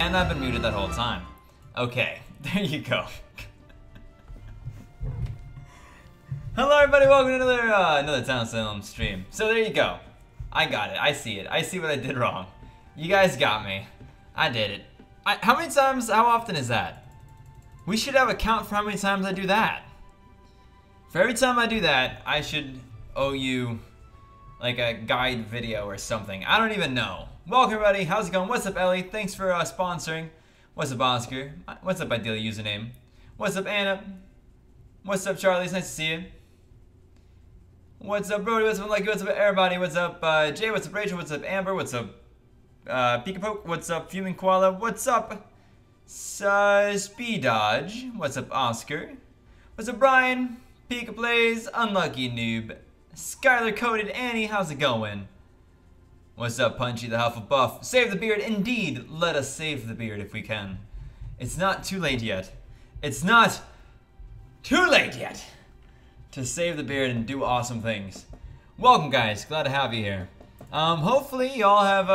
And I've been muted that whole time. Okay, there you go. Hello everybody, welcome to another Town Salem stream. So there you go. I got it, I see it. I see what I did wrong. You guys got me. I did it. How many times, how often is that? We should have a count for how many times I do that. For every time I do that, I should owe you like a guide video or something. I don't even know. Welcome everybody, how's it going? What's up Ellie? Thanks for sponsoring. What's up Oscar? What's up Ideal username? What's up Anna? What's up Charlie? It's nice to see you. What's up Brody? What's up Lucky? What's up everybody? What's up Jay? What's up Rachel? What's up Amber? What's up Pikapoke? What's up Fuming Koala? What's up Speed Dodge? What's up Oscar? What's up Brian? Pika Plays, Unlucky Noob, Skylar Coded Annie, how's it going? What's up Punchy the Hufflepuff? Save the beard, indeed, let us save the beard if we can. It's not too late yet. It's not too late yet to save the beard and do awesome things. Welcome guys, glad to have you here. Hopefully y'all have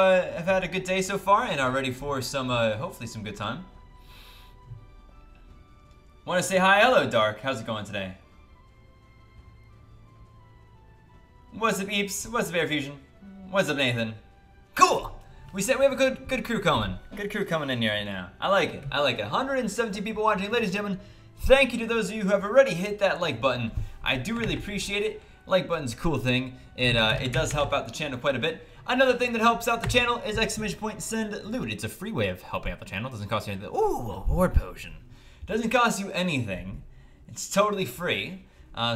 had a good day so far and are ready for some, hopefully some good time. Want to say hi, hello Dark, how's it going today? What's up Eeps, what's up Air Fusion? What's up Nathan? Cool! We have a good crew coming. Good crew coming in here right now. I like it, I like it. 170 people watching, ladies and gentlemen. Thank you to those of you who have already hit that like button. I do really appreciate it. Like button's a cool thing. It does help out the channel quite a bit. Another thing that helps out the channel is !send loot. It's a free way of helping out the channel. It doesn't cost you anything. Ooh, a war potion. Doesn't cost you anything. It's totally free.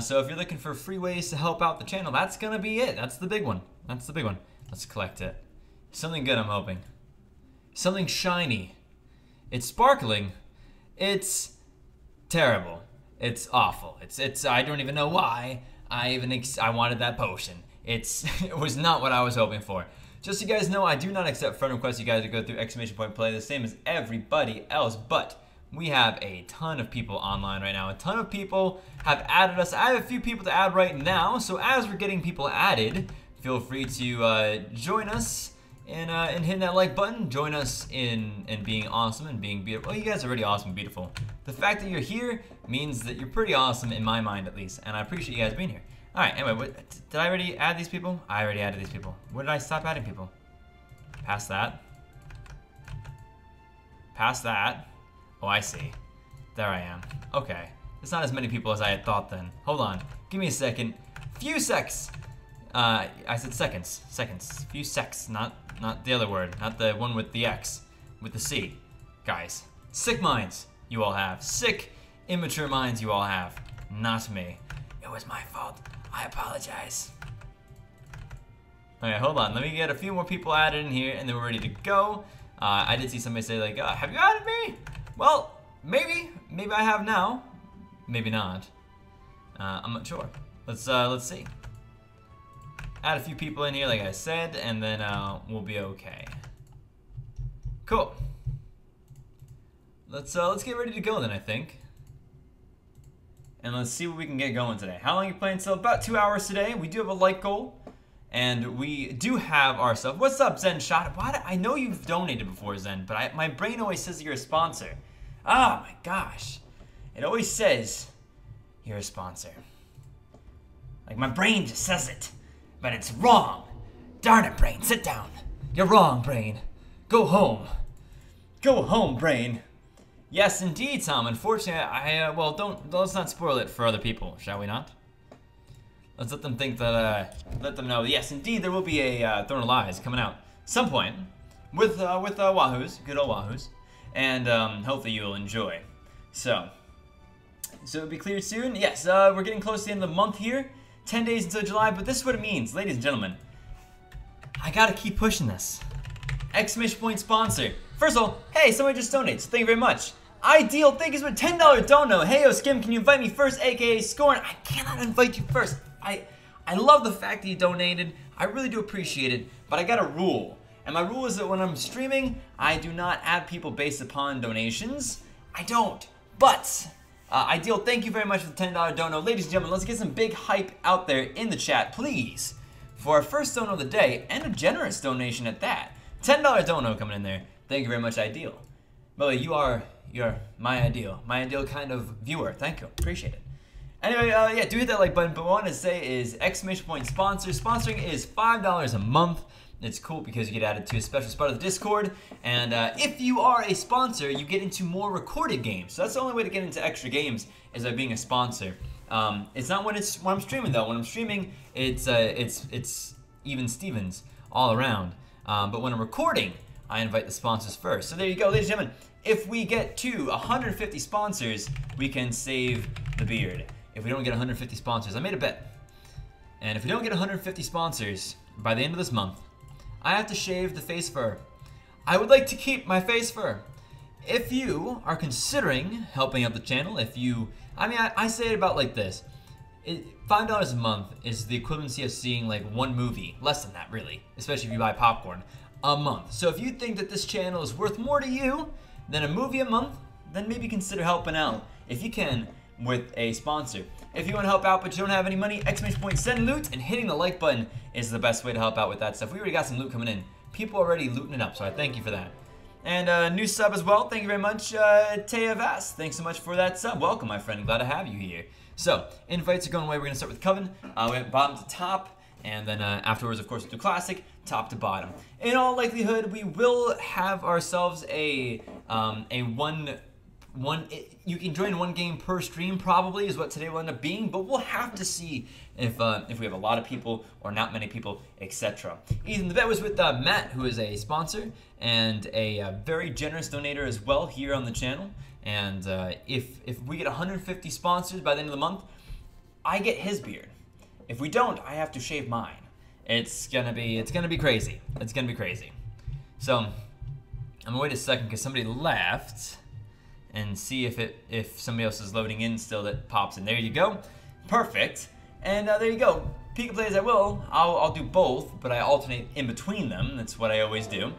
So if you're looking for free ways to help out the channel, that's gonna be it. That's the big one. That's the big one. Let's collect it. Something good, I'm hoping. Something shiny. It's sparkling. It's terrible. It's awful. It's I don't even know why I wanted that potion. It was not what I was hoping for. Just so you guys know, I do not accept friend requests. You guys to go through !play the same as everybody else, but we have a ton of people online right now. A ton of people have added us. I have a few people to add right now, so as we're getting people added, feel free to join us in hitting that like button. Join us in being awesome and being beautiful. Well, you guys are already awesome and beautiful. The fact that you're here means that you're pretty awesome in my mind at least, and I appreciate you guys being here. Alright, anyway, did I already add these people? I already added these people. Where did I stop adding people? Past that. Past that. Oh, I see. There I am. Okay. It's not as many people as I had thought then. Hold on. Give me a second. Few secs. I said seconds. Seconds. Few secs. Not the other word. Not the one with the X. With the C. Guys. Sick minds you all have. Sick, immature minds you all have. Not me. It was my fault. I apologize. Okay, hold on. Let me get a few more people added in here and then we're ready to go. I did see somebody say like, have you added me? Well, maybe I have now. Maybe not. I'm not sure. Let's see. Add a few people in here, like I said, and then we'll be okay. Cool. Let's get ready to go then, I think. And let's see what we can get going today. How long are you playing? So about 2 hours today. We do have a like goal, and we do have our stuff. What's up, Zen Shot? I know you've donated before, Zen, but my brain always says you're a sponsor. Oh my gosh. It always says you're a sponsor. Like my brain just says it, but it's wrong. Darn it, brain, sit down. You're wrong, brain. Go home. Go home, brain. Yes, indeed, Tom. Unfortunately, well, let's not spoil it for other people, shall we not? Let's let them think that, let them know. Yes, indeed, there will be a Throne of Lies coming out some point with Wahoos, good old Wahoos, and hopefully you'll enjoy. So it'll be cleared soon. Yes, we're getting close to the end of the month here. 10 days until July, but this is what it means, ladies and gentlemen. I gotta keep pushing this. !point sponsor. First of all, hey, somebody just donates. Thank you very much. Ideal, thank you for a $10 dono. Hey, yo, Skim, can you invite me first, aka Scorn? I cannot invite you first. I love the fact that you donated. I really do appreciate it, but I got a rule. And my rule is that when I'm streaming, I do not add people based upon donations. I don't. But, Ideal, thank you very much for the $10 dono. Ladies and gentlemen, let's get some big hype out there in the chat, please. For our first dono of the day, and a generous donation at that. $10 dono coming in there. Thank you very much, Ideal. Well, you're my ideal kind of viewer. Thank you, appreciate it. Anyway, yeah, do hit that like button. But what I want to say is exclamation point sponsor. Sponsoring is $5 a month. It's cool because you get added to a special spot of the Discord, and if you are a sponsor, you get into more recorded games. So that's the only way to get into extra games is by being a sponsor. It's not when I'm streaming though. When I'm streaming, it's even Stevens all around. But when I'm recording, I invite the sponsors first. So there you go, ladies and gentlemen. If we get to 150 sponsors, we can save the beard. If we don't get 150 sponsors, I made a bet. And if we don't get 150 sponsors by the end of this month, I have to shave the face fur. I would like to keep my face fur. If you are considering helping out the channel, I say it about like this. $5 a month is the equivalency of seeing like one movie, less than that really, especially if you buy popcorn, a month. So if you think that this channel is worth more to you than a movie a month, then maybe consider helping out, if you can, with a sponsor. If you want to help out but you don't have any money, exclamation point send loot, and hitting the like button is the best way to help out with that stuff. We already got some loot coming in. People already looting it up, so I thank you for that. And new sub as well. Thank you very much, Taya Vass. Thanks so much for that sub. Welcome, my friend. Glad to have you here. So, invites are going away. We're going to start with Coven. We went bottom to top, and then afterwards, of course, we'll do classic, top to bottom. In all likelihood, we will have ourselves a you can join one game per stream, probably is what today will end up being, but we'll have to see if we have a lot of people or not many people, etc. Ethan, the bet was with Matt, who is a sponsor and a very generous donator as well here on the channel. And if we get 150 sponsors by the end of the month, I get his beard. If we don't, I have to shave mine. It's gonna be crazy. It's gonna be crazy. So I'm gonna wait a second because somebody left, and see if somebody else is loading in still that pops in. There you go. Perfect. And there you go. Peek plays I will. I'll do both, but I alternate in between them. That's what I always do.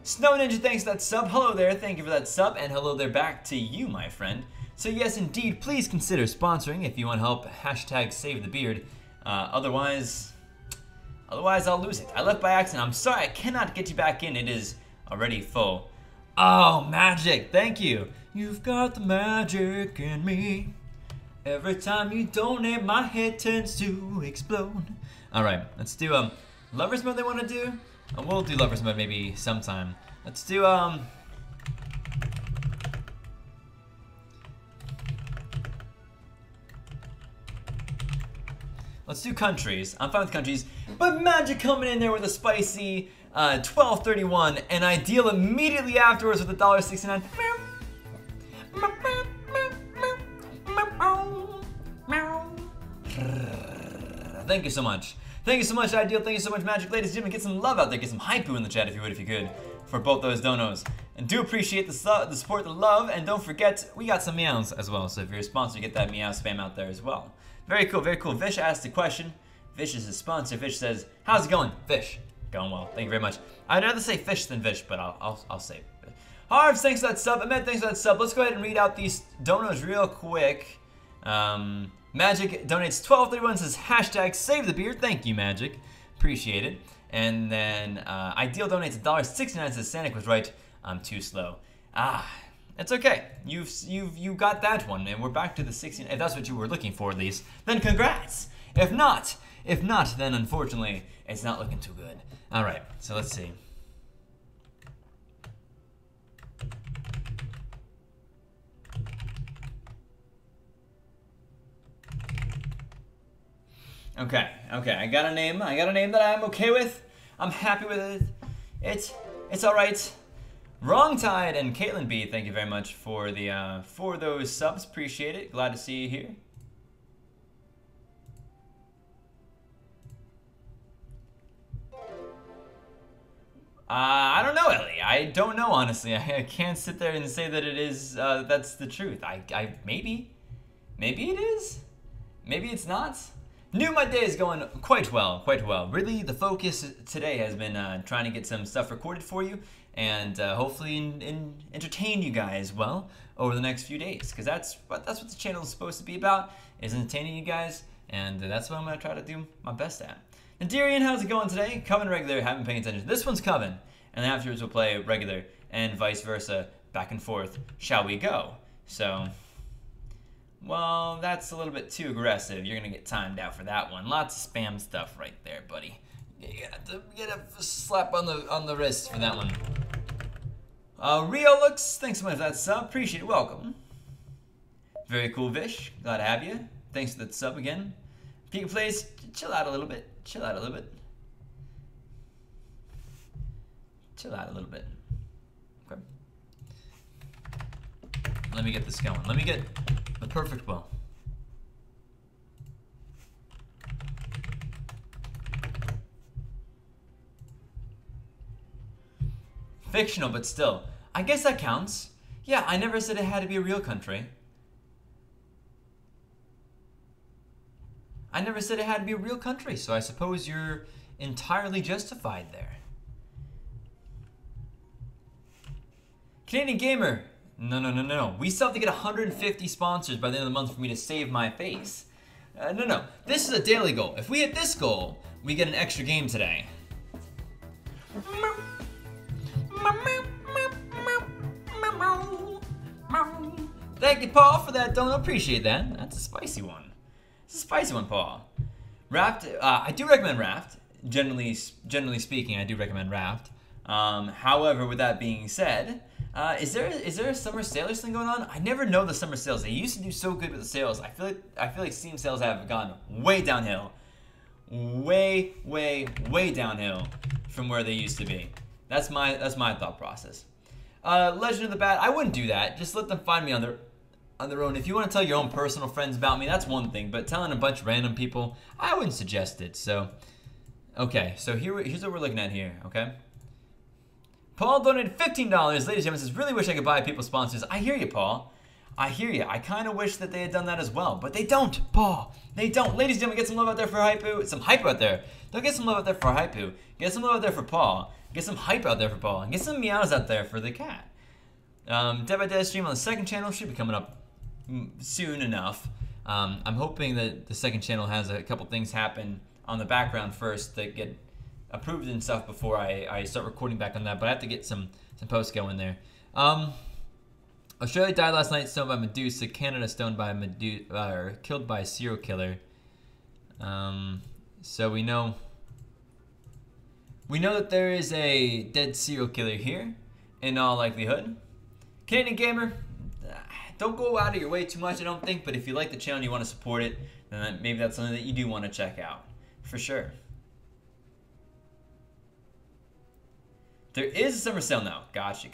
Snow Ninja, thanks for that sub. Hello there. Thank you for that sub. And hello there back to you, my friend. So yes, indeed, please consider sponsoring if you want help. Hashtag save the beard. Otherwise I'll lose it. I left by accident. I'm sorry. I cannot get you back in. It is already full. Oh, magic. Thank you. You've got the magic in me. Every time you donate, my head tends to explode. All right, let's do lovers mode. They want to do. We'll do lovers mode maybe sometime. Let's do let's do countries. I'm fine with countries, but magic coming in there with a spicy 12.31, and ideal immediately afterwards with $1.69. Thank you so much. Thank you so much, Ideal. Thank you so much, Magic. Ladies and gentlemen, get some love out there. Get some hypoo in the chat if you could, for both those donos. And do appreciate the support, the love, and don't forget, we got some meows as well. So if you're a sponsor, get that meow spam out there as well. Very cool, very cool. Vish asked a question. Vish is a sponsor. Vish says, how's it going? Vish, going well. Thank you very much. I'd rather say Fish than Vish, but I'll say Harvs, thanks for that sub. Ahmed, thanks for that sub. Let's go ahead and read out these donos real quick. Magic donates 12.31, says hashtag save the beard. Thank you, Magic. Appreciate it. And then Ideal donates $1.69, says Sanic was right. I'm too slow. It's okay. You got that one, and we're back to the 16. If that's what you were looking for, at least, then congrats. If not, then unfortunately, it's not looking too good. All right, so let's see. Okay, I got a name that I'm okay with. I'm happy with it. It's all right. Wrong Tide and Caitlin B, thank you very much for the for those subs. Appreciate it. Glad to see you here. I don't know, Ellie. I don't know, honestly. I can't sit there and say that it is. That's the truth. Maybe it is. Maybe it's not. Knew my day is going quite well, Really, the focus today has been trying to get some stuff recorded for you and hopefully entertain you guys well over the next few days, because that's what the channel is supposed to be about, is entertaining you guys, and that's what I'm going to try to do my best at. And Darian, how's it going today? Coven regular, haven't been paying attention. This one's Coven, and then afterwards we'll play regular, and vice versa. back and forth, shall we go? So, well, that's a little bit too aggressive. You're gonna get timed out for that one. Lots of spam stuff right there, buddy. You get a slap on the wrist for that one. Rio looks, thanks so much for that sub. Appreciate it. Welcome. Very cool, Vish. Glad to have you. Thanks for the sub again. Pika Plays, chill out a little bit. Chill out a little bit. Chill out a little bit. Okay. Let me get this going. Let me get the perfect bow. Fictional, but still. I guess that counts. Yeah, I never said it had to be a real country. I never said it had to be a real country, so I suppose you're entirely justified there. Canadian Gamer. No. We still have to get 150 sponsors by the end of the month for me to save my face. No. This is a daily goal. If we hit this goal, we get an extra game today. Thank you, Paul, for that donut. Appreciate that. That's a spicy one. It's a spicy one, Paul. Raft. I do recommend Raft. Generally speaking, I do recommend Raft. However, with that being said, is there a summer sales thing going on? I never know the summer sales. They used to do so good with the sales. I feel like Steam sales have gone way downhill, way downhill from where they used to be. That's my thought process. Legend of the Bat. I wouldn't do that. Just let them find me on their own. If you want to tell your own personal friends about me, that's one thing. But telling a bunch of random people, I wouldn't suggest it. So, okay. So here's what we're looking at here. Okay. Paul donated $15. Ladies and gentlemen, says, really wish I could buy people sponsors. I hear you, Paul. I hear you. I kind of wish that they had done that as well. But they don't, Paul. They don't. Ladies and gentlemen, get some love out there for Hypu. Some hype out there. Don't get some love out there for Hypu. Get some love out there for Paul. Get some hype out there for Paul. And get some meows out there for the cat. Dead by Dead stream on the second channel should be coming up soon enough. I'm hoping that the second channel has a couple things happen on the background first that get approved and stuff before I start recording back on that. But I have to get some posts going there. Australia died last night, stoned by Medusa. Canada stoned by Medusa, or killed by a serial killer. So we know that there is a dead serial killer here, in all likelihood. Canadian Gamer, don't go out of your way too much, I don't think. But if you like the channel and you want to support it, then maybe that's something that you do want to check out, for sure. There is a summer sale now. Gotcha.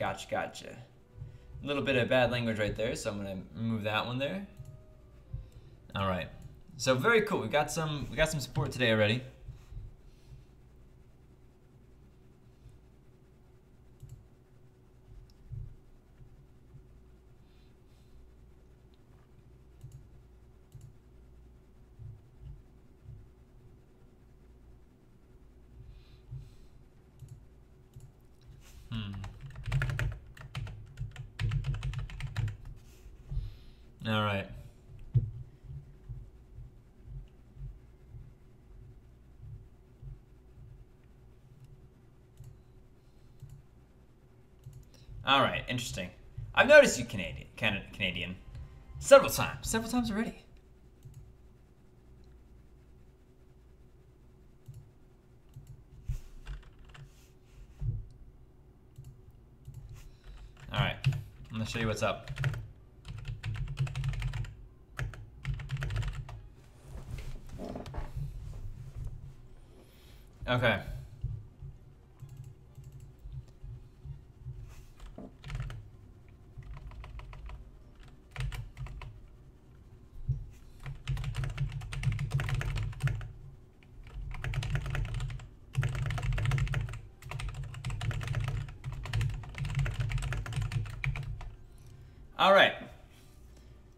A little bit of bad language right there, so I'm gonna remove that one there. All right. So very cool. We got some support today already. All right. All right, interesting. I've noticed you Canadian several times already. All right, I'm gonna show you what's up. Okay. All right.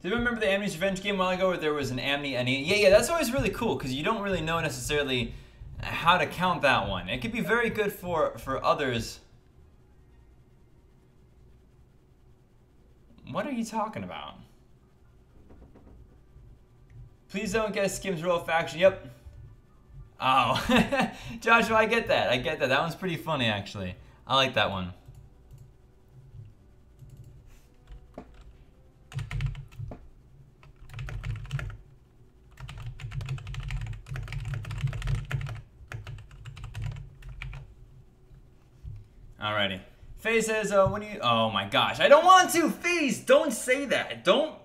Do you remember the Amni's Revenge game a while ago where there was an Amni? Yeah, that's always really cool because you don't really know necessarily how to count that one. It could be very good for others. What are you talking about? Please don't get a Skims Roll Faction. Yep. Oh, Joshua, I get that. That one's pretty funny, actually. I like that one. Alrighty. FaZe says, when you... Oh my gosh, I don't want to! FaZe, don't say that. Don't...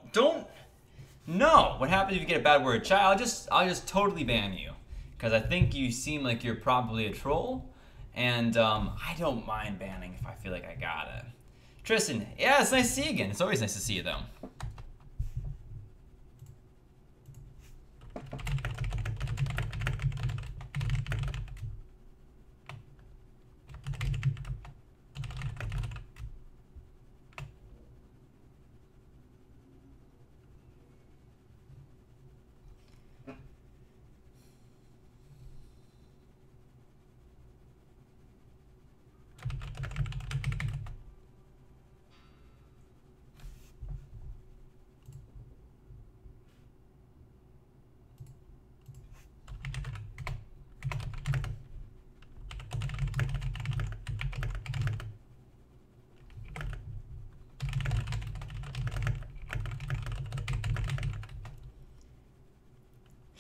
No. What happens if you get a bad word? Chat, I'll just totally ban you. Because I think you seem like you're probably a troll. And I don't mind banning if I feel like I gotta. Tristan, yeah, it's nice to see you again. It's always nice to see you, though.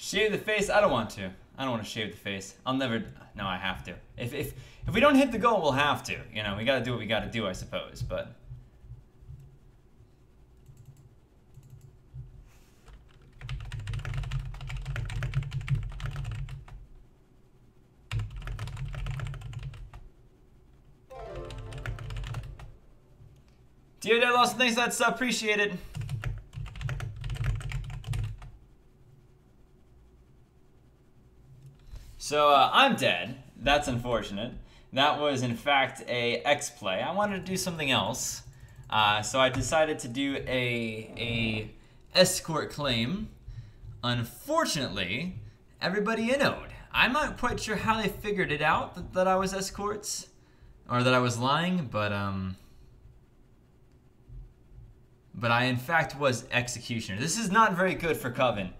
Shave the face? I don't want to. I don't want to shave the face. I'll never... No, I have to. If we don't hit the goal, we'll have to. You know, we gotta do what we gotta do, I suppose, but... Dear Dad Lawson, thanks for that sub. Appreciate it. So, I'm dead. That's unfortunate. That was, in fact, a X-play. I wanted to do something else. So I decided to do a escort claim. Unfortunately, everybody innoed. I'm not quite sure how they figured it out that I was escorts. Or that I was lying, but I, in fact, was executioner. This is not very good for Coven.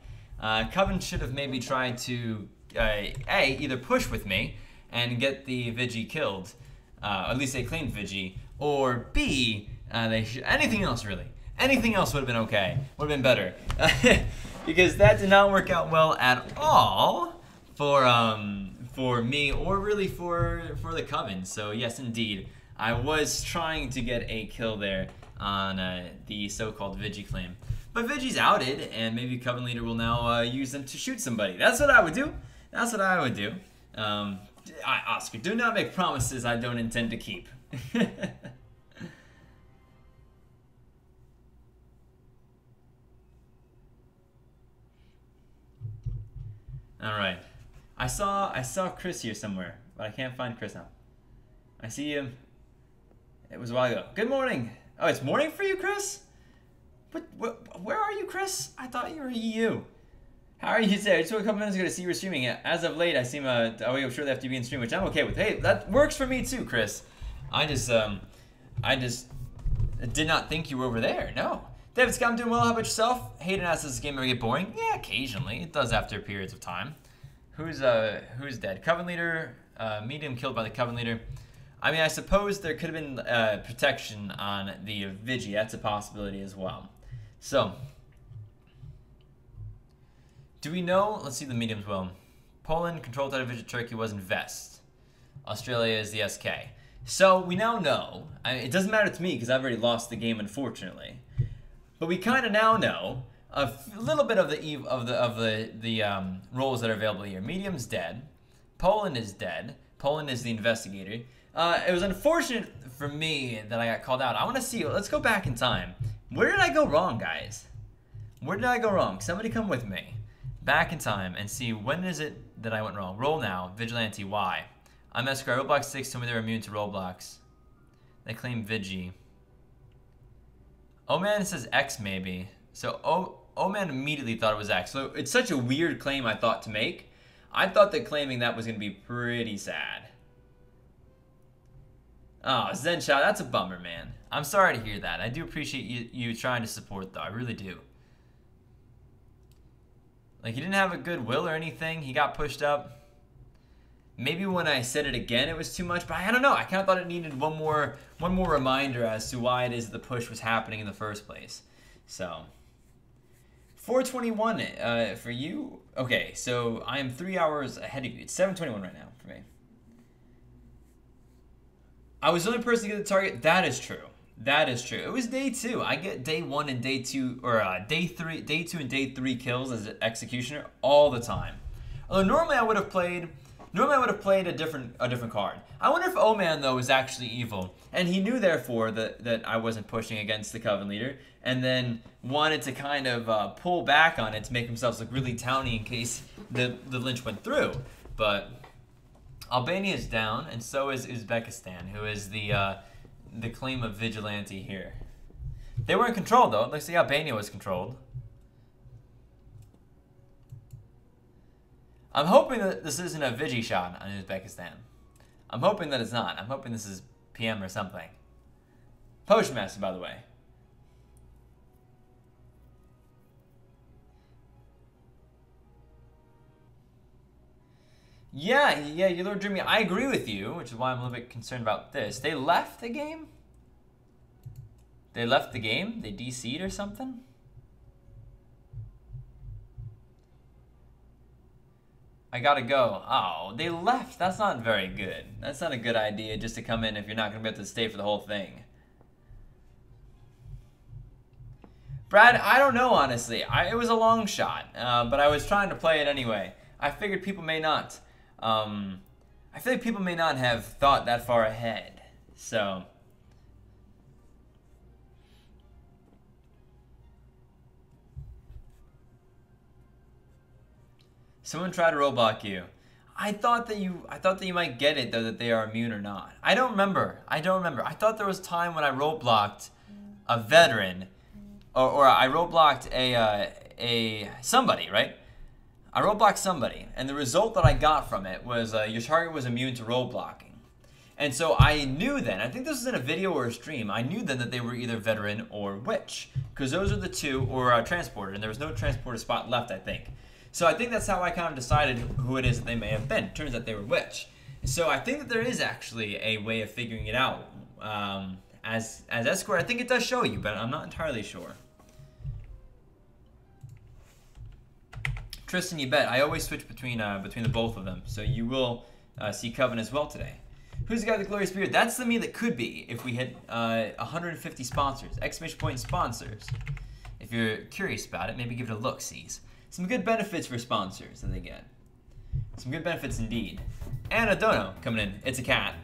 Coven should have maybe tried to... A, either push with me and get the Vigi killed, at least they claimed Vigi, or B, anything else really. Anything else would have been okay, would have been better. Because that did not work out well at all for me or really for the Coven. So yes, indeed, I was trying to get a kill there on the so-called Vigi claim. But Vigi's outed, and maybe Coven Leader will now use them to shoot somebody. That's what I would do. That's what I would do. Oscar, do not make promises I don't intend to keep. Alright. I saw Chris here somewhere, but I can't find Chris now. I see him. It was a while ago. Good morning. Oh, it's morning for you, Chris? Where are you, Chris? I thought you were EU. How are you today? I just woke a couple minutes ago to see you were streaming. As of late, I seem I wake up shortly after you being streamed, which I'm okay with. Hey, that works for me too, Chris. I just did not think you were over there. No. David Scott, I'm doing well. How about yourself? Hayden asks, does this game ever get boring? Yeah, occasionally. It does after periods of time. Who's dead? Coven Leader, medium killed by the Coven Leader. I mean, I suppose there could have been protection on the Vigi. That's a possibility as well. So... do we know? Let's see the mediums well. Poland, controlled out of Vigi. Turkey was Invest. Australia is the SK. So we now know. It doesn't matter to me because I've already lost the game, unfortunately. But we kind of now know a little bit of the roles that are available here. Medium's dead. Poland is dead. Poland is the investigator. It was unfortunate for me that I got called out. I want to see. Let's go back in time. Where did I go wrong, guys? Where did I go wrong? Somebody come with me. Back in time and see when is it that I went wrong. Roll now. Vigilante. Why? I'm Escrow. Roblox 6 told me they're immune to Roblox. They claim Vigi. O-Man says X maybe. So O-Man immediately thought it was X. So it's such a weird claim I thought to make. I thought that claiming that was going to be pretty sad. Oh, Zen Chow, that's a bummer, man. I'm sorry to hear that. I do appreciate you trying to support, though. I really do. Like, he didn't have a good will or anything. He got pushed up. Maybe when I said it again, it was too much. But I don't know. I kind of thought it needed one more reminder as to why it is the push was happening in the first place. So, 4:21 for you. Okay, so I am 3 hours ahead of you. It's 7:21 right now for me. I was the only person to get the target. That is true. That is true. It was day 2. I get day 1 and day 2, or day 2 and day 3 kills as an executioner all the time. Although normally I would have played a different card. I wonder if O-Man though was actually evil, and he knew therefore that I wasn't pushing against the Coven leader, and then wanted to kind of pull back on it to make himself look really towny in case the lynch went through. But Albania is down, and so is Uzbekistan, who is the claim of vigilante here. They were in control though. Let's see, Albania was controlled. I'm hoping that this isn't a Vigi shot on Uzbekistan. I'm hoping that it's not. I'm hoping this is PM or something. Postmaster, by the way. Yeah, you Lord Dreamy, I agree with you, which is why I'm a little bit concerned about this. They left the game? They left the game? They DC'd or something? I gotta go. Oh, they left. That's not very good. That's not a good idea just to come in if you're not gonna be able to stay for the whole thing. Brad, I don't know, honestly. It was a long shot, but I was trying to play it anyway. I figured people may not. I feel like people may not have thought that far ahead. So. Someone tried to roadblock you. I thought that you might get it though, that they are immune or not. I don't remember. I thought there was time when I roadblocked a veteran, or I roadblocked a somebody, right? I roadblocked somebody, and the result that I got from it was your target was immune to roadblocking. And so I knew then, I think this was in a video or a stream, I knew then that they were either veteran or witch, because those are the two, or transporter, and there was no transporter spot left, I think. So I think that's how I kind of decided who it is that they may have been. It turns out they were witch. So I think that there is actually a way of figuring it out. As escort, I think it does show you, but I'm not entirely sure. Tristan, you bet. I always switch between the both of them. So you will see Coven as well today. Who's the guy with the glorious beard? That's the me that could be if we hit 150 sponsors. Exclamation point sponsors. If you're curious about it, maybe give it a look-sees. Some good benefits for sponsors that they get. Some good benefits indeed. And a dono coming in. It's a cat.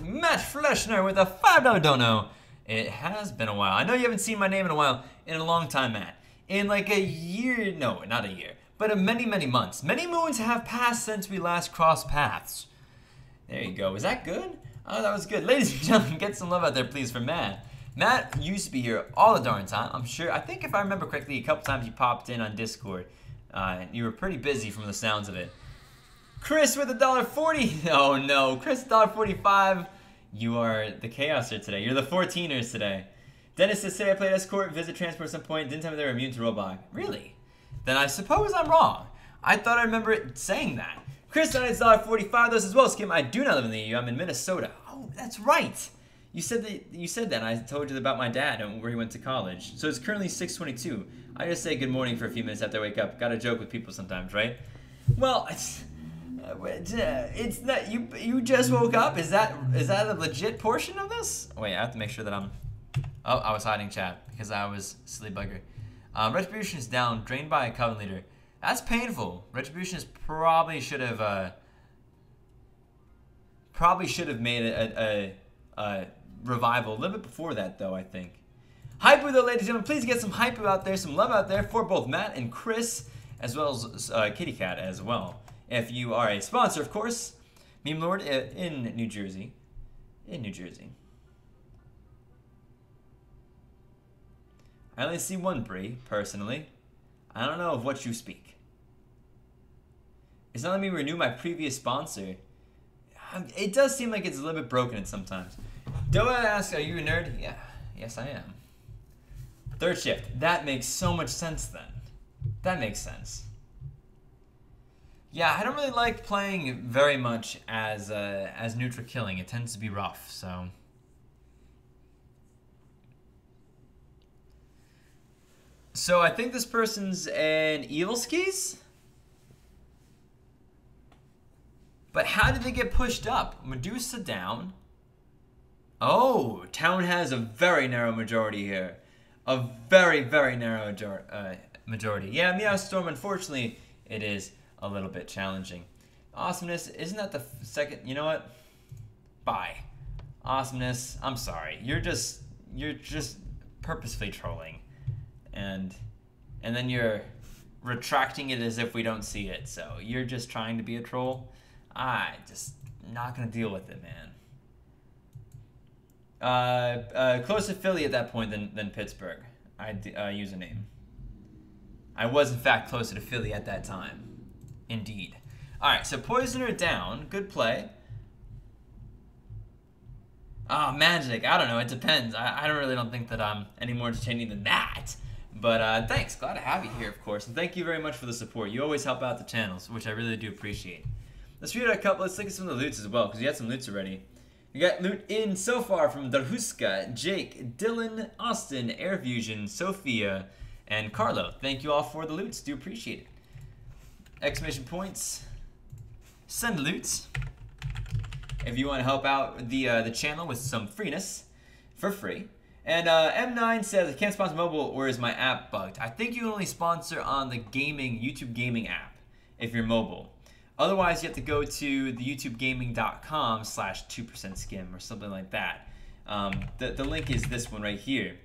Matt Fleschner with a $5 dono. It has been a while. I know you haven't seen my name in a while. In a long time, Matt. In like a year. No, not a year. But many, many months. Many moons have passed since we last crossed paths. There you go. Was that good? Oh, that was good. Ladies and gentlemen, get some love out there, please, for Matt. Matt used to be here all the darn time. I'm sure. I think if I remember correctly, a couple times you popped in on Discord. You were pretty busy from the sounds of it. Chris with $1.40. Oh, no. Chris, $1.45. You are the chaoser today. You're the 14ers today. Dennis says, say I played escort, visit transport at some point. Didn't tell me they were immune to roadblock. Really? Then I suppose I'm wrong. I thought I remember it saying that. Chris, $1.45 those as well. Skim, I do not live in the EU. I'm in Minnesota. Oh, that's right. You said that. And I told you about my dad and where he went to college. So it's currently 6:22. I just say good morning for a few minutes after I wake up. Got to joke with people sometimes, right? Well, it's not. You just woke up. Is that a legit portion of this? Wait, I have to make sure that I'm. Oh, I was hiding chat because I was silly bugger. Retribution is down, drained by a Coven leader. That's painful. Retribution probably should have made a revival a little bit before that, though, I think. Hypo, though, ladies and gentlemen, please get some hypo out there, some love out there for both Matt and Chris, as well as Kitty Cat as well. If you are a sponsor, of course, Meme Lord in New Jersey. In New Jersey. I only see one Bree, personally. I don't know of what you speak. It's not letting me renew my previous sponsor. It does seem like it's a little bit broken sometimes. Doa asks, are you a nerd? Yeah. Yes, I am. Third shift. That makes so much sense then. That makes sense. Yeah, I don't really like playing very much as neutral killing. It tends to be rough, so... So I think this person's an Evil Skis? But how did they get pushed up? Medusa down. Oh, Town has a very narrow majority here. A very, very narrow majority. Yeah, Meow Storm, unfortunately, it is a little bit challenging. Awesomeness, isn't that the second? You know what? Bye. Awesomeness, I'm sorry. You're just purposefully trolling. And then you're retracting it as if we don't see it. So you're just trying to be a troll. I just not gonna deal with it, man. Close to Philly at that point than Pittsburgh. Username. I was in fact closer to Philly at that time. Indeed. All right, so Poisoner down. Good play. Oh, Magic. I don't know. It depends. I don't think that I'm any more entertaining than that. But thanks. Glad to have you here, of course. And thank you very much for the support. You always help out the channels, which I really do appreciate. Let's read a couple. Let's look at some of the loots as well, because you had some loots already. You got loot in so far from Darhuska, Jake, Dylan, Austin, Airfusion, Sophia, and Carlo. Thank you all for the loots. Do appreciate it. Exclamation points. Send loots. If you want to help out the channel with some freeness for free. And M9 says, I can't sponsor mobile, or is my app bugged? I think you can only sponsor on the YouTube gaming app if you're mobile. Otherwise, you have to go to the youtubegaming.com/2%skim or something like that. The link is this one right here.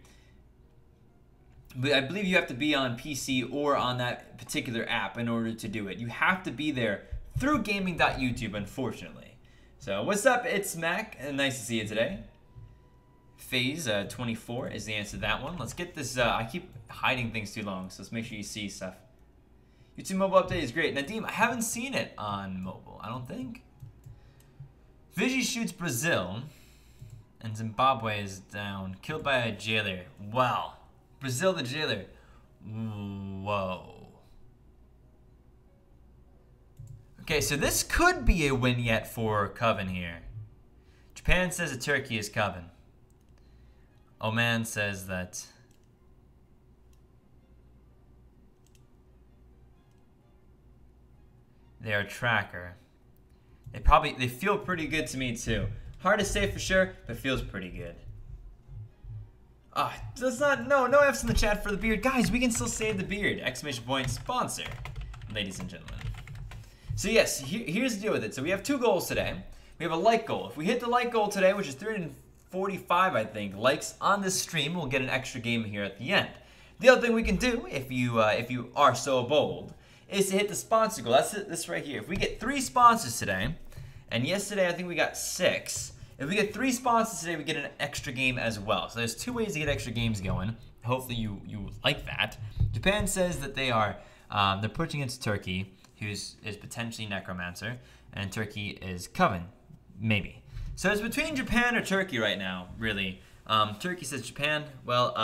But I believe you have to be on PC or on that particular app in order to do it. You have to be there through gaming.youtube, unfortunately. So what's up? It's Mac, and nice to see you today. Phase 24 is the answer to that one. Let's get this. I keep hiding things too long, so let's make sure you see stuff. YouTube mobile update is great. Nadim, I haven't seen it on mobile, I don't think. Vigi shoots Brazil, and Zimbabwe is down. Killed by a jailer. Wow. Brazil the jailer. Whoa. Okay, so this could be a win yet for Coven here. Japan says that Turkey is Coven. Oman says that they are Tracker. They feel pretty good to me too. Hard to say for sure, but feels pretty good. No F's in the chat for the beard. Guys, we can still save the beard. Exclamation point sponsor, ladies and gentlemen. So yes, here's the deal with it. So we have 2 goals today. We have a like goal. If we hit the like goal today, which is 345, I think, likes on this stream, we'll get an extra game here at the end. The other thing we can do, if you are so bold, is to hit the sponsor goal. That's this right here. If we get 3 sponsors today, and yesterday I think we got 6. If we get 3 sponsors today, we get an extra game as well. So there's 2 ways to get extra games going. Hopefully you like that. Japan says that they're pushing against Turkey, who's potentially Necromancer, and Turkey is Coven, maybe. So it's between Japan or Turkey right now, really. Turkey says Japan. Well,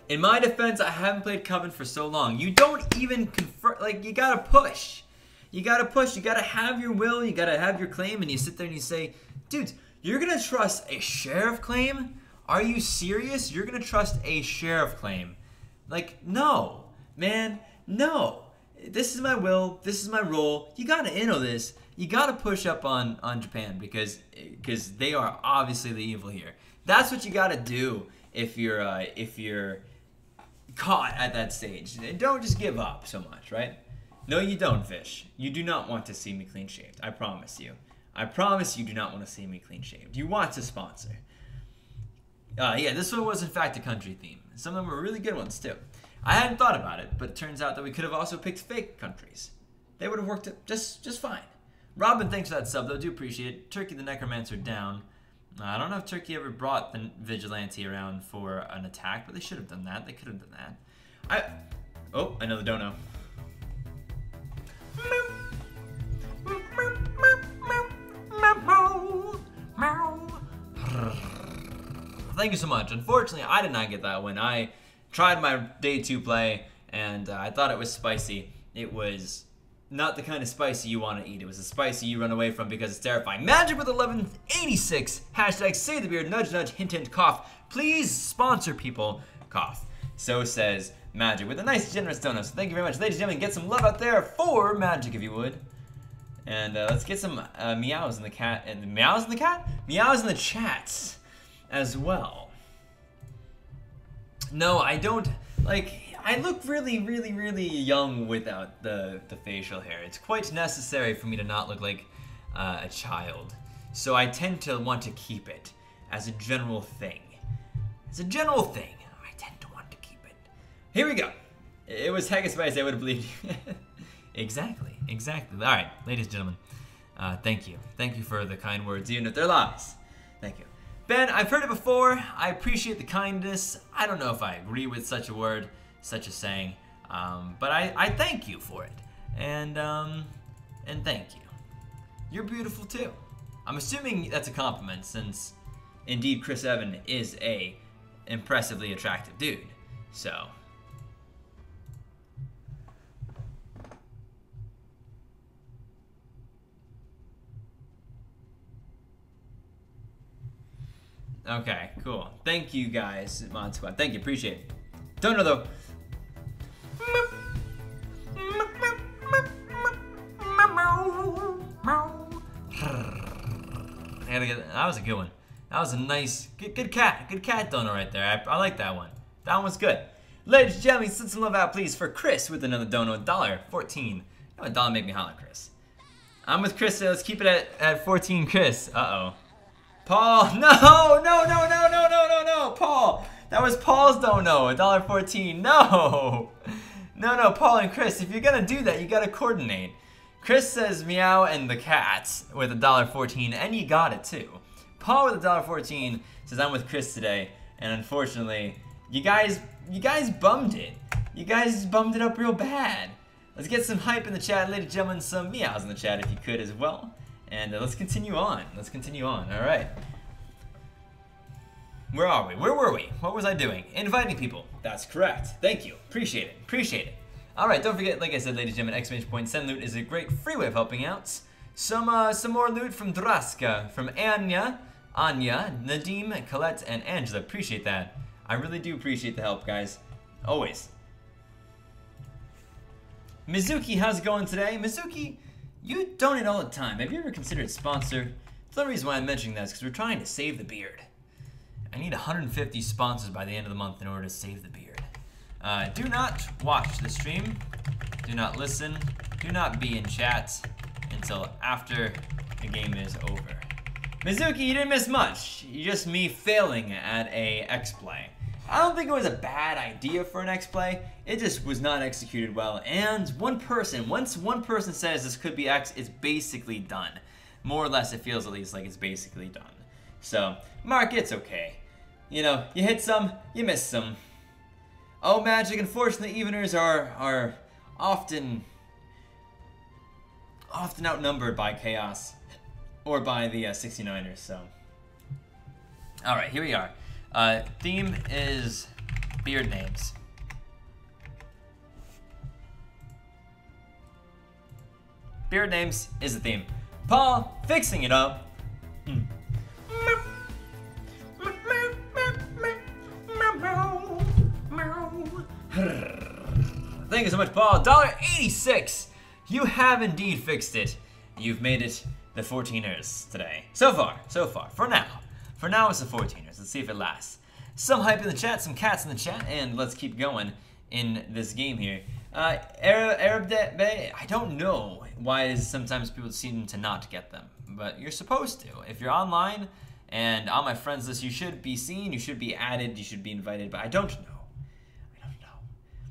in my defense, I haven't played Coven for so long. You don't even confer, like, you gotta push. You gotta push, you gotta have your will, you gotta have your claim, and you sit there and you say, dude, you're gonna trust a sheriff claim? Are you serious? You're gonna trust a sheriff claim? Like, no, man, no. This is my will, this is my role. You gotta know this. You gotta push up on Japan because they are obviously the evil here. That's what you gotta do if you're caught at that stage. Don't just give up so much, right? No, you don't, Fish. You do not want to see me clean shaved. I promise you. I promise you do not want to see me clean shaved. You want to sponsor. Yeah, this one was in fact a country theme. Some of them were really good ones too. I hadn't thought about it, but it turns out that we could have also picked fake countries. They would have worked just fine. Robin, thanks for that sub though. Do appreciate it. Turkey the Necromancer down. I don't know if Turkey ever brought the Vigilante around for an attack, but they should have done that. They could have done that. Oh, I know the dono. Thank you so much. Unfortunately, I did not get that one. I tried my day 2 play, and I thought it was spicy. It was not the kind of spicy you want to eat. It was a spicy you run away from because it's terrifying. Magic with 1186. Hashtag save the beard. Nudge, nudge, hint, hint, cough. Please sponsor people. Cough. So says Magic with a nice, generous donut. So thank you very much. Ladies and gentlemen, get some love out there for Magic if you would. And let's get some meows in the cat. And meows in the cat? Meows in the chats as well. No, I don't. Like, I look really, really, really young without the facial hair. It's quite necessary for me to not look like a child. So I tend to want to keep it as a general thing. As a general thing, I tend to want to keep it. Here we go. It was Haggis Spice, I would have believed you. Exactly, exactly. All right, ladies and gentlemen, thank you. Thank you for the kind words, even if they're lies. Thank you. Ben, I've heard it before. I appreciate the kindness. I don't know if I agree with such a word, such a saying, but I thank you for it. And thank you. You're beautiful too. I'm assuming that's a compliment since indeed Chris Evan is a impressively attractive dude. So. Okay, cool. Thank you guys, Mod Squad. Thank you, appreciate it. Don't know though. I gotta get that was a good one. That was a nice, good cat donor right there. I like that one. That one was good. Ladies and gentlemen, send some love out please for Chris with another dono, $1.14. A dollar make me holler, Chris. I'm with Chris, so let's keep it at 14, Chris. Uh-oh. Paul, no, Paul. That was Paul's dono, $1.14. No, Paul and Chris, if you're gonna do that, you gotta coordinate. Chris says meow and the cats with $1.14, and you got it too. Paul with $1.14 says I'm with Chris today, and unfortunately, you guys bummed it. You guys bummed it up real bad. Let's get some hype in the chat, ladies and gentlemen, some meows in the chat if you could as well. And let's continue on. All right. Where are we? Where were we? What was I doing? Inviting people. That's correct. Thank you. Appreciate it. All right. Don't forget, like I said, ladies and gentlemen, exclamation point send loot is a great free way of helping out. Some more loot from Draska, from Anya, Nadim, Colette, and Angela. Appreciate that. I really do appreciate the help, guys. Always. Mizuki, how's it going today? Mizuki, you donate all the time. Have you ever considered sponsor? The only reason why I'm mentioning that is because we're trying to save the beard. I need 150 sponsors by the end of the month in order to save the beard. Do not watch the stream. Do not listen. Do not be in chat until after the game is over. Mizuki, you didn't miss much. You just me failing at a X-Play. I don't think it was a bad idea for an X-Play. It just was not executed well. And once one person says this could be X, it's basically done. More or less, it feels at least like it's basically done. So, Mark, it's okay. You know, you hit some, you miss some. Oh, Magic, unfortunately, eveners are often outnumbered by Chaos. Or by the 69ers, so. Alright, here we are. Theme is beard names. Beard names is the theme. Paul, fixing it up. Thank you so much, Paul. $1.86. You have indeed fixed it. You've made it the 14ers today. So far. For now, it's the 14ers. Let's see if it lasts. Some hype in the chat, some cats in the chat, and let's keep going in this game here. Arab Bay, I don't know why sometimes people seem to not get them, but you're supposed to. If you're online and on my friends list, you should be seen, you should be added, you should be invited, but I don't know.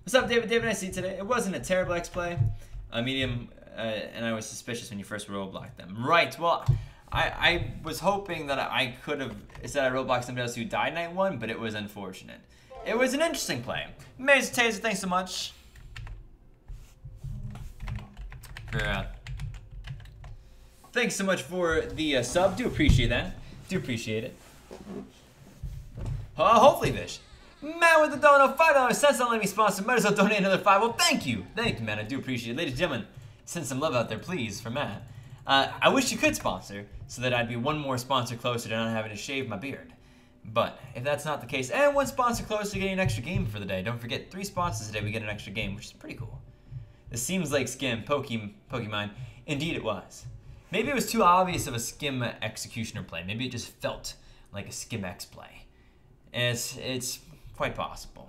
What's up, David? David, I see you today. It wasn't a terrible X-Play. Medium, and I was suspicious when you first roadblocked them. Right, well, I was hoping that I could have, instead I roadblocked somebody else who died night one, but it was unfortunate. It was an interesting play. Maze Taser, thanks so much. Thanks so much for the sub. Do appreciate that. Do appreciate it. Hopefully, Vish. Matt with the dono, $5. Since not letting me sponsor, might as well donate another $5. Well, thank you, man. I do appreciate it, ladies and gentlemen. Send some love out there, please, for Matt. I wish you could sponsor, so that I'd be one more sponsor closer to not having to shave my beard. But if that's not the case, and one sponsor closer to getting an extra game for the day. Don't forget, 3 sponsors today, we get an extra game, which is pretty cool. This seems like Skim, Pokemon. Indeed it was. Maybe it was too obvious of a Skim Executioner play. Maybe it just felt like a Skim X play. It's quite possible.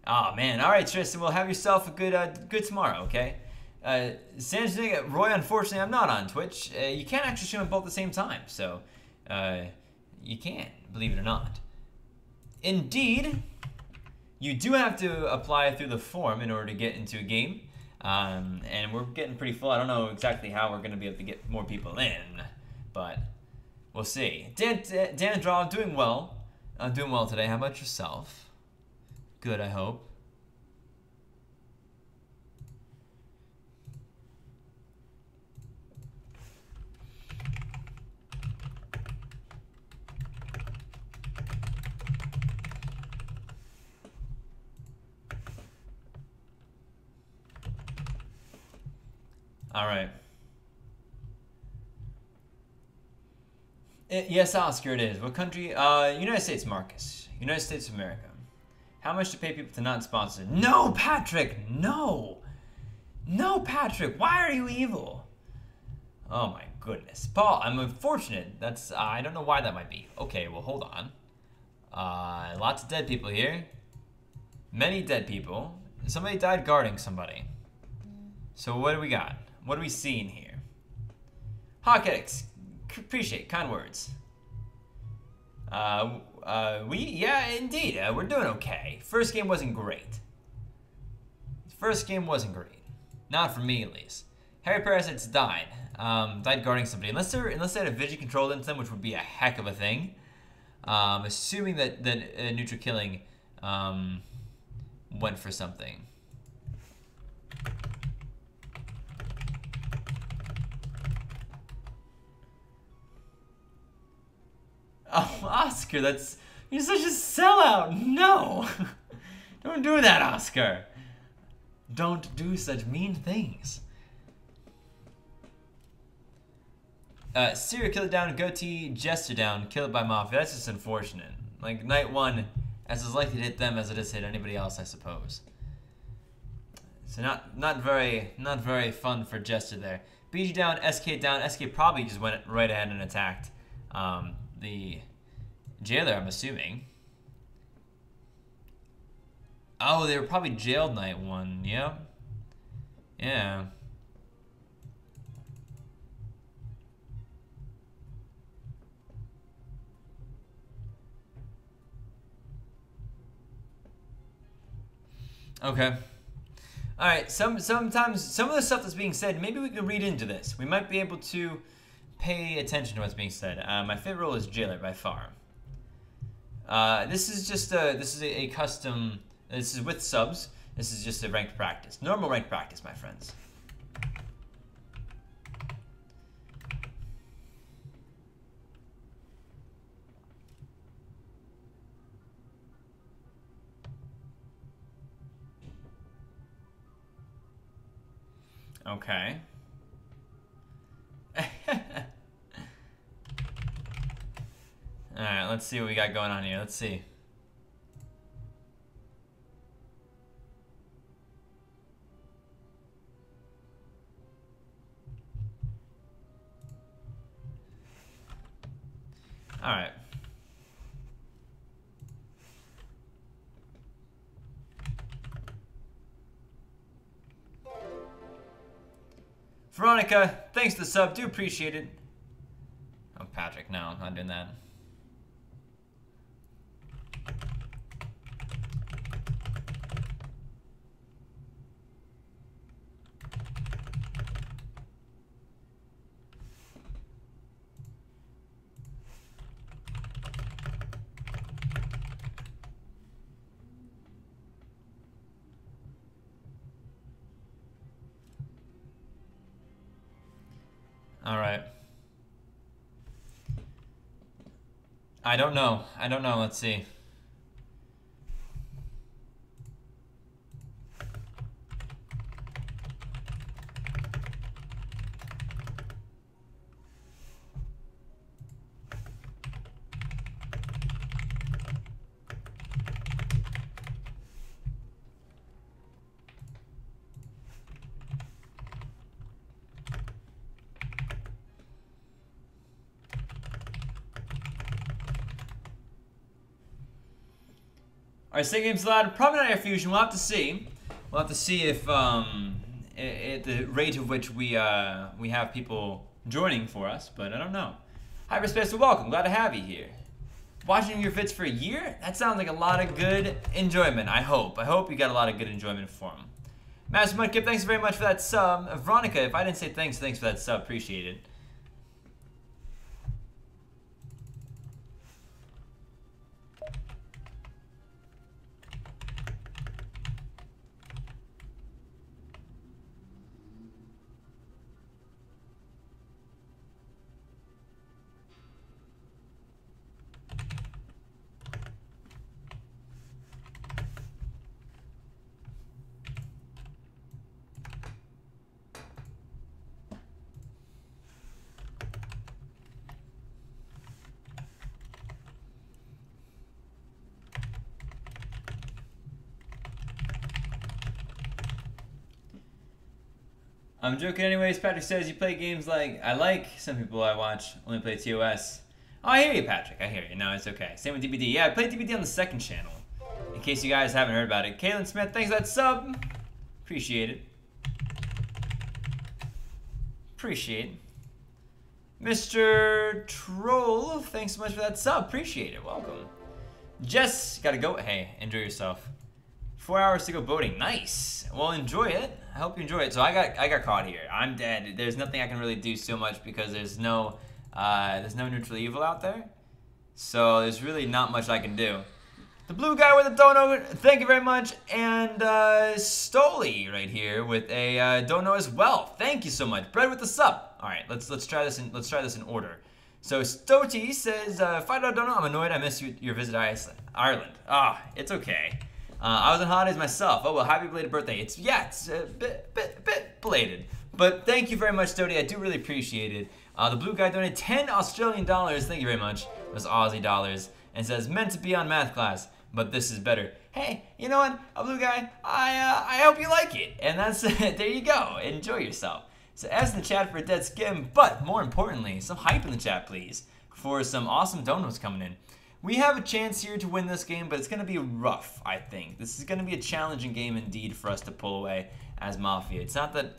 Oh man, all right, Tristan, well, have yourself a good tomorrow, okay? Sanjay, Roy, unfortunately, I'm not on Twitch. You can't actually stream them both at the same time, so you can't, believe it or not. Indeed, you do have to apply through the form in order to get into a game, and we're getting pretty full. I don't know exactly how we're going to be able to get more people in, but we'll see. Dan Draw, doing well. I'm doing well today. How about yourself? Good, I hope. All right. Yes, Oscar, it is. What country? United States, Marcus. United States of America. How much to pay people to not sponsor? No, Patrick, no. No, Patrick, why are you evil? Oh my goodness. Paul, I'm unfortunate. That's, I don't know why that might be. Okay, well, hold on. Lots of dead people here. Many dead people. Somebody died guarding somebody. So what do we got? What are we seeing here? Hawketics, appreciate kind words. Yeah, indeed, we're doing okay. First game wasn't great. First game wasn't great. Not for me, at least. Harry Parasites died. Died guarding somebody. Unless they had a vision controlled into them, which would be a heck of a thing. Assuming that neutral killing went for something. Oh, Oscar, you're such a sellout. No, don't do that, Oscar. Don't do such mean things. Serial killer down, goatee, jester down, killed by mafia. That's just unfortunate. Like night 1, as is likely to hit them as it is to hit anybody else, I suppose. So not very fun for jester there. BG down, SK down. SK probably just went right ahead and attacked the jailer, I'm assuming. Oh, they were probably jailed night 1. Yep. Yeah. Okay. All right. Sometimes some of the stuff that's being said, maybe we can read into this. We might be able to pay attention to what's being said. My favorite role is jailer by far. This is a custom. This is with subs. This is just a ranked practice. Normal ranked practice, my friends. Okay. Alright, let's see what we got going on here. Let's see. Alright. Veronica, thanks for the sub. Do appreciate it. Oh, Patrick, no, I'm not doing that. All right. I don't know. Let's see. Alright, Sing Game's allowed. Probably not Air Fusion. We'll have to see. We'll have to see if at the rate of which we have people joining for us, but I don't know. Hyperspace, welcome. Glad to have you here. Watching your vids for a year? That sounds like a lot of good enjoyment. I hope you got a lot of good enjoyment for them. Master Mudkip, thanks very much for that sub. Veronica, if I didn't say thanks for that sub. Appreciate it. I'm joking anyways. Patrick says you play games like I like. Some people I watch only play TOS. Oh, I hear you, Patrick. I hear you. No, it's okay. Same with DBD. Yeah, I play DBD on the second channel. In case you guys haven't heard about it. Kaylin Smith, thanks for that sub. Appreciate it. Appreciate it. Mr. Troll, thanks so much for that sub. Appreciate it. Welcome. Jess, gotta go. Hey, enjoy yourself. 4 hours to go boating. Nice. Well, enjoy it. I hope you enjoy it. So I got caught here. I'm dead. There's nothing I can really do so much because there's no neutral evil out there. So there's really not much I can do. The blue guy with the dono, thank you very much. And Stoli right here with a dono as well. Thank you so much. Bread with the sub. All right, let's try this in order. So Stoti says $5 dono. I'm annoyed. I missed your visit to Ireland. Ah, it's okay. I was on holidays myself. Oh well, happy belated birthday. It's a bit belated, but thank you very much, Stody. I do really appreciate it. The blue guy donated 10 Australian dollars. Thank you very much. It was Aussie dollars, and says meant to be on math class, but this is better. Hey, you know what, a blue guy? I hope you like it, and that's there you go. Enjoy yourself. So S in the chat for a dead skim, but more importantly, some hype in the chat, please, for some awesome donos coming in. We have a chance here to win this game, but it's going to be rough, I think. This is going to be a challenging game indeed for us to pull away as Mafia. It's not that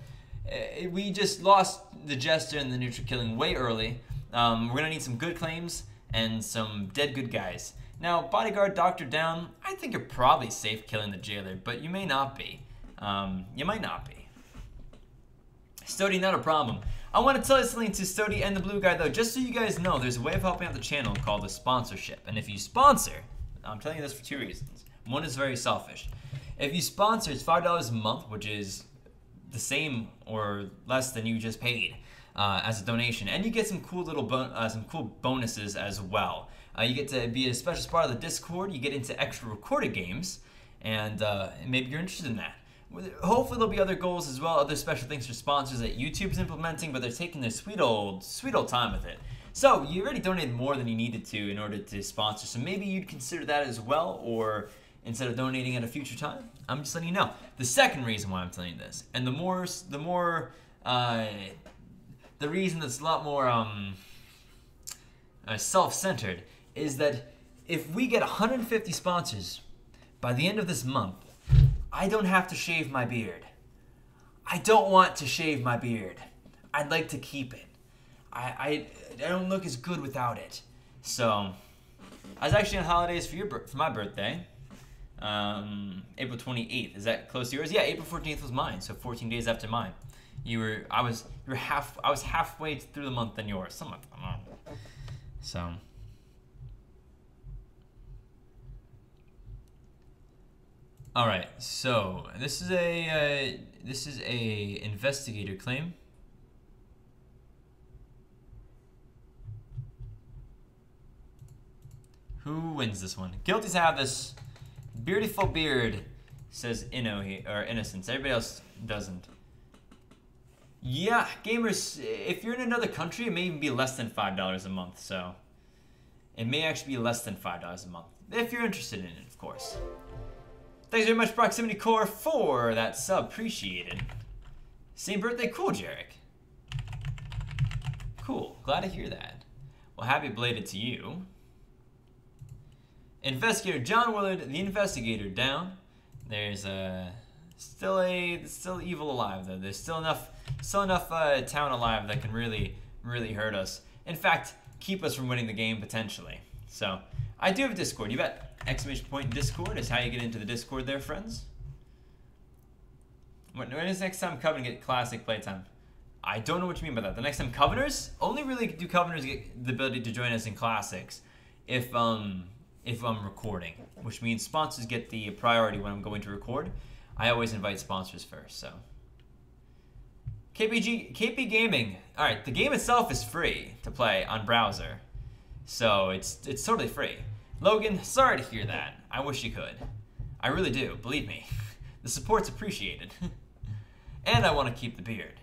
we just lost the Jester and the neutral killing way early. We're going to need some good claims and some dead good guys. Now, Bodyguard, Doctor down, I think you're probably safe killing the Jailer, but you may not be. You might not be. Stody, not a problem. I want to tell you something to Stody and the blue guy though, just so you guys know, there's a way of helping out the channel called a sponsorship. And if you sponsor, I'm telling you this for two reasons. One is very selfish. If you sponsor, it's $5 a month, which is the same or less than you just paid as a donation. And you get some cool little bonuses as well. You get to be a special part of the Discord, you get into extra recorded games, and maybe you're interested in that. Hopefully there'll be other goals as well, other special things for sponsors that YouTube's implementing, but they're taking their sweet old time with it. So you already donated more than you needed to in order to sponsor, so maybe you'd consider that as well, or instead of donating at a future time. I'm just letting you know. The second reason why I'm telling you this, and the reason that's a lot more self-centered, is that if we get 150 sponsors by the end of this month, I don't have to shave my beard. I don't want to shave my beard. I'd like to keep it. I don't look as good without it. So, I was actually on holidays for my birthday. April 28th. Is that close to yours? Yeah, April 14th was mine. So 14 days after mine. I was halfway through the month than yours. Something like that. So. All right, so this is a investigator claim. Who wins this one? Guilties have this. Beautiful beard says or Innocence. Everybody else doesn't. Yeah, gamers. If you're in another country, it may even be less than $5 a month. So it may actually be less than $5 a month if you're interested in it, of course. Thanks very much, Proximity Core, for that sub. Appreciated. Same birthday. Cool, Jarek. Cool. Glad to hear that. Well, happy belated to you. Investigator John Willard, the investigator, down. There's still evil alive though. There's still enough town alive that can really hurt us. In fact, keep us from winning the game potentially. So I do have a Discord. You bet. Exclamation point Discord is how you get into the Discord there, friends. When is next time Covenant get classic playtime? I don't know what you mean by that. The next time Covenanters? Only really do Covenanters get the ability to join us in classics if I'm recording, which means sponsors get the priority when I'm going to record. I always invite sponsors first, so. KP Gaming. All right, the game itself is free to play on browser, so it's totally free. Logan, sorry to hear that. I wish you could. I really do, believe me. The support's appreciated. And I want to keep the beard.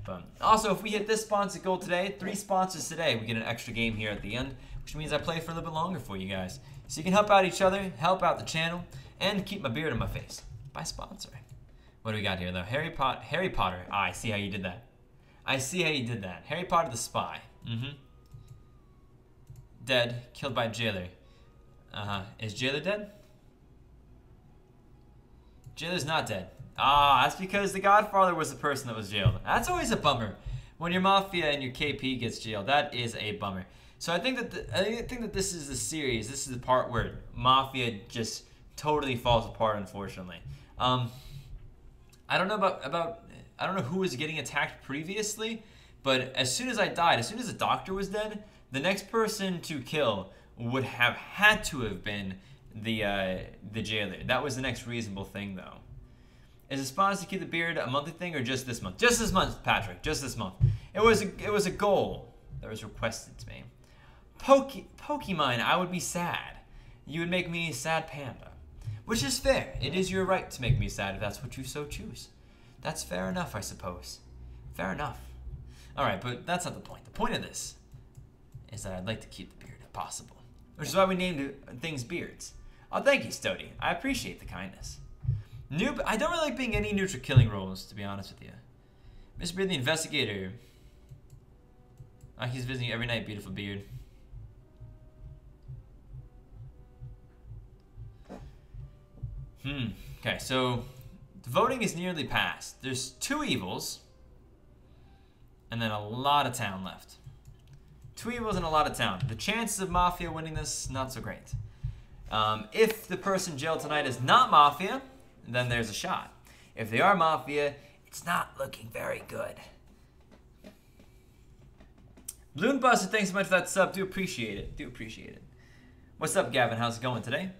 But also, if we hit this sponsor goal today, 3 sponsors today, we get an extra game here at the end, which means I play for a little bit longer for you guys. So you can help out each other, help out the channel, and keep my beard on my face by sponsoring. What do we got here, though? Harry Potter. Ah, I see how you did that. I see how you did that. Harry Potter the Spy. Dead. Killed by Jailer. Is Jailer dead? Jailer's not dead. Ah, that's because the Godfather was the person that was jailed. That's always a bummer. When your Mafia and your KP gets jailed, that is a bummer. So I think that this is the series. This is the part where Mafia just totally falls apart, unfortunately. I don't know I don't know who was getting attacked previously, but as soon as I died, as soon as the doctor was dead, the next person to kill would have had to have been the jailer. That was the next reasonable thing, though. Is the sponsor to keep the beard a monthly thing or just this month? Just this month, Patrick. Just this month. It was a goal that was requested to me. Pokemon, I would be sad. You would make me sad panda. Which is fair. It is your right to make me sad if that's what you so choose. That's fair enough, I suppose. Fair enough. Alright, but that's not the point. The point of this is that I'd like to keep the beard if possible. Which is why we named things beards. Oh, thank you, Stody. I appreciate the kindness. Noob, I don't really like being any neutral killing roles, to be honest with you. Mr. Beard the Investigator. Oh, he's visiting you every night, beautiful beard. Okay, so the voting is nearly passed. There's 2 evils, and then a lot of town left. 2 evils and a lot of town. The chances of Mafia winning this, not so great. If the person jailed tonight is not Mafia, then there's a shot. If they are Mafia, it's not looking very good. Balloon Buster, thanks so much for that sub. Do appreciate it. Do appreciate it. What's up, Gavin? How's it going today?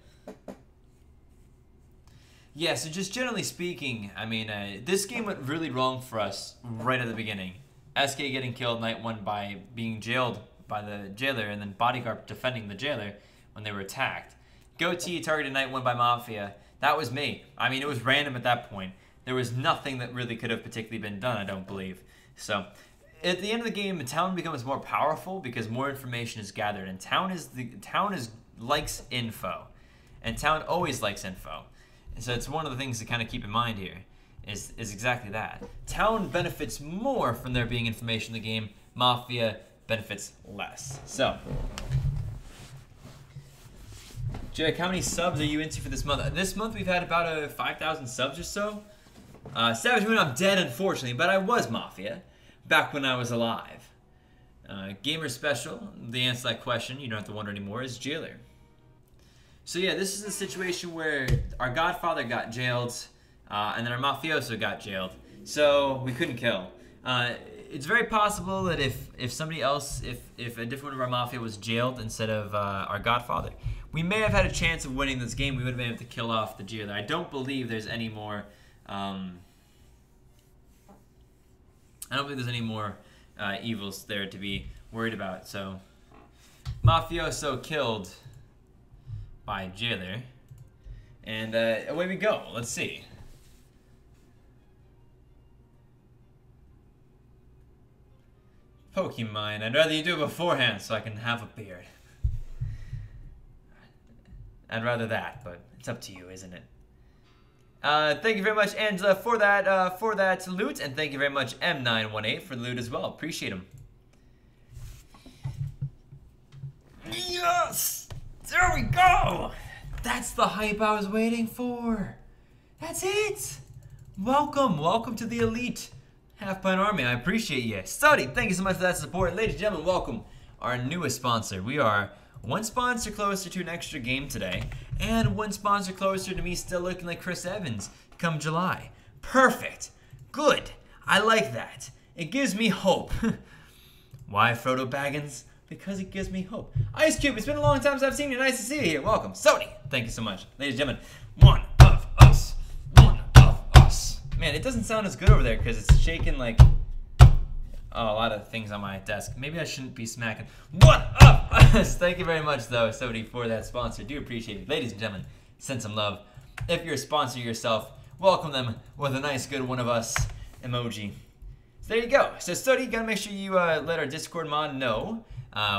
Yeah, so just generally speaking, I mean, this game went really wrong for us right at the beginning. SK getting killed night 1 by being jailed by the jailer, and then Bodyguard defending the jailer when they were attacked. Goatee targeted night 1 by Mafia. That was me. I mean, it was random at that point. There was nothing that really could have particularly been done, I don't believe. So, at the end of the game, the town becomes more powerful because more information is gathered, and town likes info, and town always likes info. And so it's one of the things to kind of keep in mind here is exactly that. Town benefits more from there being information in the game. Mafia benefits less. So, Jake, how many subs are you into for this month? This month we've had about 5,000 subs or so. Savage Moon, I'm dead, unfortunately, but I was Mafia back when I was alive. Gamer Special, the answer to that question, you don't have to wonder anymore, is Jailer. So yeah, this is a situation where our Godfather got jailed, and then our Mafioso got jailed. So we couldn't kill. It's very possible that if somebody else, if a different one of our Mafia was jailed instead of our Godfather, we may have had a chance of winning this game. We would have been able to kill off the jailer. I don't believe there's any more. I don't believe there's any more evils there to be worried about. So, Mafioso killed by jailer, and away we go. Let's see. Pokemon. I'd rather you do it beforehand so I can have a beard. I'd rather that, but it's up to you, isn't it? Thank you very much, Angela, for that loot, and thank you very much, M918, for the loot as well. Appreciate him. Yes! There we go! That's the hype I was waiting for. That's it! Welcome to the elite half-pint army. I appreciate you. Study, thank you so much for that support. Ladies and gentlemen, welcome our newest sponsor. We are one sponsor closer to an extra game today, and one sponsor closer to me still looking like Chris Evans come July. Perfect. Good. I like that. It gives me hope. Why, Frodo Baggins? Because it gives me hope. Ice Cube, it's been a long time since I've seen you. Nice to see you here. Welcome. Sony, thank you so much. Ladies and gentlemen, one of us. One of us. Man, it doesn't sound as good over there because it's shaking like a lot of things on my desk. Maybe I shouldn't be smacking. One of us. Thank you very much, though, Sony, for that sponsor. Do appreciate it. Ladies and gentlemen, send some love. If you're a sponsor yourself, welcome them with a nice, good one of us emoji. So there you go. So, Sony, you gotta make sure you let our Discord mod know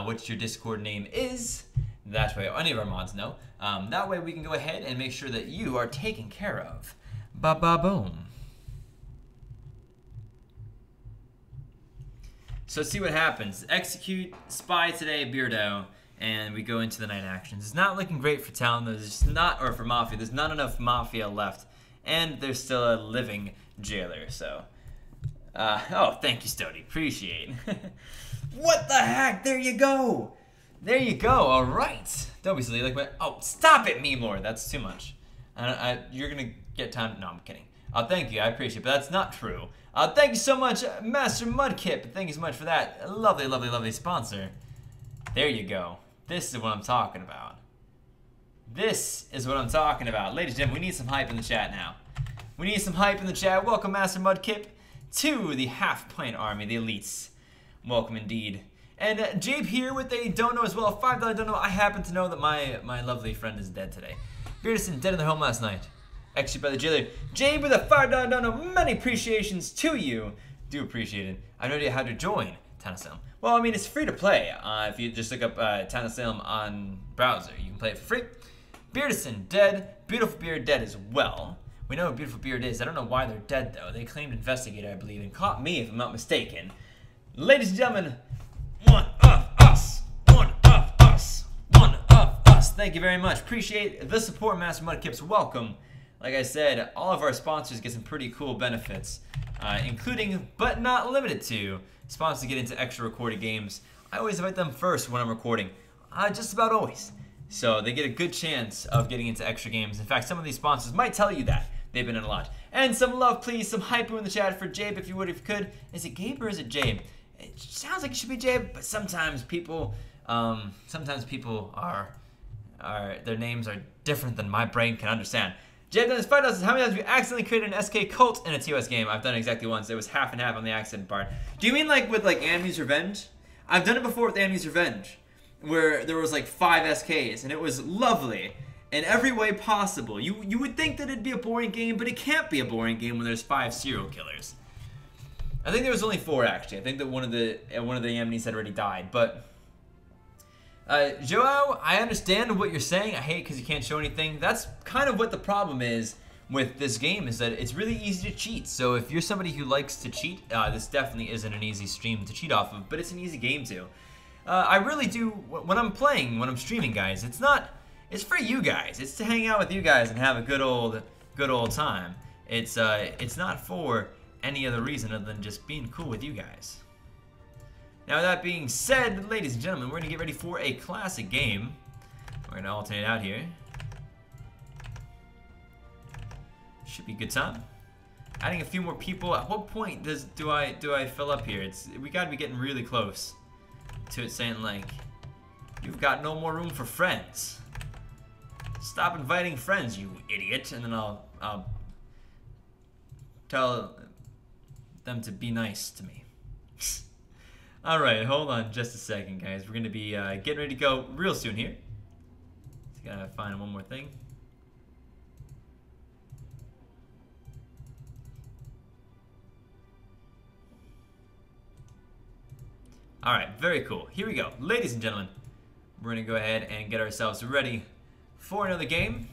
what your Discord name is. That way, any of our mods know. That way we can go ahead and make sure that you are taken care of. Ba-ba-boom. So let's see what happens. Execute Spy today, Beardo, and we go into the night actions. It's not looking great for Talon. There's just not, or for Mafia. There's not enough Mafia left, and there's still a living jailer. So, oh, thank you, Stody. Appreciate it. What the heck? There you go. There you go. All right. Don't be silly. Like, oh, stop it, Meme Lord. That's too much. You're gonna get time. No, I'm kidding. Thank you. I appreciate it, but that's not true. Thank you so much, Master Mudkip. Thank you so much for that lovely, lovely, lovely sponsor. There you go. This is what I'm talking about. This is what I'm talking about. Ladies and gentlemen, we need some hype in the chat now. We need some hype in the chat. Welcome, Master Mudkip, to the half-pint army, the elites. Welcome indeed. And Jabe here with a dono as well, a $5 dono. I happen to know that my lovely friend is dead today. Bearderson dead in their home last night. Executed by the jailer. Jabe with a $5 dono. Many appreciations to you. Do appreciate it. I have no idea how to join Town of Salem. Well, I mean, it's free to play. If you just look up Town of Salem on browser, you can play it for free. Bearderson dead. Beautiful Beard dead as well. We know what Beautiful Beard is. I don't know why they're dead though. They claimed investigator, I believe, and caught me if I'm not mistaken. Ladies and gentlemen, one of us. One of us. One of us. Thank you very much. Appreciate the support, Master Mudkips. Welcome. Like I said, all of our sponsors get some pretty cool benefits, including, but not limited to, sponsors get into extra recorded games. I always invite them first when I'm recording, just about always. So they get a good chance of getting into extra games. In fact, some of these sponsors might tell you that. They've been in a lot. And some love, please, some hype in the chat for Jabe, if you would, if you could. Is it Gabe or is it Jabe? It sounds like it should be Jabe, but sometimes people are their names are different than my brain can understand. Jabe does $5. How many times have you accidentally created an SK cult in a TOS game? I've done it exactly once. It was half and half on the accident part. Do you mean like with like Amy's Revenge? I've done it before with Amy's Revenge, where there was like 5 SKs, and it was lovely in every way possible. You would think that it'd be a boring game, but it can't be a boring game when there's 5 serial killers. I think there was only 4 actually. I think that one of the Amneys had already died, but Joao, I understand what you're saying. I hate because you can't show anything. That's kind of what the problem is with this game, is that it's really easy to cheat. So if you're somebody who likes to cheat, this definitely isn't an easy stream to cheat off of, but it's an easy game too. I really do, when I'm playing, when I'm streaming, guys, it's for you guys. It's to hang out with you guys and have a good old time. It's not for any other reason other than just being cool with you guys. Now that being said, ladies and gentlemen, we're gonna get ready for a classic game. We're gonna alternate out here. Should be a good time. Adding a few more people. At what point do I fill up here? We gotta be getting really close to it saying like, you've got no more room for friends. Stop inviting friends, you idiot. And then I'll tell them to be nice to me. Alright, hold on just a second, guys. We're going to be getting ready to go real soon here. Just gotta find one more thing. Alright, very cool. Here we go. Ladies and gentlemen, we're going to go ahead and get ourselves ready for another game.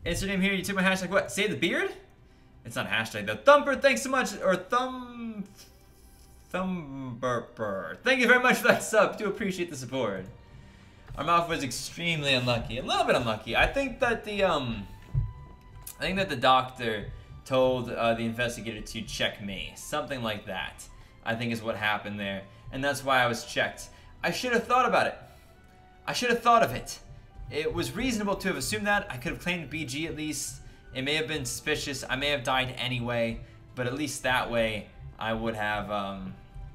Insert name here. You took my hashtag. What? Save the beard? It's not a hashtag. The Thumper, thanks so much. Or Thumper. Burper. Thank you very much for that sub. Do appreciate the support. Our mouth was extremely unlucky. A little bit unlucky. I think that the doctor told the investigator to check me. Something like that, I think, is what happened there. And that's why I was checked. I should have thought about it. I should have thought of it. It was reasonable to have assumed that. I could have claimed BG at least. It may have been suspicious. I may have died anyway. But at least that way, I would have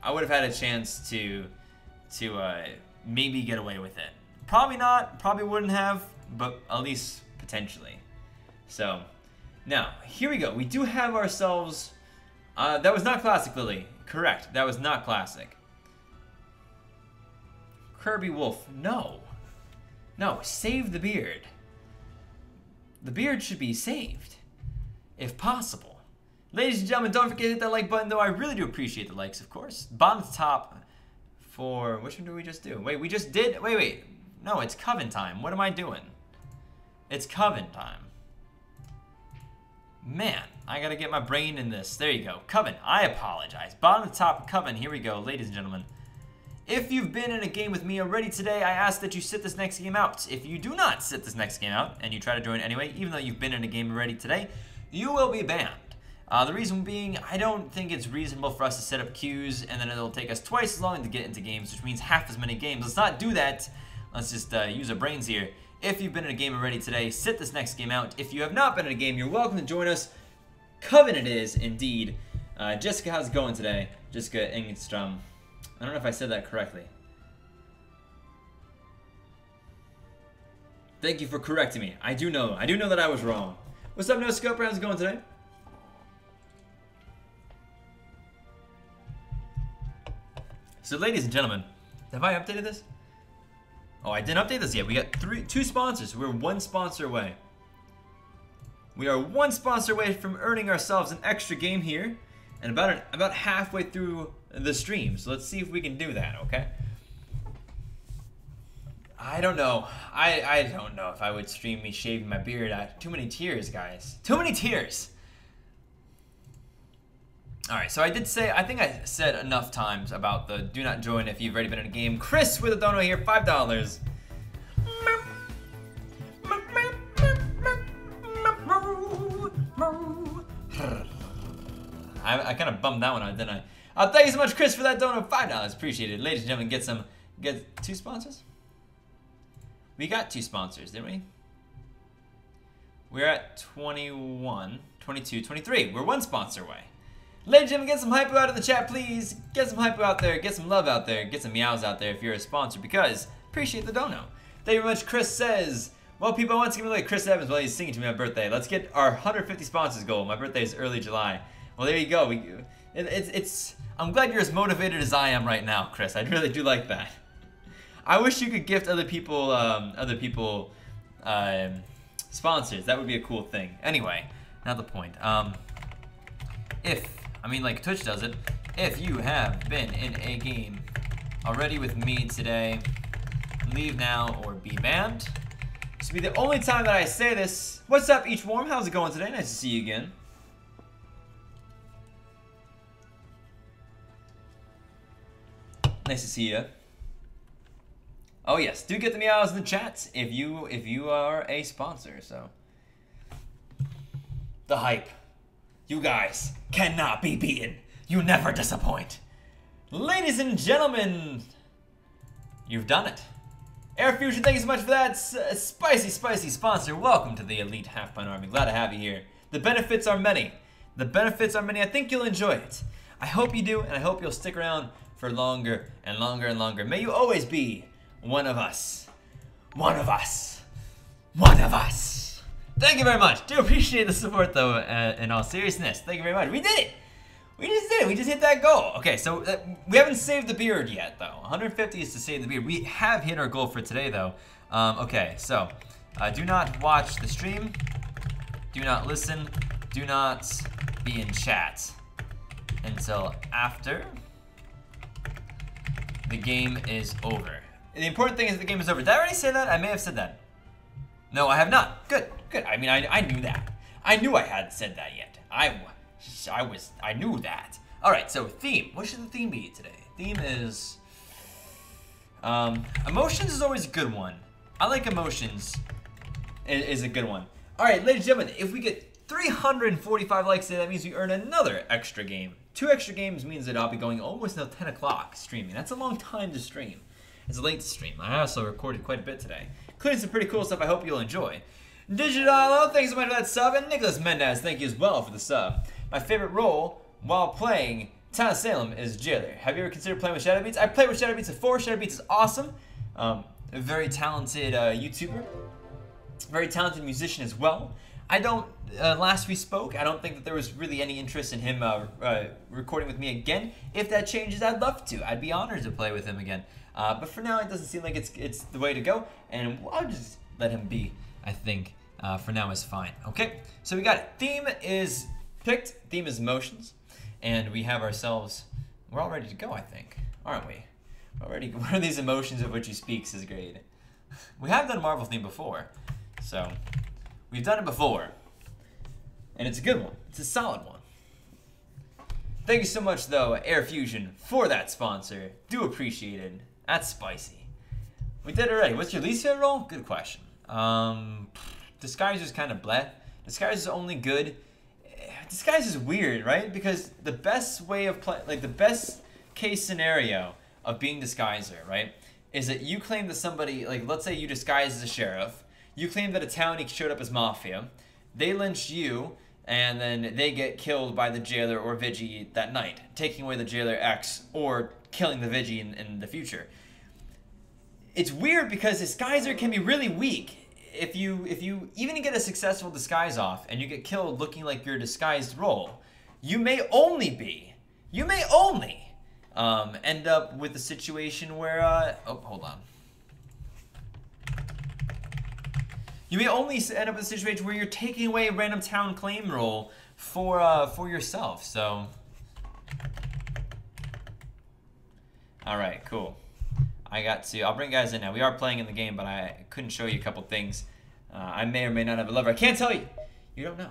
had a chance to maybe get away with it. Probably not. Probably wouldn't have. But at least potentially. So, now, here we go. We do have ourselves... that was not classic, Lily. Correct. That was not classic. Kirby Wolf. No. No, save the beard. The beard should be saved. If possible. Ladies and gentlemen, don't forget to hit that like button, though. I really do appreciate the likes, of course. Bottom to top for... Which one did we just do? Wait, we just did... Wait. No, it's Coven time. What am I doing? It's Coven time. Man, I gotta get my brain in this. There you go. Coven. I apologize. Bottom to top, Coven. Here we go, ladies and gentlemen. If you've been in a game with me already today, I ask that you sit this next game out. If you do not sit this next game out, and you try to join anyway, even though you've been in a game already today, you will be banned. The reason being, I don't think it's reasonable for us to set up queues, and then it'll take us twice as long to get into games, which means half as many games. Let's not do that. Let's just use our brains here. If you've been in a game already today, sit this next game out. If you have not been in a game, you're welcome to join us. Coven it is, indeed. Jessica, how's it going today? Jessica Engstrom. I don't know if I said that correctly. Thank you for correcting me. I do know that I was wrong. What's up, No Scope? How's it going today? So, ladies and gentlemen, have I updated this? Oh, I didn't update this yet. We got two sponsors. We're one sponsor away. We are one sponsor away from earning ourselves an extra game here, and about halfway through the stream. So let's see if we can do that. Okay. I don't know. I don't know if I would stream me shaving my beard. Too many tears, guys. Too many tears. All right. So I did say. I think I said enough times about the do not join if you've already been in a game. Chris with a dono here, $5. I kind of bummed that one out, didn't I? Thank you so much, Chris, for that donut. $5. Appreciate it. Ladies and gentlemen, get two sponsors? We got two sponsors, didn't we? We're at 21, 22, 23. We're one sponsor away. Ladies and gentlemen, get some hype out in the chat, please. Get some hype out there. Get some love out there. Get some meows out there if you're a sponsor, because appreciate the dono. Thank you very much. Chris says, well, people, once again, like Chris Evans while he's singing to me on my birthday. Let's get our 150 sponsors goal. My birthday is early July. Well, there you go. I'm glad you're as motivated as I am right now, Chris. I really do like that. I wish you could gift other people sponsors. That would be a cool thing. Anyway, not the point. Like Twitch does it, if you have been in a game already with me today, leave now or be banned. This will be the only time that I say this. What's up, Each Warm? How's it going today? Nice to see you again. Nice to see you. Oh yes, do get the meows in the chat if you are a sponsor. So the hype, you guys cannot be beaten. You never disappoint. Ladies and gentlemen, you've done it. Air Fusion, thank you so much for that spicy sponsor. Welcome to the Elite Half Pint Army. Glad to have you here. The benefits are many. I think you'll enjoy it. I hope you do, and I hope you'll stick around for longer and longer and longer. May you always be one of us. One of us. One of us. Thank you very much. Do appreciate the support, though, in all seriousness. Thank you very much. We did it. We just did it. We just hit that goal. Okay, so we haven't saved the beard yet, though. 150 is to save the beard. We have hit our goal for today, though. Okay, so do not watch the stream. Do not listen. Do not be in chat until after the game is over. The important thing is the game is over. Did I already say that? I may have said that. No, I have not. Good, good. I mean, I knew that. I knew I hadn't said that yet. I knew that. All right, so theme. What should the theme be today? Theme is emotions is always a good one. I like emotions is a good one. All right, ladies and gentlemen, if we get 345 likes today, that means we earn another extra game. 2 extra games means that I'll be going almost until 10 o'clock streaming. That's a long time to stream. It's late to stream. I also recorded quite a bit today, including some pretty cool stuff I hope you'll enjoy. Digitalo, thanks so much for that sub, and Nicholas Mendez, thank you as well for the sub. My favorite role while playing Town of Salem is Jailer. Have you ever considered playing with Shadow Beats? I played with Shadow Beats before. Shadow Beats is awesome. A very talented YouTuber. Very talented musician as well. I don't, last we spoke, I don't think that there was really any interest in him recording with me again. If that changes, I'd love to. I'd be honored to play with him again. But for now, it doesn't seem like it's the way to go, and I'll just let him be, I think. For now is fine. Okay, so we got it. Theme is picked. Theme is emotions. And we have ourselves, we're all ready to go, I think. Aren't we? We're already, what are these emotions of which he speaks is great. We have done a Marvel theme before. So, we've done it before. And it's a good one. It's a solid one. Thank you so much, though, Air Fusion, for that sponsor. Do appreciate it. That's spicy. We did it already. What's your least favorite role? Good question. Disguise is kind of bleh. Disguise is only good. Disguise is weird, right? Because the best way of play, like the best case scenario of being Disguiser, right, is that you claim that somebody, like let's say you disguise as a sheriff, you claim that a townie showed up as mafia, they lynch you, and then they get killed by the jailer or Vigi that night, taking away the jailer X or killing the Vigi in the future. It's weird because Disguiser can be really weak. If you even get a successful disguise off and you get killed looking like your disguised role, you may only end up with a situation where oh, hold on. You may only end up with a situation where you're taking away a random town claim role for yourself. So, all right, cool. I'll bring guys in now. We are playing in the game, but I couldn't show you a couple things. I may or may not have a lover. I can't tell you. You don't know.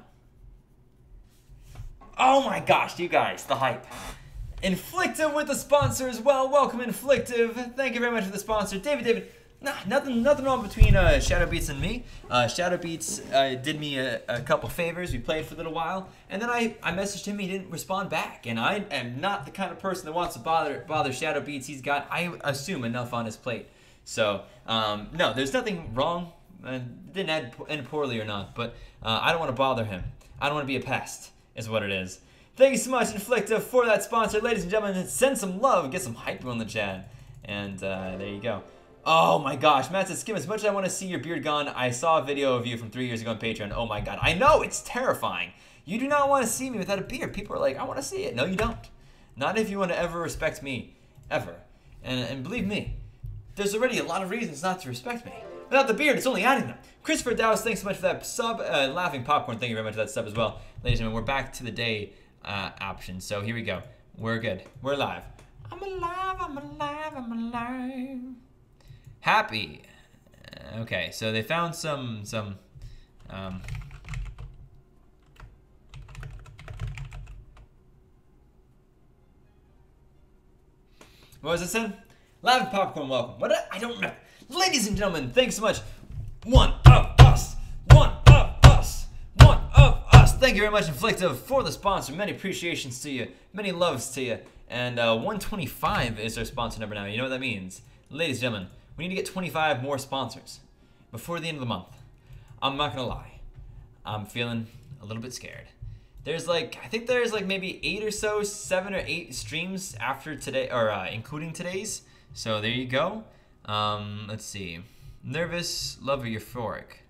Oh my gosh, you guys, the hype. Inflictive with the sponsor as well. Welcome, Inflictive. Thank you very much for the sponsor. David. Nah, nothing wrong between Shadow Beats and me. Shadow Beats did me a couple favors. We played for a little while, and then I messaged him. He didn't respond back, and I am not the kind of person that wants to bother Shadow Beats. He's got, I assume, enough on his plate. So no, there's nothing wrong. Didn't end poorly or not, but I don't want to bother him. I don't want to be a pest, is what it is. Thank you so much, Inflictive, for that sponsor, ladies and gentlemen. Send some love, get some hype on the chat, and there you go. Oh my gosh, Matt says, Skim, as much as I want to see your beard gone, I saw a video of you from 3 years ago on Patreon. Oh my god, I know, it's terrifying. You do not want to see me without a beard. People are like, I want to see it. No, you don't. Not if you want to ever respect me, ever. And believe me, there's already a lot of reasons not to respect me. Without the beard, it's only adding them. Christopher Dowes, thanks so much for that sub. Laughing Popcorn, thank you very much for that sub as well. Ladies and gentlemen, we're back to the day option. So here we go. We're good. We're live. I'm alive, I'm alive, I'm alive. Happy. Okay, so they found some what was it said? Live Popcorn, welcome. What? I don't know. Ladies and gentlemen, thanks so much. One of us. One of us. One of us. Thank you very much, Inflictive, for the sponsor. Many appreciations to you. Many loves to you. And 125 is our sponsor number now. You know what that means? Ladies and gentlemen, we need to get 25 more sponsors before the end of the month. I'm not gonna lie. I'm feeling a little bit scared. There's like, I think there's like maybe 8 or so, 7 or 8 streams after today, or including today's. So there you go. Let's see. Nervous, love, or euphoric.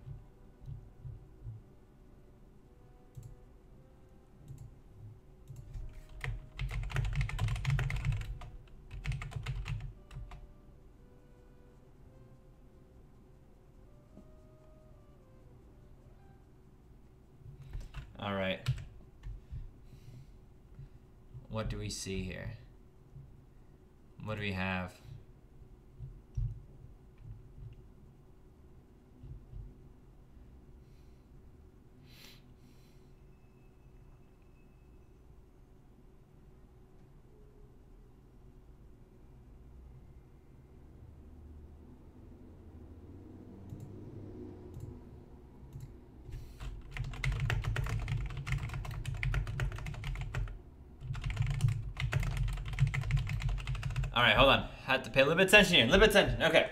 All right. What do we see here? What do we have? All right, hold on. Had to pay a little bit of attention here. A little bit of attention. Okay.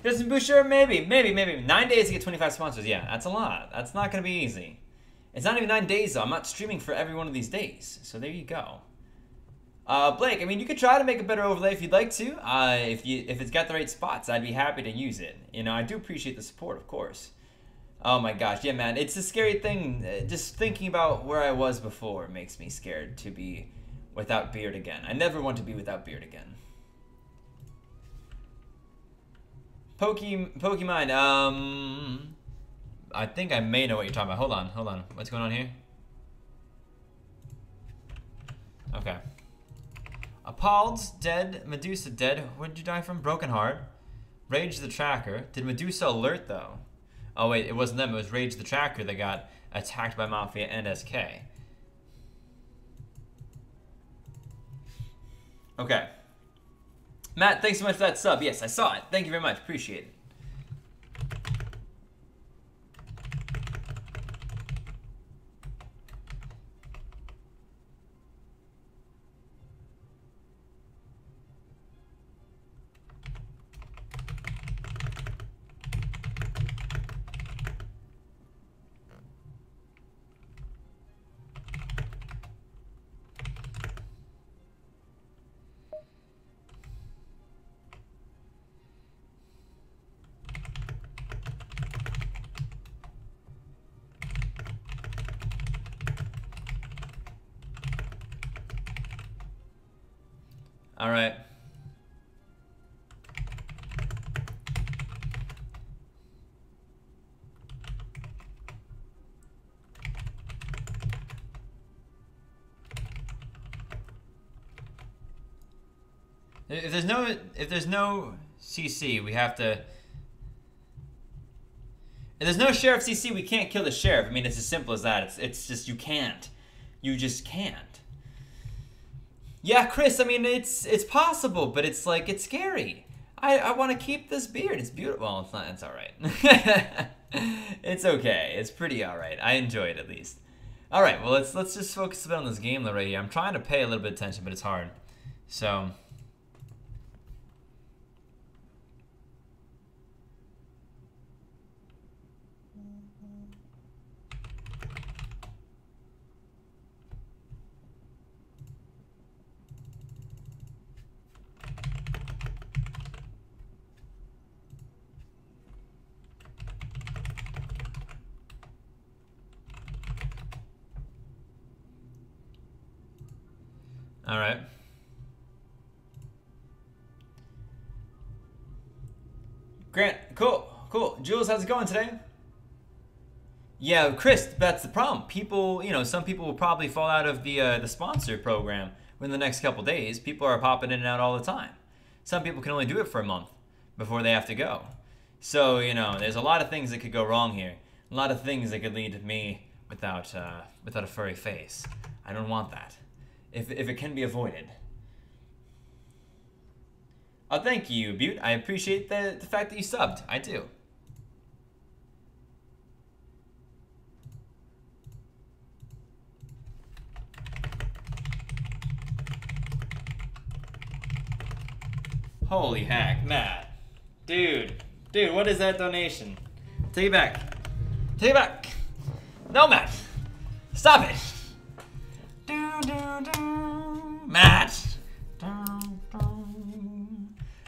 Justin Boucher, maybe. 9 days to get 25 sponsors. Yeah, that's a lot. That's not going to be easy. It's not even 9 days, though. I'm not streaming for every one of these days. So there you go. Blake, I mean, you could try to make a better overlay if you'd like to. If it's got the right spots, I'd be happy to use it. You know, I do appreciate the support, of course. Oh my gosh, yeah, man. It's a scary thing. Just thinking about where I was before makes me scared to be without beard again. I never want to be without beard again. Pokemon, I think I may know what you're talking about. Hold on. What's going on here? Okay. Appalled, dead, Medusa dead. Where did you die from? Broken Heart. Rage the Tracker. Did Medusa alert, though? Oh, wait, it wasn't them. It was Rage the Tracker that got attacked by Mafia and SK. Okay. Matt, thanks so much for that sub. Yes, I saw it. Thank you very much. Appreciate it. All right. If there's no CC, we have to. If there's no sheriff CC, we can't kill the sheriff. I mean, it's as simple as that. It's just you can't. You just can't. Yeah, Chris, I mean, it's possible, but it's like, it's scary. I want to keep this beard. It's beautiful. Well, it's not. It's all right. It's okay. It's pretty all right. I enjoy it, at least. All right, well, let's just focus a bit on this game right here. I'm trying to pay a little bit of attention, but it's hard. So... All right. Grant, cool. Jules, how's it going today? Yeah, Chris, that's the problem. People, some people will probably fall out of the sponsor program within the next couple days. People are popping in and out all the time. Some people can only do it for a month before they have to go. So, there's a lot of things that could go wrong here. A lot of things that could lead to me without a furry face. I don't want that. If it can be avoided. Oh, thank you, Butte. I appreciate the fact that you subbed. I do. Holy heck, Matt. Dude, what is that donation? Take it back. Take it back. No, Matt. Stop it. Matt.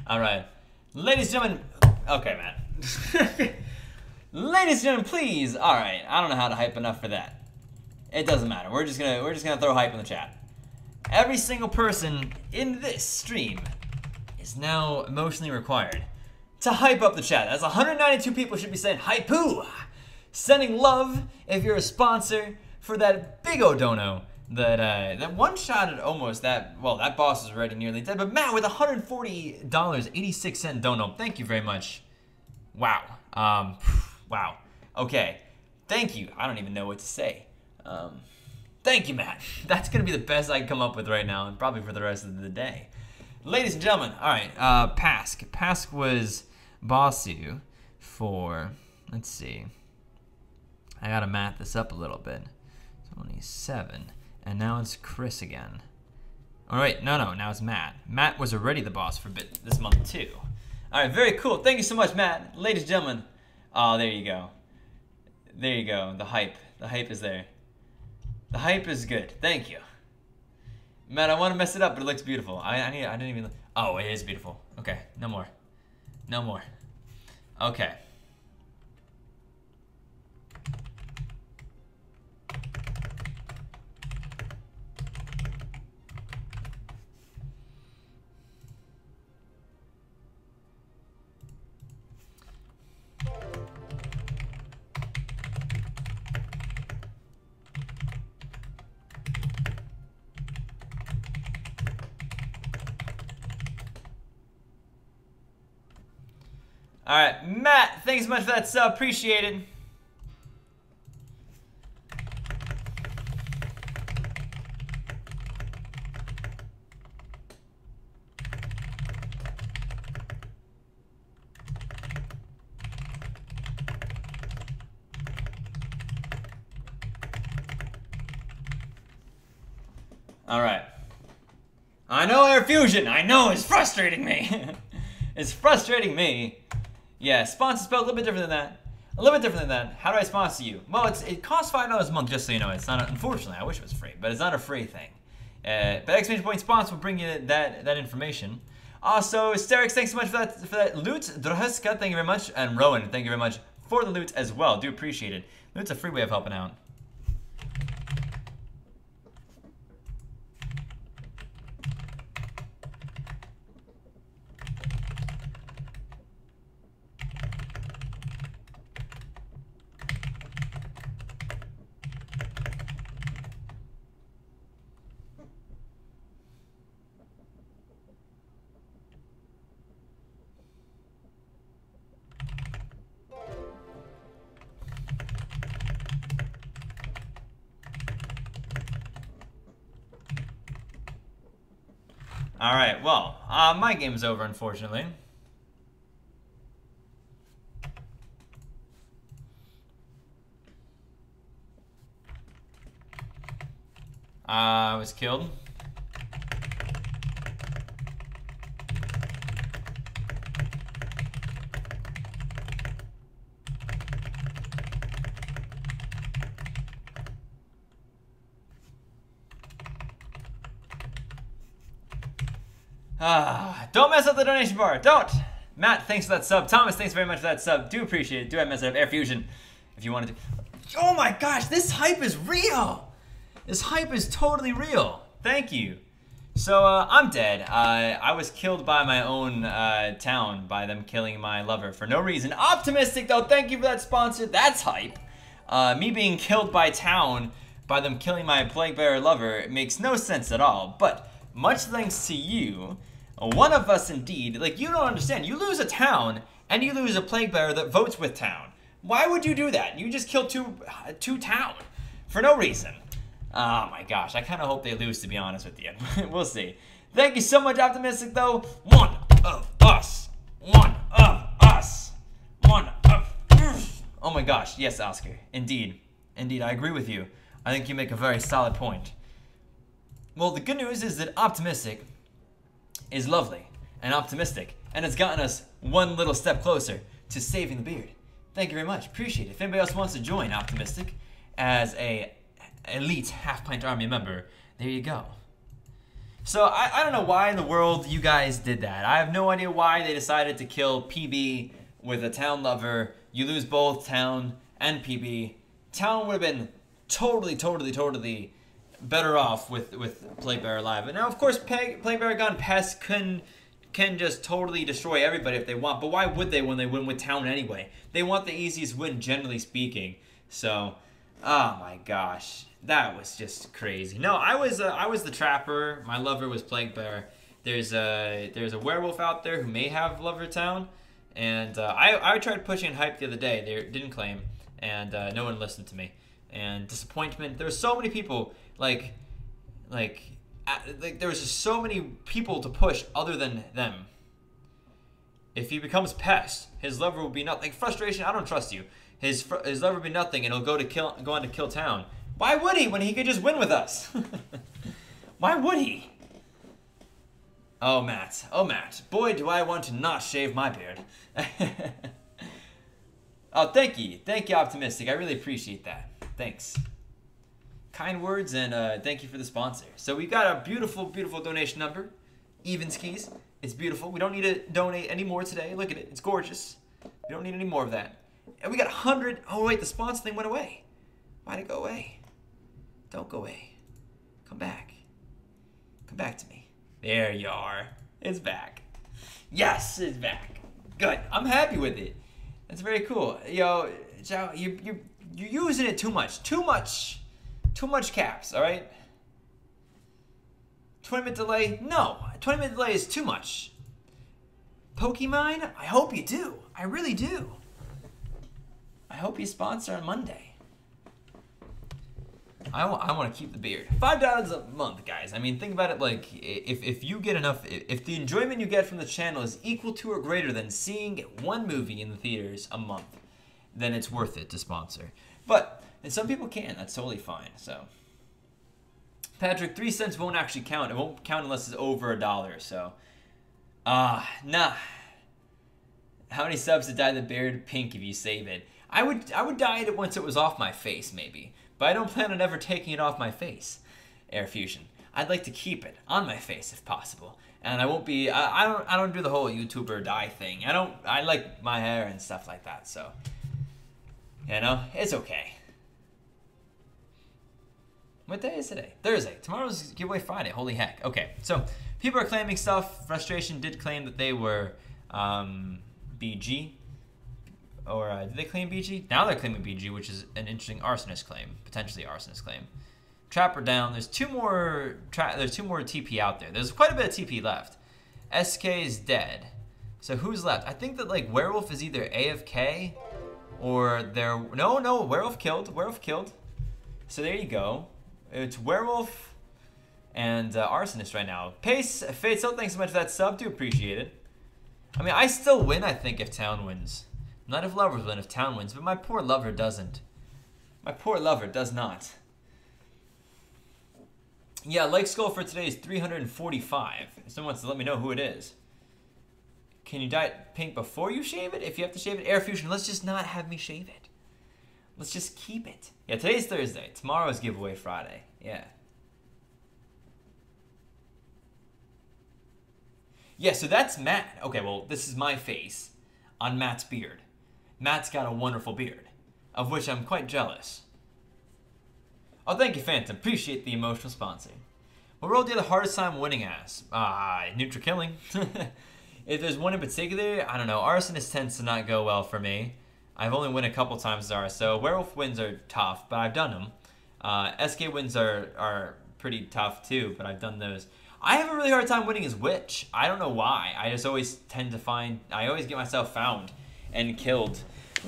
All right, ladies and gentlemen. Okay, Matt. Ladies and gentlemen, please. All right, I don't know how to hype enough for that. It doesn't matter. We're just gonna throw hype in the chat. Every single person in this stream is now emotionally required to hype up the chat. That's 192 people should be saying hype-oo, sending love if you're a sponsor for that big Odono. That one-shotted almost that boss is already nearly dead. But Matt with $140.86 dono. Thank you very much. Wow. Wow. Okay. Thank you. I don't even know what to say. Thank you, Matt. That's gonna be the best I can come up with right now, and probably for the rest of the day. Ladies and gentlemen, all right. Pask. Pask was Bossu for. Let's see. I gotta math this up a little bit. 27. And now it's Chris again. All right, no, now it's Matt. Matt was already the boss for this month too. All right, very cool. Thank you so much, Matt. Ladies and gentlemen. Oh, there you go. There you go. The hype is there. The hype is good. Thank you. Matt, I want to mess it up, but it looks beautiful. I didn't even. Oh, it is beautiful. Okay, no more. No more. Okay. All right, Matt, thanks so much for that sub. Appreciate it. All right. I know Air Fusion. I know it's frustrating me. It's frustrating me. Yeah, sponsor spelled a little bit different than that. A little bit different than that. How do I sponsor you? Well, it costs $5 a month, just so you know. It's not, unfortunately, I wish it was free, but it's not a free thing. But exclamation point sponsor will bring you that information. Also, Sterix, thanks so much for that loot. Drohuska, thank you very much. And Rowan, thank you very much for the loot as well. Do appreciate it. Loot's a free way of helping out. All right, well, my game's over, unfortunately. I was killed. Don't mess up the donation bar. Don't. Matt, thanks for that sub. Thomas, thanks very much for that sub. Do appreciate it. Do I mess it up? Air Fusion, if you wanted to. Oh my gosh, this hype is real. This hype is totally real. Thank you. So I'm dead. I was killed by my own town by them killing my lover for no reason. Optimistic though. Thank you for that sponsor. That's hype. Me being killed by town by them killing my plague bearer lover, it makes no sense at all. But much thanks to you, one of us indeed, like you don't understand, you lose a town and you lose a plague bearer that votes with town. Why would you do that? You just killed two town for no reason. Oh my gosh, I kind of hope they lose, to be honest with you. We'll see. Thank you so much, Optimistic, though. One of us. One of us. One of... Oh my gosh, yes, Oscar. Indeed. Indeed, I agree with you. I think you make a very solid point. Well, the good news is that Optimistic is lovely and optimistic, and it's gotten us one little step closer to saving the beard. Thank you very much. Appreciate it. If anybody else wants to join Optimistic as a elite half-pint army member, there you go. So I don't know why in the world you guys did that. I have no idea why they decided to kill PB with a town lover. You lose both town and PB. Town would have been totally better off with Plague Bearer alive. And now, of course, Plague Bearer Gone Pest can just totally destroy everybody if they want. But why would they when they win with town anyway? They want the easiest win, generally speaking. So, oh my gosh, that was just crazy. No, I was the trapper. My lover was Plague Bearer. There's a werewolf out there who may have Lover Town, and I tried pushing hype the other day. They didn't claim, and no one listened to me. And disappointment. There were so many people like there was just so many people to push other than them. If he becomes Pest, his lover will be nothing. Frustration. I don't trust you. His lover will be nothing, and he'll go on to kill town. Why would he when he could just win with us? Why would he? Oh, Matt. Oh, Matt. Boy, do I want to not shave my beard. Oh, thank you. Thank you, Optimistic. I really appreciate that. Thanks. Kind words, and thank you for the sponsor. So we got a beautiful, beautiful donation number. Even skis. It's beautiful. We don't need to donate any more today. Look at it. It's gorgeous. We don't need any more of that. And we got 100. Oh, wait. The sponsor thing went away. Why'd it go away? Don't go away. Come back. Come back to me. There you are. It's back. Yes, it's back. Good. I'm happy with it. That's very cool. Yo, Joe, you're using it too much. Too much caps, all right? 20-minute delay? No. 20-minute delay is too much. Pokemon? I hope you do. I really do. I hope you sponsor on Monday. I want to keep the beard. $5 a month, guys. I mean, think about it like if you get enough, if the enjoyment you get from the channel is equal to or greater than seeing one movie in the theaters a month, then it's worth it to sponsor. But, and some people can. That's totally fine. So, Patrick, 3 cents won't actually count. It won't count unless it's over $1. So, nah. How many subs to dye the beard pink if you save it? I would dye it once it was off my face, maybe. But I don't plan on ever taking it off my face, Air Fusion. I'd like to keep it on my face if possible. And I won't be, I don't do the whole YouTuber dye thing. I like my hair and stuff like that, so. You know, it's okay. What day is today? Thursday. Tomorrow's giveaway Friday. Holy heck. Okay, so people are claiming stuff. Frustration did claim that they were BG. Or did they claim BG? Now they're claiming BG, which is an interesting arsonist claim, potentially arsonist claim. Trapper down. There's two more TP out there. There's quite a bit of TP left. SK is dead. So who's left? I think that like Werewolf is either AFK or they're no Werewolf killed. Werewolf killed. So there you go. It's Werewolf and arsonist right now. Pace Fateso, thanks so much for that sub. Do appreciate it. I mean, I still win. I think if Town wins. Not if lovers win, if Town wins, but my poor lover doesn't. My poor lover does not. Yeah, like skull for today is 345. Someone wants to let me know who it is. Can you dye it pink before you shave it? If you have to shave it, Air Fusion, let's just not have me shave it. Let's just keep it. Yeah, today's Thursday. Tomorrow's giveaway Friday. Yeah. Yeah, so that's Matt. Okay, well, this is my face on Matt's beard. Matt's got a wonderful beard, of which I'm quite jealous. Oh, thank you, Phantom. Appreciate the emotional sponsor. What role do you have the hardest time winning as? Neutral killing. If there's one in particular, I don't know. Arsonist tends to not go well for me. I've only won a couple times as so Werewolf wins are tough, but I've done them. SK wins are pretty tough too, but I've done those. I have a really hard time winning as Witch. I don't know why. I just always tend to I always get myself found and killed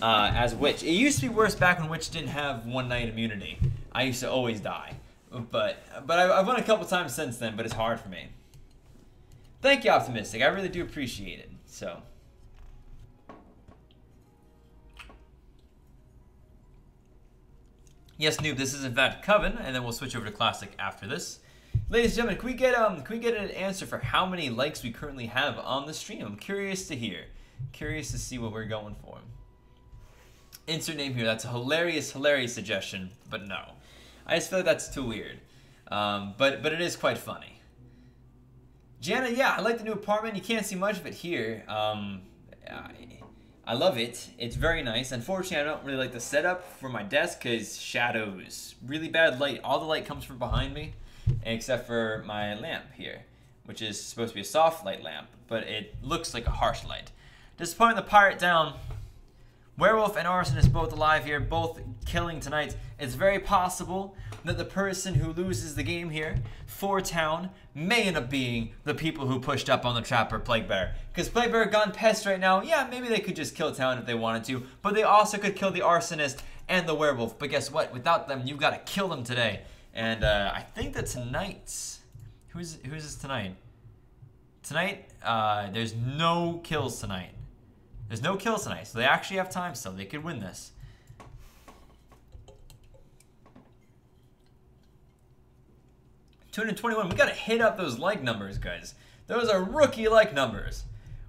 as Witch. It used to be worse back when Witch didn't have one night immunity. I used to always die. But I've won a couple times since then, but it's hard for me. Thank you, Optimistic. I really do appreciate it. So. Yes, Noob, this is in fact Coven, and then we'll switch over to Classic after this. Ladies and gentlemen, can we get an answer for how many likes we currently have on the stream? I'm curious to hear. Curious to see what we're going for. Insert name here. That's a hilarious suggestion, but no. I just feel like that's too weird. But it is quite funny. Jana, yeah, I like the new apartment. You can't see much of it here. I love it. It's very nice. Unfortunately, I don't really like the setup for my desk because shadows. Really bad light. All the light comes from behind me, except for my lamp here, which is supposed to be a soft light lamp, but it looks like a harsh light. Disappointing the pirate down. Werewolf and Arsonist both alive here, both killing tonight. It's very possible that the person who loses the game here for Town may end up being the people who pushed up on the Trapper Plague Bear. Because Plague Bear gone pest right now, yeah, maybe they could just kill Town if they wanted to, but they also could kill the Arsonist and the Werewolf. But guess what? Without them, you've got to kill them today. And I think that tonight, who's this tonight? Tonight, there's no kills tonight. There's no kills tonight, so they actually have time still. They could win this. $221. We gotta hit up those like numbers, guys. Those are rookie-like numbers.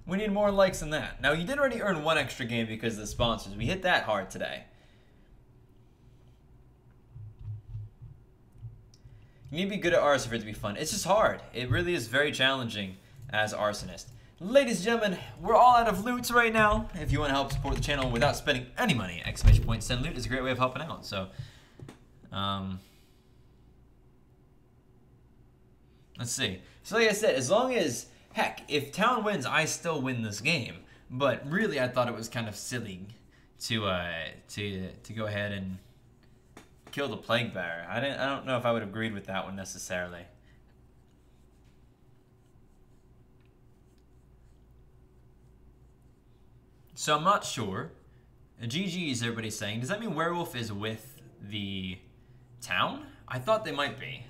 We need more likes than that. Now, you did already earn 1 extra game because of the sponsors. We hit that hard today. You need to be good at arson for it to be fun. It's just hard. It really is very challenging as arsonist. Ladies and gentlemen, we're all out of loot right now. If you want to help support the channel without spending any money, !send loot is a great way of helping out. So, let's see. So like I said, as long as, heck, if town wins, I still win this game. But really, I thought it was kind of silly to go ahead and kill the plague bearer. I don't know if I would have agreed with that one necessarily. So I'm not sure. GG's, everybody's saying. Does that mean werewolf is with the town? I thought they might be.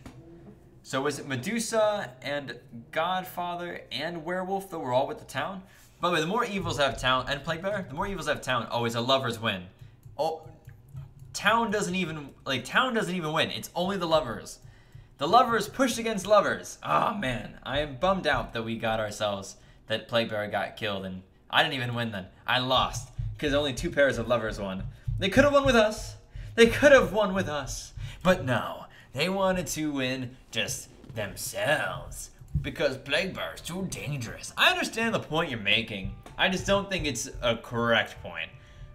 So was it Medusa and Godfather and werewolf that were all with the town? By the way, the more evils have town and plague bearer, the more evils have town. Always a lovers win. Oh, town doesn't even win. It's only the lovers. The lovers pushed against lovers. Ah, oh, man, I am bummed out that we got ourselves that plague bearer got killed and I didn't even win then. I lost because only 2 pairs of lovers won. They could have won with us. They could have won with us. But no, they wanted to win just themselves because plague bearer is too dangerous. I understand the point you're making. I just don't think it's a correct point.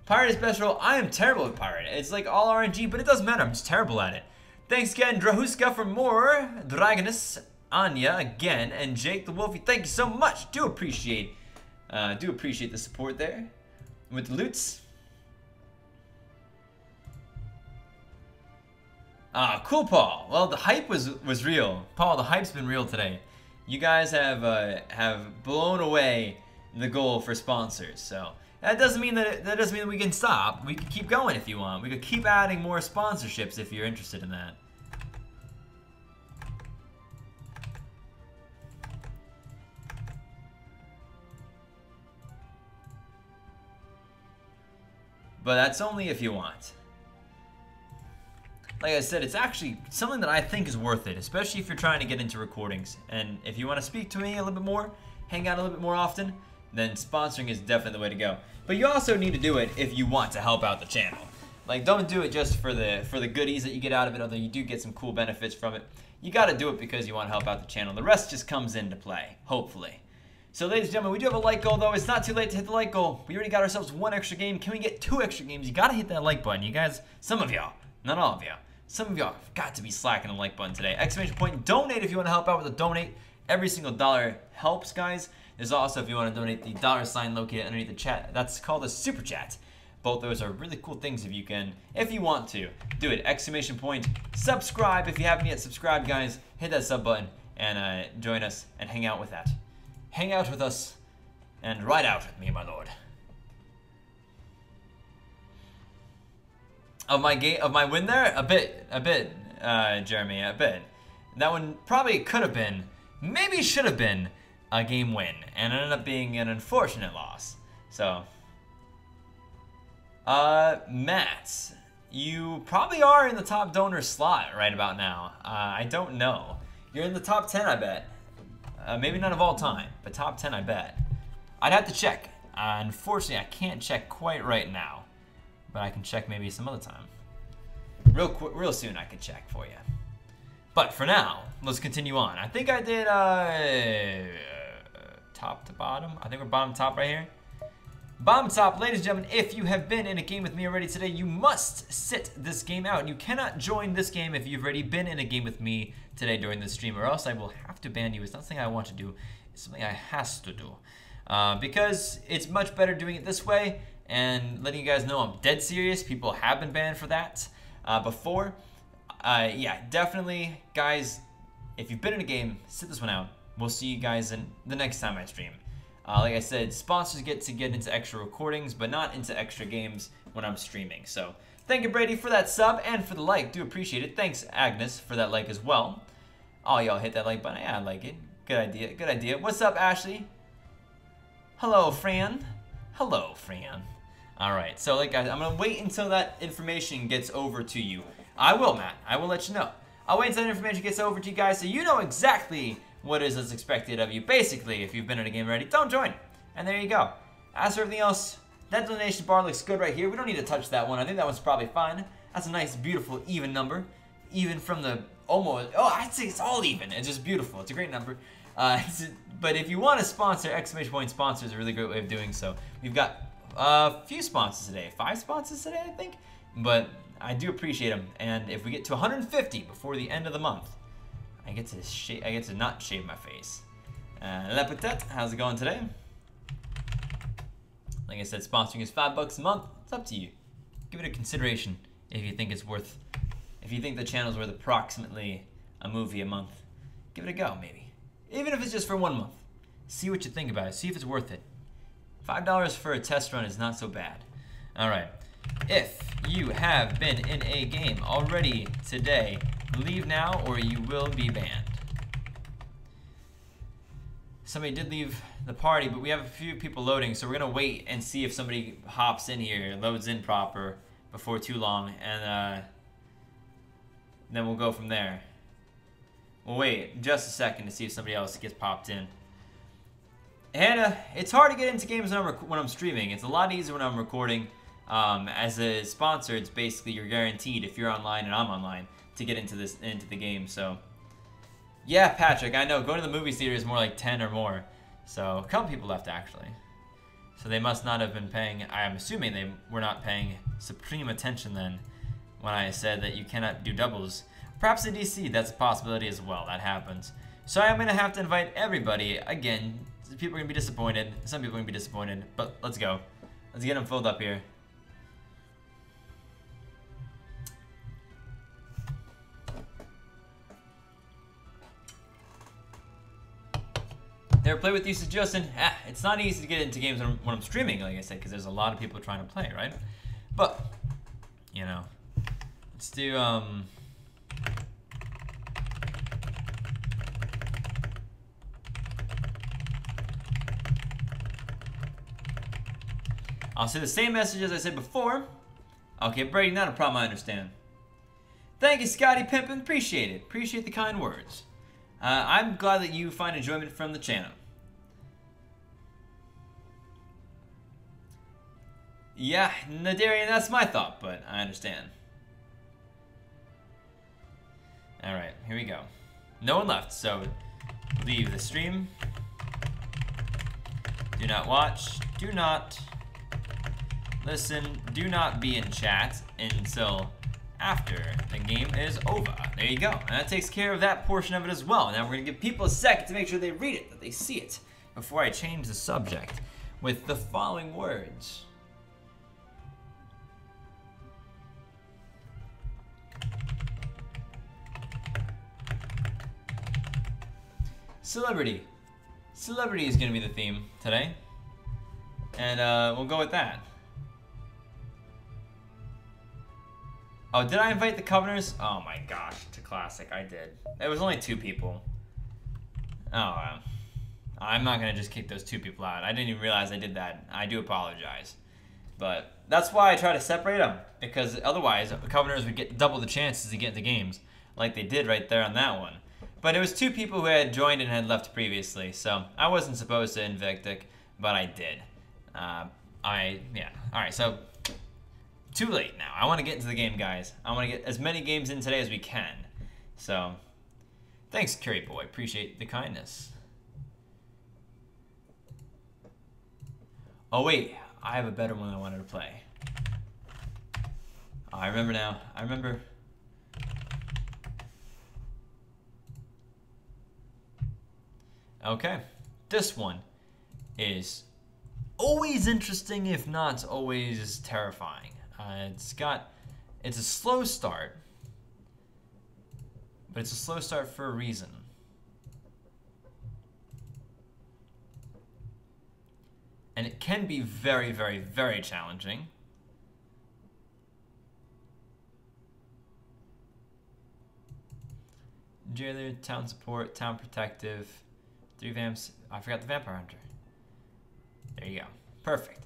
Pirate is best roll. I am terrible at pirate. It's like all RNG, but it doesn't matter. I'm just terrible at it. Thanks again, Drahuska, for more. Dragonus, Anya again, and Jake the Wolfie. Thank you so much. Do appreciate the support there. With the loots. Ah, cool, Paul. Well, the hype was real. Paul, the hype's been real today. You guys have blown away the goal for sponsors. So that doesn't mean that we can stop. We can keep going if you want. We could keep adding more sponsorships if you're interested in that. But that's only if you want. Like I said, it's actually something that I think is worth it, especially if you're trying to get into recordings. And if you want to speak to me a little bit more, hang out a little bit more often, then sponsoring is definitely the way to go. But you also need to do it if you want to help out the channel. Like, don't do it just for the goodies that you get out of it, although you do get some cool benefits from it. You got to do it because you want to help out the channel. The rest just comes into play, hopefully. So, ladies and gentlemen, we do have a like goal, though. It's not too late to hit the like goal. We already got ourselves 1 extra game. Can we get 2 extra games? You got to hit that like button. You guys, some of y'all, not all of y'all, some of y'all have got to be slacking the like button today. !, donate if you want to help out with a donate. Every single dollar helps, guys. There's also, if you want to donate, the $ located underneath the chat. That's called a super chat. Both those are really cool things if you want to. Do it. ! Subscribe if you haven't yet subscribed, guys. Hit that sub button and join us and hang out with that. Hang out with us and ride out with me, my lord. Of my win there, a bit, Jeremy, a bit. That one probably could have been, maybe should have been a game win, and ended up being an unfortunate loss. So, Matt, you probably are in the top donor slot right about now. I don't know. You're in the top 10, I bet. Maybe not of all time, but top 10, I bet. I'd have to check. Unfortunately, I can't check quite right now, but I can check maybe some other time. Real soon, I can check for you. But for now, let's continue on. I think I did top to bottom. I think we're bottom top right here. Bottom top, ladies and gentlemen, if you have been in a game with me already today, you must sit this game out. You cannot join this game if you've already been in a game with me today during the stream, or else I will have to ban you. It's not something I want to do. It's something I has to do. Because it's much better doing it this way and letting you guys know I'm dead serious. People have been banned for that before. Yeah, definitely, guys, if you've been in a game, sit this one out. We'll see you guys in the next time I stream. Like I said, sponsors get to get into extra recordings, but not into extra games when I'm streaming. So, thank you, Brady, for that sub and for the like. Do appreciate it. Thanks, Agnes, for that like as well. Oh, y'all hit that like button. Yeah, I like it. Good idea. Good idea. What's up, Ashley? Hello, Fran. Hello, Fran. All right. So, like, guys, I'm going to wait until that information gets over to you. I will, Matt. I will let you know. I'll wait until that information gets over to you guys so you know exactly what is expected of you. Basically, if you've been in a game already, don't join. And there you go. As for everything else, that donation bar looks good right here. We don't need to touch that one. I think that one's probably fine. That's a nice, beautiful, even number. Even from the almost, I'd say it's all even. It's just beautiful. It's a great number. But if you want to sponsor, exclamation point sponsor is a really great way of doing so. We've got a few sponsors today. 5 sponsors today, I think. But I do appreciate them. And if we get to 150 before the end of the month, I get to not shave my face. La Petite, how's it going today? Like I said, sponsoring is $5 a month. It's up to you. Give it a consideration if you think it's worth. If you think the channel's worth approximately a movie a month, give it a go, maybe. Even if it's just for 1 month. See what you think about it. See if it's worth it. $5 for a test run is not so bad. All right. If you have been in a game already today, leave now or you will be banned. Somebody did leave the party, but we have a few people loading, so we're going to wait and see if somebody hops in here, loads in proper before too long, and then we'll go from there. We'll wait just a second to see if somebody else gets popped in. And it's hard to get into games when I'm streaming. It's a lot easier when I'm recording. As a sponsor, it's basically you're guaranteed if you're online and I'm online to get into the game. So yeah, Patrick, I know going to the movie theater is more like 10 or more. So a couple people left actually. So they must not have been paying. I'm assuming they were not paying supreme attention then when I said that you cannot do doubles. Perhaps in DC, that's a possibility as well. That happens. So I'm going to have to invite everybody. Again, people are going to be disappointed. Some people are going to be disappointed. But let's go. Let's get them filled up here. Never played with you, says Justin. It's not easy to get into games when I'm streaming, like I said, because there's a lot of people trying to play, right? But, you know, let's do, I'll say the same message as I said before. Okay, Brady, not a problem, I understand. Thank you, Scotty Pimpin. Appreciate it. Appreciate the kind words. I'm glad that you find enjoyment from the channel. Yeah, Nadarian, that's my thought, but I understand. Alright, here we go. No one left, so leave the stream. Do not watch. Do not listen. Do not be in chat until after the game is over. There you go. And that takes care of that portion of it as well. Now we're going to give people a second to make sure they read it, that they see it, before I change the subject with the following words. Celebrity. Celebrity is going to be the theme today. And we'll go with that. Oh, did I invite the Coveners? Oh my gosh, it's a classic. I did. It was only 2 people. Oh, I'm not going to just kick those 2 people out. I didn't even realize I did that. I do apologize. But that's why I try to separate them. Because otherwise, the Coveners would get double the chances to get into games. Like they did right there on that one. But it was 2 people who had joined and had left previously. So I wasn't supposed to Invictic, but I did. Yeah. Alright, so too late now. I want to get into the game, guys. I want to get as many games in today as we can. So, thanks, Curry Boy. Appreciate the kindness. Oh, wait. I have a better one I wanted to play. Oh, I remember now. I remember. Okay. This one is always interesting, if not always terrifying. It's a slow start, but it's a slow start for a reason. And it can be very, very, very challenging. Jailer, town support, town protective, 3 vamps. I forgot the vampire hunter. There you go. Perfect.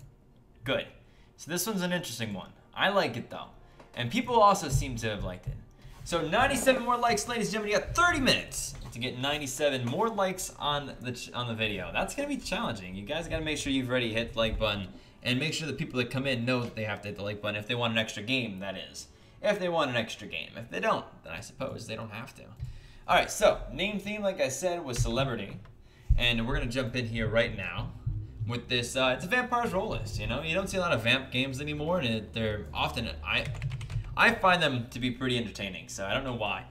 Good. So this one's an interesting one. I like it though. And people also seem to have liked it. So 97 more likes, ladies and gentlemen. You got 30 minutes to get 97 more likes on the video. That's gonna be challenging. You guys gotta make sure you've already hit the like button, and make sure the people that come in know that they have to hit the like button if they want an extra game. That is, if they want an extra game. If they don't, then I suppose they don't have to. All right. So name theme, like I said, was celebrity, and we're gonna jump in here right now with this. It's a Vampire's Roll List. You know, you don't see a lot of vamp games anymore, and they're often I find them to be pretty entertaining, so I don't know why.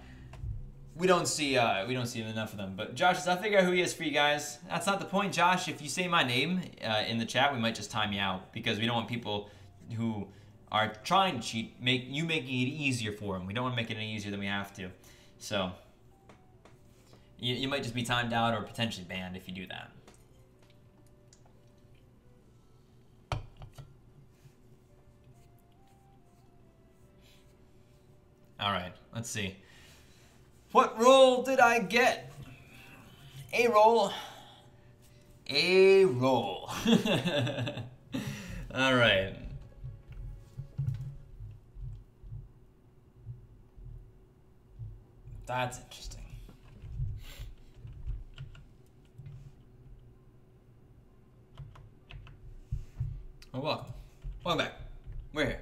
We don't see enough of them. But Josh says, I'll figure out who he is for you guys. That's not the point, Josh. If you say my name in the chat, we might just time you out because we don't want people who are trying to cheat making it easier for them. We don't want to make it any easier than we have to. So you might just be timed out or potentially banned if you do that. All right, let's see. What roll did I get? A roll. A roll. All right. That's interesting. Well, welcome. Welcome back. We're here.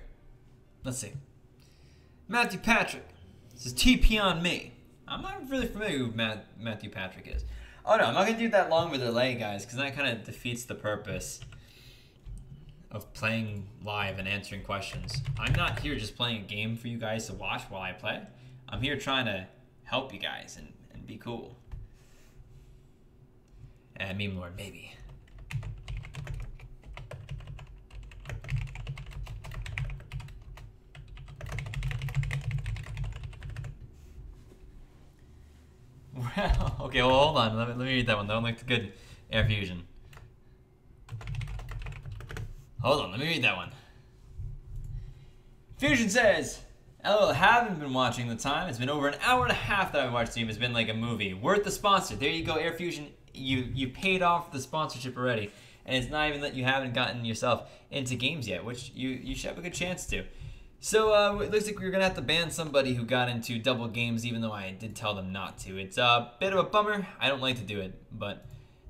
Let's see. Matthew Patrick. This is TP on me. I'm not really familiar with who Matthew Patrick is. Oh no, I'm not going to do that long with a delay, guys, because that kind of defeats the purpose of playing live and answering questions. I'm not here just playing a game for you guys to watch while I play. I'm here trying to help you guys and be cool. And meme lord, maybe. Well, okay, well, hold on. Let me read that one. That one looked good. Air fusion. Hold on, let me read that one. Fusion says, LOL, haven't been watching the time. It's been over an hour and a half that I've watched the team. It's been like a movie. Worth the sponsor. There you go, Air Fusion. You paid off the sponsorship already. And it's not even that you haven't gotten yourself into games yet, which you should have a good chance to. So it looks like we're going to have to ban somebody who got into double games, even though I did tell them not to. It's a bit of a bummer. I don't like to do it, but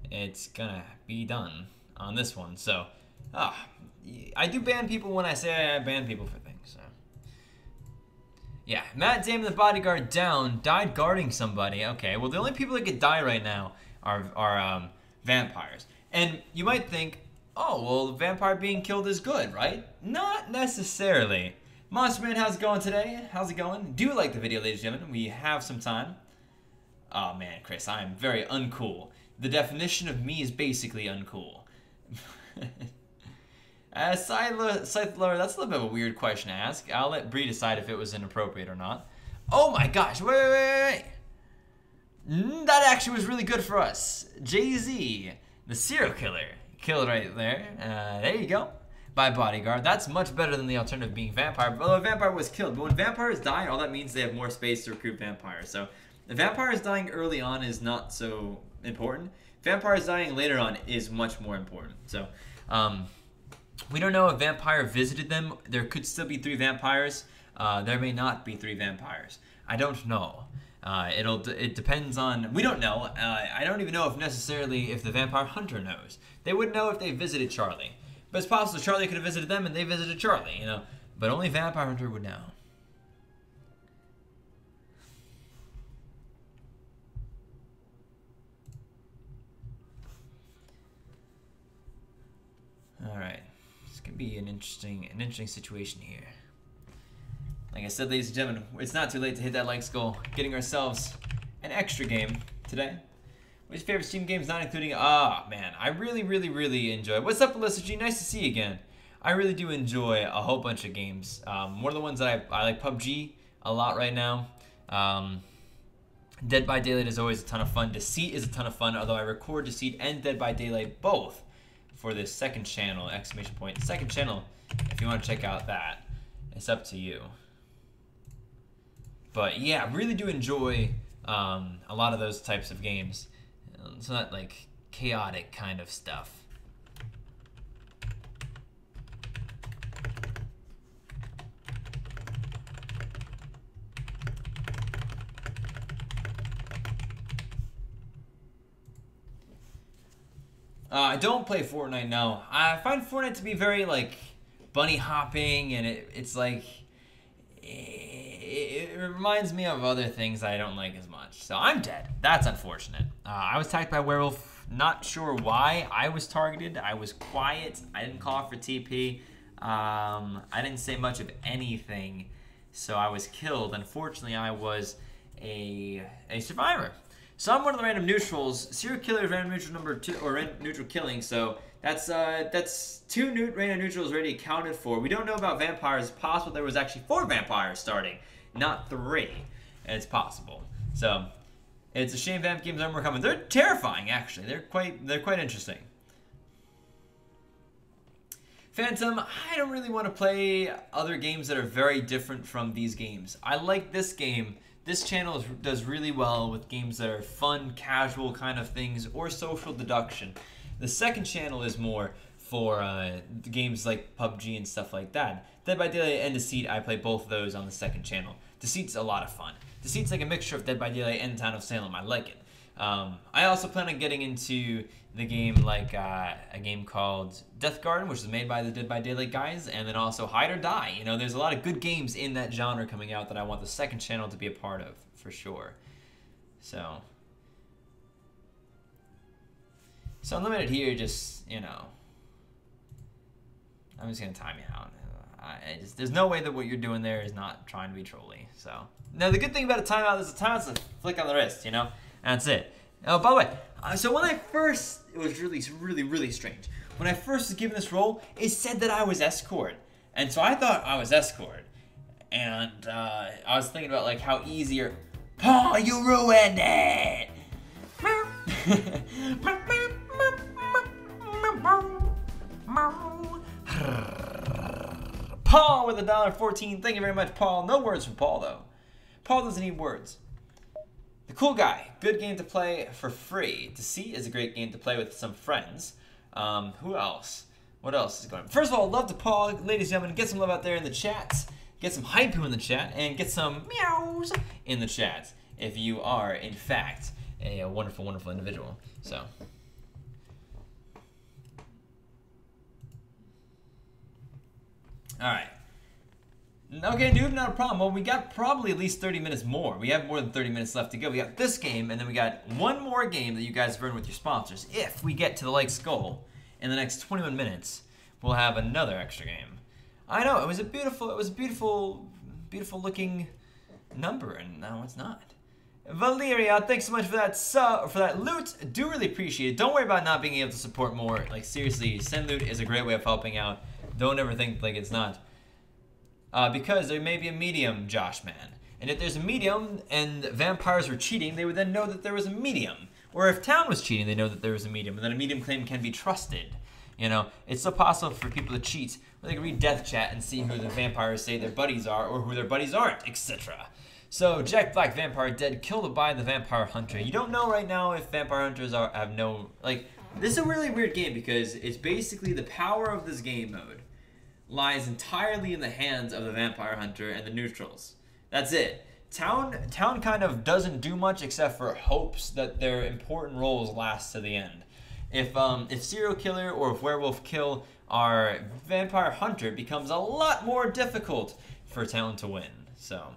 it's going to be done on this one. So I do ban people when I say I ban people for things. So. Yeah, Matt Damon, the bodyguard, down, died guarding somebody. Okay, well, the only people that could die right now are vampires. And you might think, oh, well, the vampire being killed is good, right? Not necessarily. Monster Man, how's it going today? How's it going? Do you like the video, ladies and gentlemen? We have some time. Oh, man, Chris, I am very uncool. The definition of me is basically uncool. Scyther, that's a little bit of a weird question to ask. I'll let Bree decide if it was inappropriate or not. Oh, my gosh. Wait. That actually was really good for us. Jay-Z, the serial killer. Killed right there. There you go. By bodyguard. That's much better than the alternative being vampire. Although a vampire was killed. But when vampires die, all that means they have more space to recruit vampires. So the vampires dying early on is not so important. Vampires dying later on is much more important. So we don't know if vampire visited them. There could still be 3 vampires. There may not be 3 vampires. I don't know. It depends on. We don't know. I don't even know if necessarily if the vampire hunter knows. They would know if they visited Charlie. But it's possible Charlie could have visited them and they visited Charlie, you know. But only Vampire Hunter would know. All right, this could be an interesting situation here. Like I said, ladies and gentlemen, it's not too late to hit that like goal. Getting ourselves an extra game today. What's your favorite Steam games, not including... man, I really enjoy... What's up, Alyssa G? Nice to see you again. I really do enjoy a whole bunch of games. One of the ones that I like PUBG a lot right now. Dead by Daylight is always a ton of fun. Deceit is a ton of fun, although I record Deceit and Dead by Daylight both for this second channel, ! Second channel, if you want to check out that. It's up to you. But yeah, I really do enjoy a lot of those types of games. It's not like chaotic kind of stuff. I don't play Fortnite, no. I find Fortnite to be very, like, bunny hopping, and it's like... It reminds me of other things I don't like as much. So I'm dead. That's unfortunate. I was attacked by a werewolf. Not sure why I was targeted. I was quiet. I didn't call for TP. I didn't say much of anything. So I was killed. Unfortunately, I was a survivor. So I'm one of the random neutrals. Serial killer is random neutral number 2, or random neutral killing. So that's 2 random neutrals already accounted for. We don't know about vampires. It's possible there was actually 4 vampires starting, not 3. It's possible. So it's a shame vamp games aren't more common. They're terrifying, actually. They're quite interesting. Phantom, I don't really want to play other games that are very different from these games. I like this game. This channel does really well with games that are fun, casual kind of things, or social deduction. The second channel is more for games like PUBG and stuff like that. Dead by Daylight and Deceit, I play both of those on the second channel. Deceit's a lot of fun. Deceit's like a mixture of Dead by Daylight and Town of Salem. I like it. I also plan on getting into the game like a game called Death Garden, which is made by the Dead by Daylight guys, and then also Hide or Die. You know, there's a lot of good games in that genre coming out that I want the second channel to be a part of, for sure. So Unlimited here, just, you know, I'm just gonna time you out. There's no way that what you're doing there is not trying to be trolly. So now the good thing about a timeout is a timeout's a flick on the wrist, you know, and that's it. Oh, by the way, so when I first, it was really strange. When I first was given this role, it said that I was escort, and so I thought I was escort, and I was thinking about like how easier. Paul, you ruined it. Paul with $1.14. Thank you very much, Paul. No words from Paul, though. Paul doesn't need words. The Cool Guy. Good game to play for free. Deceit is a great game to play with some friends. Who else? What else is going on? First of all, love to Paul. Ladies and gentlemen, get some love out there in the chat. Get some hype in the chat. And get some meows in the chat if you are, in fact, a wonderful, wonderful individual. So... Alright. Okay, noob, not a problem. Well, we got probably at least 30 minutes more. We have more than 30 minutes left to go. We got this game, and then we got one more game that you guys have earned with your sponsors. If we get to the likes goal in the next 21 minutes, we'll have another extra game. I know, it was a beautiful looking number, and now it's not. Valeria, thanks so much for that loot. Do really appreciate it. Don't worry about not being able to support more. Like, seriously, send loot is a great way of helping out. Don't ever think like it's not. Because there may be a medium, Josh man. And if there's a medium and vampires were cheating, they would then know that there was a medium. Or if town was cheating, they know that there was a medium. And that a medium claim can be trusted. You know, it's so possible for people to cheat. Or they can read death chat and see who the vampires say their buddies are or who their buddies aren't, etc. So, Jack Black, Vampire Dead, killed by the Vampire Hunter. You don't know right now if Vampire Hunters have no... Like, this is a really weird game because it's basically the power of this game mode lies entirely in the hands of the Vampire Hunter and the neutrals. That's it. Town kind of doesn't do much except for hopes that their important roles last to the end. If Serial Killer or if Werewolf Kill our Vampire Hunter, it becomes a lot more difficult for Town to win. So,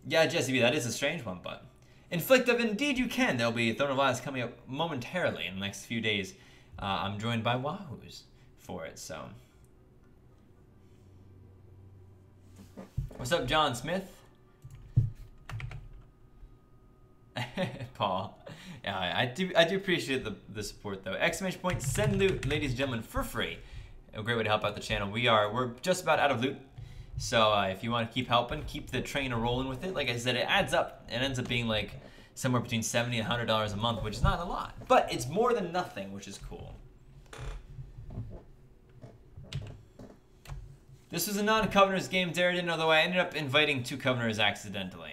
yeah, Jesse B, that is a strange one, but... Inflict of Indeed You Can. There'll be Throne of Lies coming up momentarily in the next few days. I'm joined by Wahoos for it, so... What's up, John Smith? Paul. Yeah, I do appreciate the support though. Exclamation point, send loot, ladies and gentlemen, for free. A great way to help out the channel. We're just about out of loot. So if you want to keep helping, keep the train rolling with it. Like I said, it adds up. It ends up being like somewhere between $70 and $100 a month, which is not a lot. But it's more than nothing, which is cool. This was a non-Coveners game, Darren, although I ended up inviting 2 Coveners accidentally.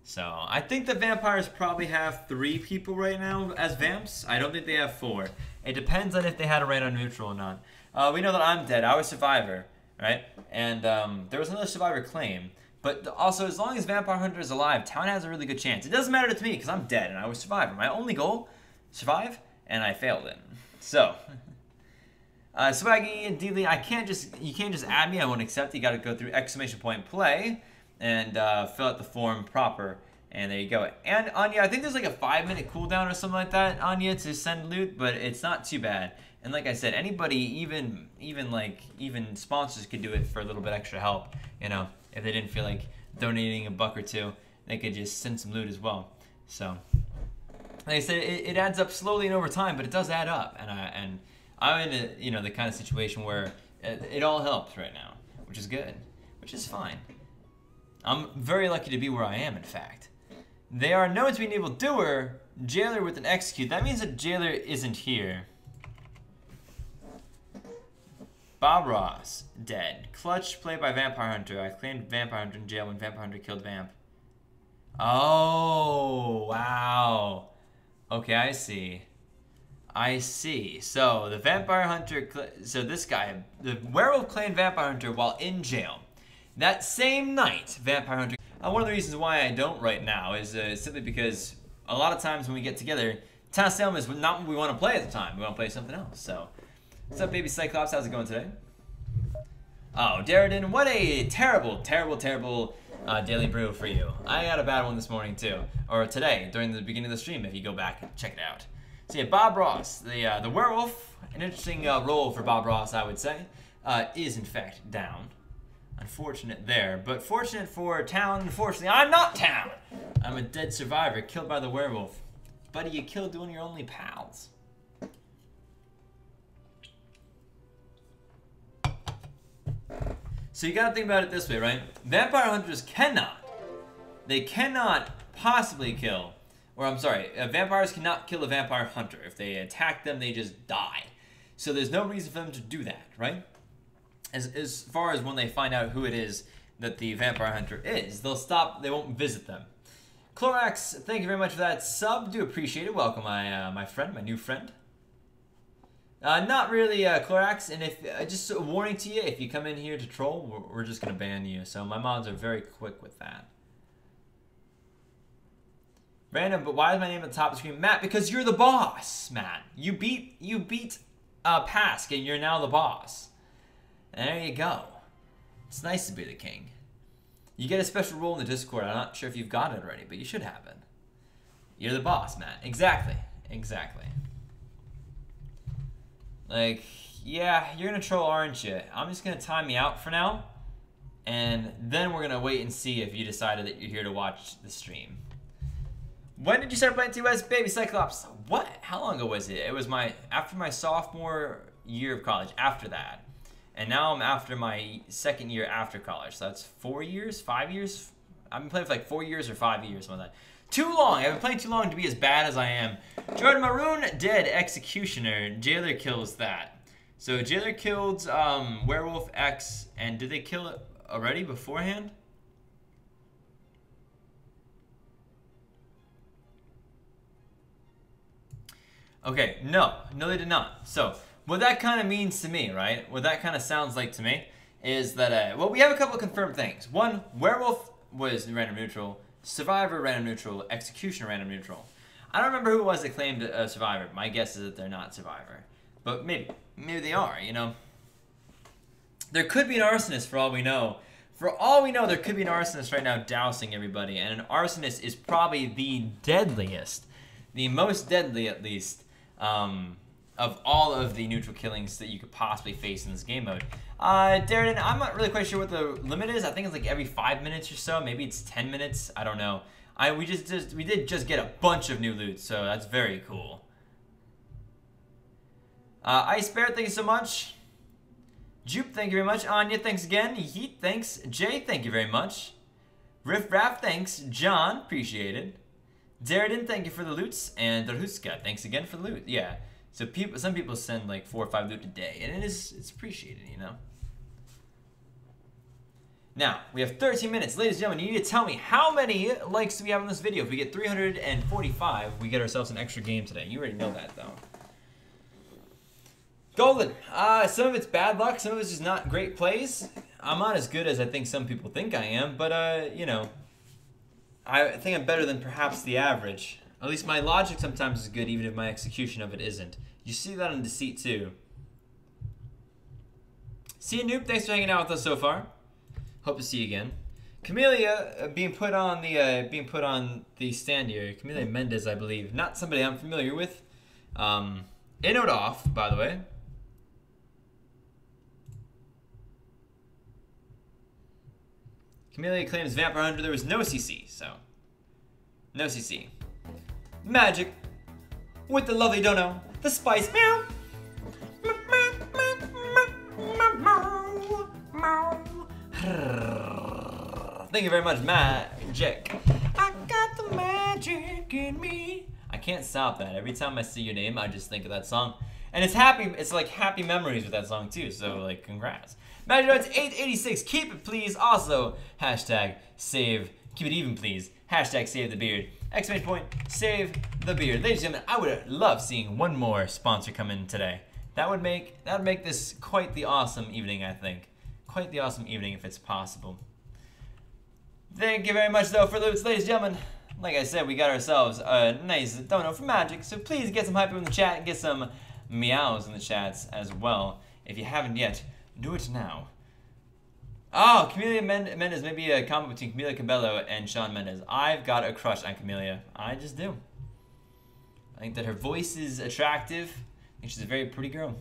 So, I think the vampires probably have 3 people right now as vamps. I don't think they have 4. It depends on if they had a random neutral or not. We know that I'm dead. I was Survivor, right? And there was another Survivor claim. But also, as long as Vampire Hunter is alive, Town has a really good chance. It doesn't matter to me because I'm dead and I was Survivor. My only goal survive, and I failed it. So, Swaggy and Dealey, you can't just add me. I won't accept. You got to go through !play and fill out the form proper. And there you go. And Anya, I think there's like a 5-minute cooldown or something like that, Anya, to send loot, but it's not too bad. And like I said, anybody, even sponsors could do it for a little bit extra help. You know, if they didn't feel like donating $1 or $2, they could just send some loot as well. So, like I said, it adds up slowly and over time, but it does add up. And I'm in the kind of situation where it all helps right now, which is good, which is fine. I'm very lucky to be where I am, in fact. They are known to be an evildoer, jailer with an execute. That means that jailer isn't here. Bob Ross, dead. Clutch, played by Vampire Hunter. I claimed Vampire Hunter in jail when Vampire Hunter killed Vamp. Oh, wow. Okay, I see. I see. So, the Vampire Hunter... So, this guy, the werewolf claimed Vampire Hunter while in jail. That same night, Vampire Hunter... one of the reasons why I don't right now is simply because a lot of times when we get together, Town of Salem is not what we want to play at the time. We want to play something else. So, what's up, baby Cyclops? How's it going today? Oh, Darren, what a terrible, terrible, terrible daily brew for you. I had a bad one this morning too, or today during the beginning of the stream. If you go back and check it out. So yeah, Bob Ross, the werewolf, an interesting role for Bob Ross, I would say, is in fact down. Unfortunate there, but fortunate for Town. Unfortunately, I'm not Town. I'm a dead survivor, killed by the werewolf. Buddy, you killed one of your only pals. So you gotta think about it this way, right? Vampire hunters cannot possibly kill, or I'm sorry, vampires cannot kill a vampire hunter. If they attack them, they just die. So there's no reason for them to do that, right? As far as when they find out who it is that the vampire hunter is, they'll stop, they won't visit them. Clorax, thank you very much for that sub. Do appreciate it. Welcome, my friend, my new friend. Not really, Clorax, and if just a warning to you, if you come in here to troll, we're just gonna ban you. So my mods are very quick with that. Random, but why is my name at the top of the screen? Matt, because you're the boss, Matt. You beat Pask, and you're now the boss. And there you go. It's nice to be the king. You get a special role in the Discord. I'm not sure if you've got it already, but you should have it. You're the boss, Matt. Exactly. Exactly. Like, yeah, you're gonna troll, aren't you? I'm just gonna time you out for now, and then we're gonna wait and see if you decided that you're here to watch the stream. When did you start playing TOS, baby Cyclops? What? How long ago was it? It was after my sophomore year of college. After that. And now I'm after my second year after college. So that's 4 years, 5 years. I've been playing for like 4 years or 5 years, something like that. Too long. I've been playing too long to be as bad as I am. Jordan Maroon, dead. Executioner. Jailer kills that. So Jailer killed Werewolf X. And did they kill it already beforehand? Okay, no. No, they did not. So... what that kind of means to me, right? What that kind of sounds like to me is that, well, we have a couple of confirmed things. One, Werewolf was random neutral. Survivor, random neutral. Executioner, random neutral. I don't remember who it was that claimed a Survivor. My guess is that they're not Survivor. But maybe they are, you know? There could be an arsonist for all we know. For all we know, there could be an arsonist right now dousing everybody. And an arsonist is probably the deadliest. The most deadly, at least, of all of the neutral killings that you could possibly face in this game mode. Darren, I'm not really quite sure what the limit is. I think it's like every 5 minutes or so. Maybe it's 10 minutes. I don't know. We did just get a bunch of new loot, so that's very cool. Ice Bear, thank you so much. Jupe, thank you very much. Anya, thanks again. Heat, thanks. Jay, thank you very much. Riff Raff, thanks. John, appreciate it. Darren, thank you for the loots. And Darhuska, thanks again for the loot. Yeah. So some people send like 4 or 5 loot a day, and it's appreciated, you know. Now we have 13 minutes, ladies and gentlemen. You need to tell me how many likes do we have on this video. If we get 345, we get ourselves an extra game today. You already know that, though. Golden. Some of it's bad luck, some of it's just not great plays. I'm not as good as I think some people think I am, but you know, I think I'm better than perhaps the average. At least my logic sometimes is good, even if my execution of it isn't. You see that in Deceit too. See you, Noob. Thanks for hanging out with us so far. Hope to see you again. Camellia being put on the stand here. Camellia Mendez, I believe, not somebody I'm familiar with. Inode off, by the way. Camellia claims Vampire Hunter. There was no CC, so no CC. Magic with the lovely dono, the spice. Meow. Thank you very much, Magic. I got the magic in me. I can't stop that. Every time I see your name, I just think of that song. And it's happy, it's like happy memories with that song too, so like congrats. Magic Notes 886, keep it please. Also, hashtag save, keep it even please. Hashtag save the beard. Exclamation point, save the beard. Ladies and gentlemen, I would love seeing one more sponsor come in today. That would make this quite the awesome evening, I think. Quite the awesome evening if it's possible. Thank you very much though for those, ladies and gentlemen. Like I said, we got ourselves a nice dono for Magic, so please get some hype in the chat and get some meows in the chats as well. If you haven't yet, do it now. Oh, Camellia Mendez, maybe a combo between Camellia Cabello and Shawn Mendes. I've got a crush on Camellia. I just do. I think that her voice is attractive. I think she's a very pretty girl.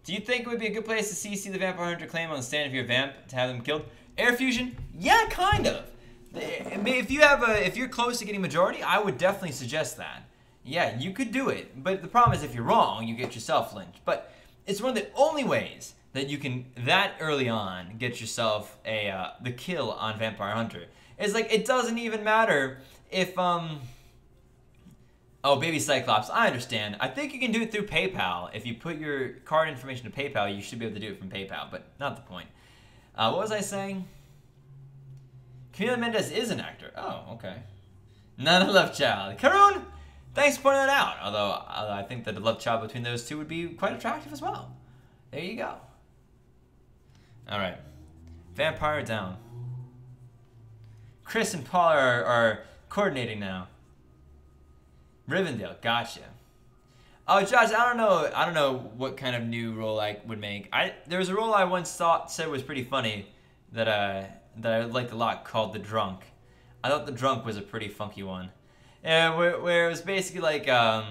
Do you think it would be a good place to CC the Vampire Hunter claim on the stand if you're a vamp to have them killed? Air fusion? Yeah, kind of. If you're close to getting majority, I would definitely suggest that. Yeah, you could do it, but the problem is if you're wrong, you get yourself lynched. But it's one of the only ways that you can, that early on, get yourself the kill on Vampire Hunter. It's like, it doesn't even matter if, oh, Baby Cyclops, I understand. I think you can do it through PayPal. If you put your card information to PayPal, you should be able to do it from PayPal, but not the point. What was I saying? Camellia Mendez is an actor. Oh, okay. Not a love child. Karun, thanks for pointing that out. Although I think that the love child between those two would be quite attractive as well. There you go. All right. Vampire down. Chris and Paul are coordinating now. Rivendell, gotcha. Oh, Josh, I don't know what kind of new role I would make. There was a role I once said was pretty funny that I liked a lot called the Drunk. I thought the Drunk was a pretty funky one. Where it was basically like a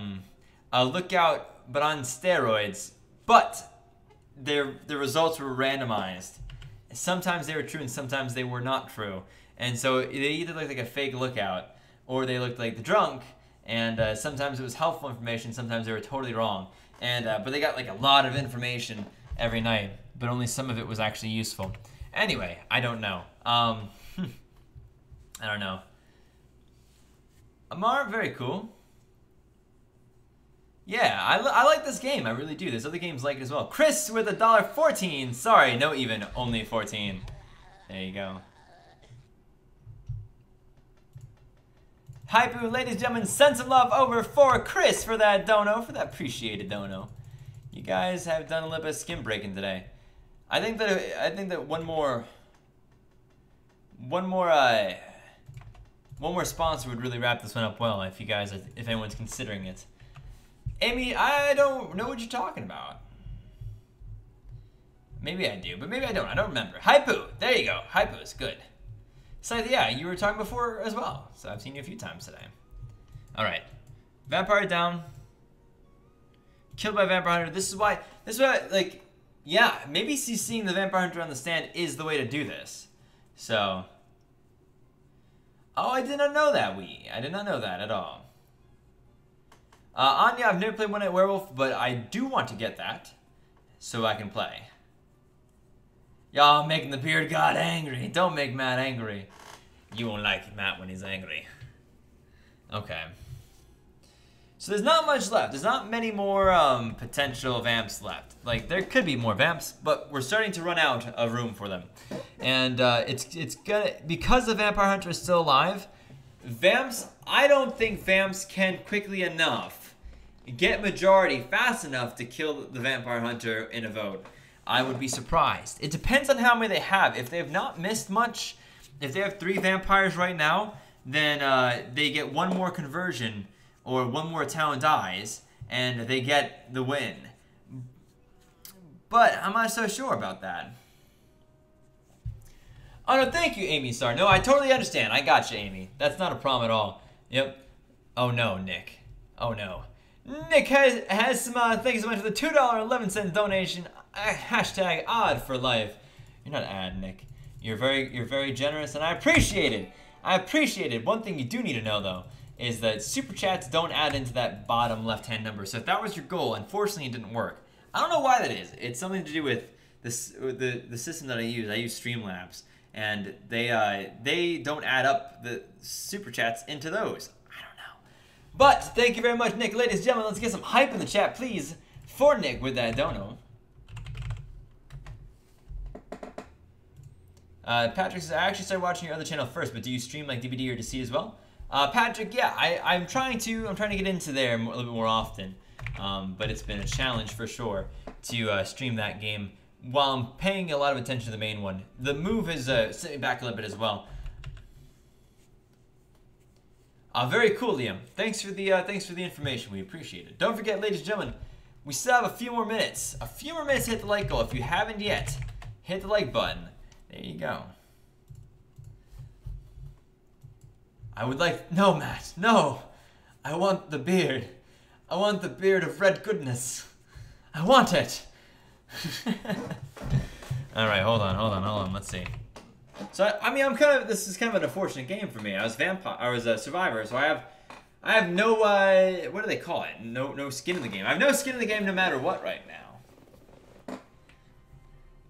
lookout but on steroids, but the results were randomized. Sometimes they were true and sometimes they were not true. And so they either looked like a fake lookout or they looked like the Drunk. And sometimes it was helpful information, sometimes they were totally wrong. And but they got like a lot of information every night, but only some of it was actually useful. Anyway, I don't know. I don't know. Amar, very cool. Yeah, I like this game. I really do. There's other games like it as well. Chris with $1.14. Sorry, no even. Only 14. There you go. Hypu, ladies and gentlemen, send some love over for Chris for that dono, for that appreciated dono. You guys have done a little bit of skin breaking today. I think that one more sponsor would really wrap this one up well if anyone's considering it. Amy, I don't know what you're talking about. Maybe I do, but maybe I don't. I don't remember. Hypu, there you go. Hypu is good. So yeah, you were talking before as well, so I've seen you a few times today. All right, Vampire down. Killed by Vampire Hunter. This is why, like, yeah, maybe seeing the Vampire Hunter on the stand is the way to do this. So, oh, I did not know that, I did not know that at all. Anya, I've never played One Night Werewolf, but I do want to get that, so I can play. Y'all making the beard god angry. Don't make Matt angry. You won't like Matt when he's angry. Okay. So there's not much left. There's not many more potential vamps left. Like, there could be more vamps, but we're starting to run out of room for them. And it's gonna, because the Vampire Hunter is still alive, vamps, I don't think vamps can quickly enough get majority fast enough to kill the Vampire Hunter in a vote. I would be surprised. It depends on how many they have. If they have not missed much, if they have 3 vampires right now, then they get one more conversion or one more town dies, and they get the win. But I'm not so sure about that. Oh, no, thank you, Amy Star. No, I totally understand. I got you, Amy. That's not a problem at all. Yep. Oh, no, Nick. Oh, no. Nick has some, thank you so much for the $2.11 donation. Hashtag odd for life. You're not odd, Nick. You're very generous, and I appreciate it. I appreciate it. One thing you do need to know, though, is that super chats don't add into that bottom left-hand number. So if that was your goal, unfortunately, it didn't work. I don't know why that is. It's something to do with this, the system that I use. I use Streamlabs, and they don't add up the super chats into those. I don't know. But thank you very much, Nick. Ladies and gentlemen, let's get some hype in the chat, please, for Nick with that dono. Patrick says, I actually started watching your other channel first, but do you stream like DVD or DC as well? Patrick, yeah, I'm trying to get into there a little bit more often. But it's been a challenge for sure to stream that game while I'm paying a lot of attention to the main one. The move has set me back a little bit as well. Very cool, Liam. Thanks for the information. We appreciate it. Don't forget, ladies and gentlemen, we still have a few more minutes. A few more minutes to hit the like goal. If you haven't yet, hit the like button. There you go. I would like... No, Matt. No. I want the beard. I want the beard of red goodness. I want it. All right, hold on. Let's see. So I mean, this is kind of an unfortunate game for me. I was a survivor, so I have no what do they call it? No skin in the game. I have no skin in the game no matter what right now.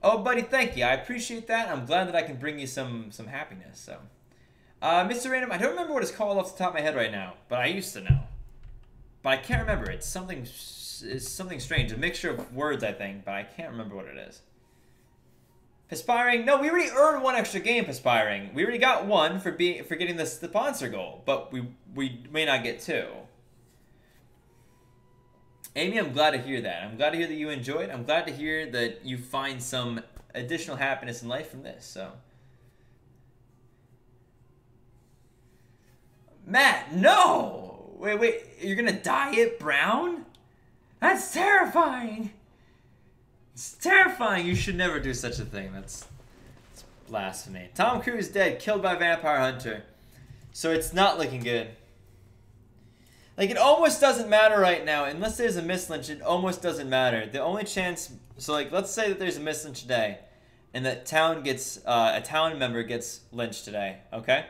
Oh, buddy, thank you. I appreciate that. I'm glad that I can bring you some happiness. So, Mr. Random, I don't remember what it's called off the top of my head right now, but I used to know. But I can't remember. It's something strange. A mixture of words, I think, but I can't remember what it is. Perspiring? No, we already earned one extra game, Perspiring. We already got one for getting the sponsor goal, but we may not get two. Amy, I'm glad to hear that. I'm glad to hear that you enjoyed. I'm glad to hear that you find some additional happiness in life from this. So, Matt, no! Wait, you're gonna dye it brown? That's terrifying! It's terrifying. You should never do such a thing. That's blasphemy. Tom Cruise dead, killed by vampire hunter. So it's not looking good. Like, it almost doesn't matter right now. Unless there's a mislynch, it almost doesn't matter. The only chance... So, like, let's say that there's a mislynch today, and that town gets... a town member gets lynched today, okay?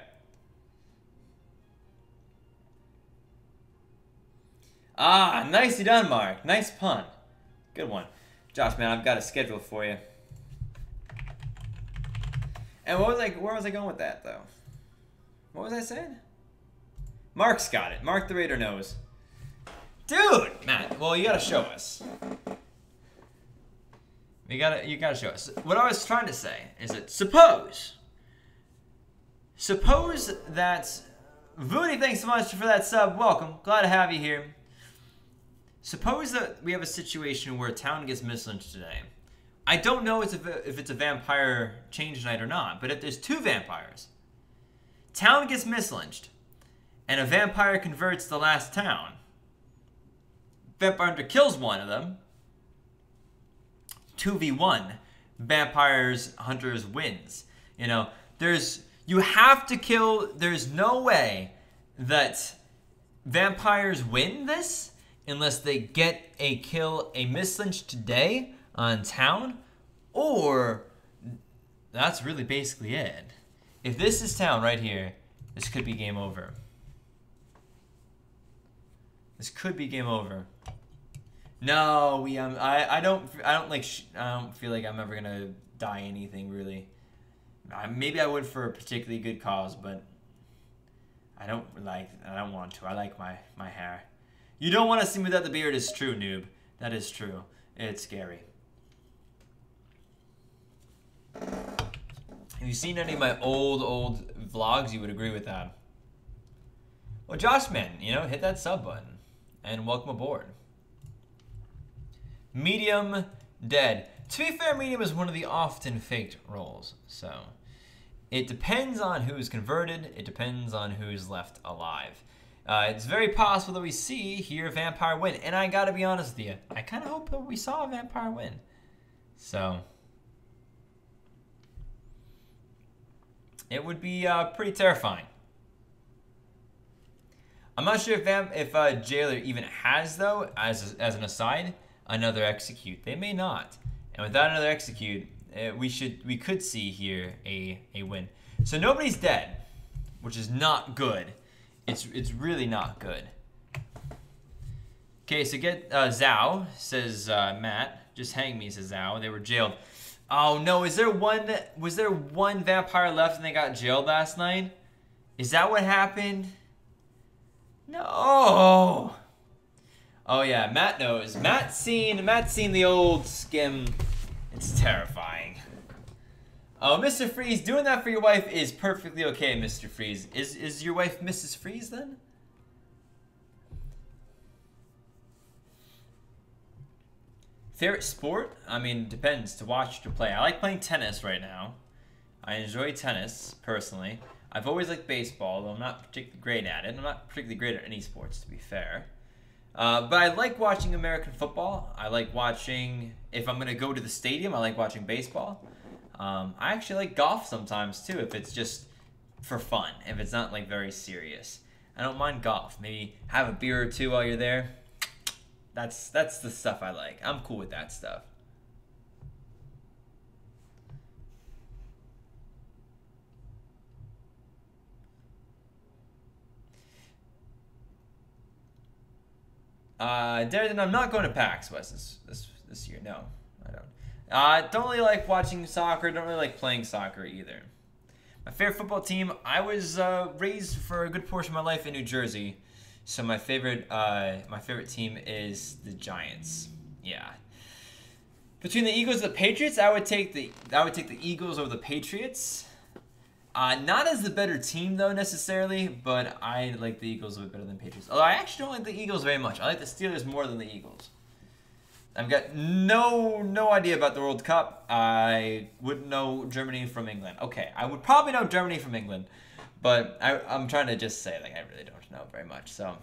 Ah, nicely done, Mark. Nice pun. Good one. Josh, man, I've got a schedule for you. And where was I going with that, though? What was I saying? Mark's got it. Mark the Raider knows. Dude! Matt, well, you gotta show us. You gotta show us. What I was trying to say is that suppose that... Voody, thanks so much for that sub. Welcome. Glad to have you here. Suppose that we have a situation where a town gets mislynched today. I don't know if it's a vampire change night or not, but if there's two vampires, town gets mislynched, and a vampire converts the last town. Vampire hunter kills one of them. 2v1. Vampires hunters wins. You know, you have to kill. There's no way that vampires win this unless they get a mislynch today on town, or that's really basically it. If this is town right here, this could be game over. This could be game over. No, I don't feel like I'm ever gonna die anything really. Maybe I would for a particularly good cause, but I don't want to. I like my hair. You don't want to see me without the beard is true, noob. That is true. It's scary. If you've seen any of my old vlogs, you would agree with that. Well, Josh, man, hit that sub button. And welcome aboard. Medium dead. To be fair, medium is one of the often faked roles. So, It depends on who's converted. It depends on who's left alive. It's very possible that we see here a vampire win. And I gotta be honest with you, I kind of hope that we saw a vampire win. So it would be pretty terrifying. I'm not sure if Jailer even has, though, as an aside, another execute. They may not. And without another execute, we could see here a win. So nobody's dead, which is not good. It's really not good. Okay, so get Zhao, says Matt. Just hang me, says Zhao. They were jailed. Oh no, was there one vampire left and they got jailed last night? Is that what happened? No. Oh yeah, Matt knows. Matt's seen the old skim. It's terrifying. Oh, Mr. Freeze, doing that for your wife is perfectly okay, Mr. Freeze. Is your wife Mrs. Freeze then? Favorite sport? I mean, depends. To watch or play. I like playing tennis right now. I enjoy tennis, personally. I've always liked baseball, though I'm not particularly great at it. I'm not particularly great at any sports, to be fair. But I like watching American football. I like watching, if I'm going to go to the stadium, I like watching baseball. I actually like golf sometimes, too, if it's just for fun, if it's not, like, very serious. I don't mind golf. Maybe have a beer or two while you're there. That's the stuff I like. I'm cool with that stuff. Darren, I'm not going to PAX West this year. No, I don't. Don't really like watching soccer. Don't really like playing soccer either. My favorite football team. I was raised for a good portion of my life in New Jersey, so my favorite team is the Giants. Yeah. Between the Eagles and the Patriots, I would take the Eagles over the Patriots. Not as the better team, though, necessarily, but I like the Eagles a bit better than Patriots. Although I actually don't like the Eagles very much. I like the Steelers more than the Eagles. I've got no idea about the World Cup. I wouldn't know Germany from England. Okay, I would probably know Germany from England, but I'm trying to just say, like, I really don't know very much, so.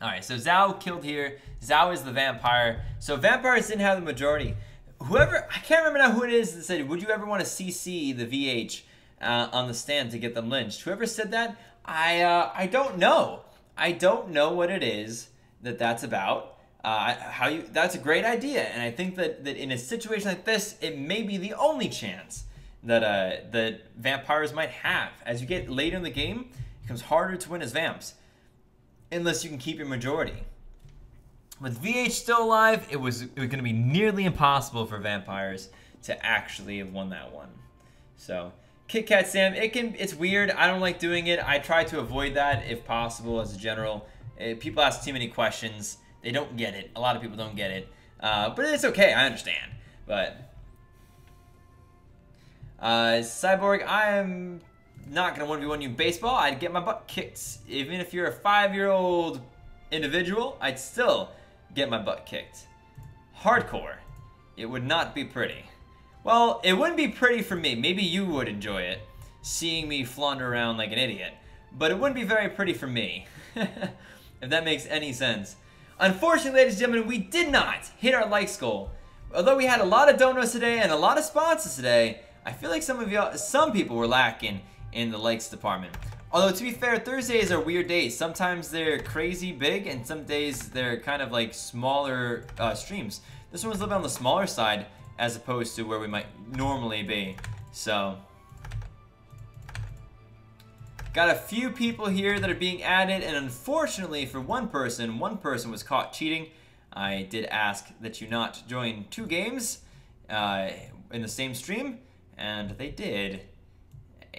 Alright, so Zhao killed here. Zhao is the vampire. So vampires didn't have the majority. Whoever, I can't remember now who it is that said, would you ever want to CC the VH on the stand to get them lynched? Whoever said that, I don't know. I don't know what it is that's about. That's a great idea, and I think that in a situation like this, it may be the only chance that vampires might have. As you get later in the game, it becomes harder to win as vamps, unless you can keep your majority. With VH still alive, it was going to be nearly impossible for vampires to actually have won that one. So, Kit Kat Sam, it's weird. I don't like doing it. I try to avoid that if possible as a general. People ask too many questions. They don't get it. A lot of people don't get it. But it's okay. I understand. But Cyborg, I am not going to 1v1 you in baseball. I'd get my butt kicked. Even if you're a 5-year-old individual, I'd still get my butt kicked. Hardcore. It would not be pretty. Well, it wouldn't be pretty for me. Maybe you would enjoy it, seeing me flounder around like an idiot. But it wouldn't be very pretty for me, if that makes any sense. Unfortunately, ladies and gentlemen, we did not hit our likes goal. Although we had a lot of donuts today and a lot of sponsors today, I feel like some people were lacking in the likes department. Although, to be fair, Thursdays are weird days. Sometimes they're crazy big, and some days they're kind of like smaller streams. This one was a little bit on the smaller side, as opposed to where we might normally be. So, got a few people here that are being added, and unfortunately for one person was caught cheating. I did ask that you not join 2 games in the same stream, and they did.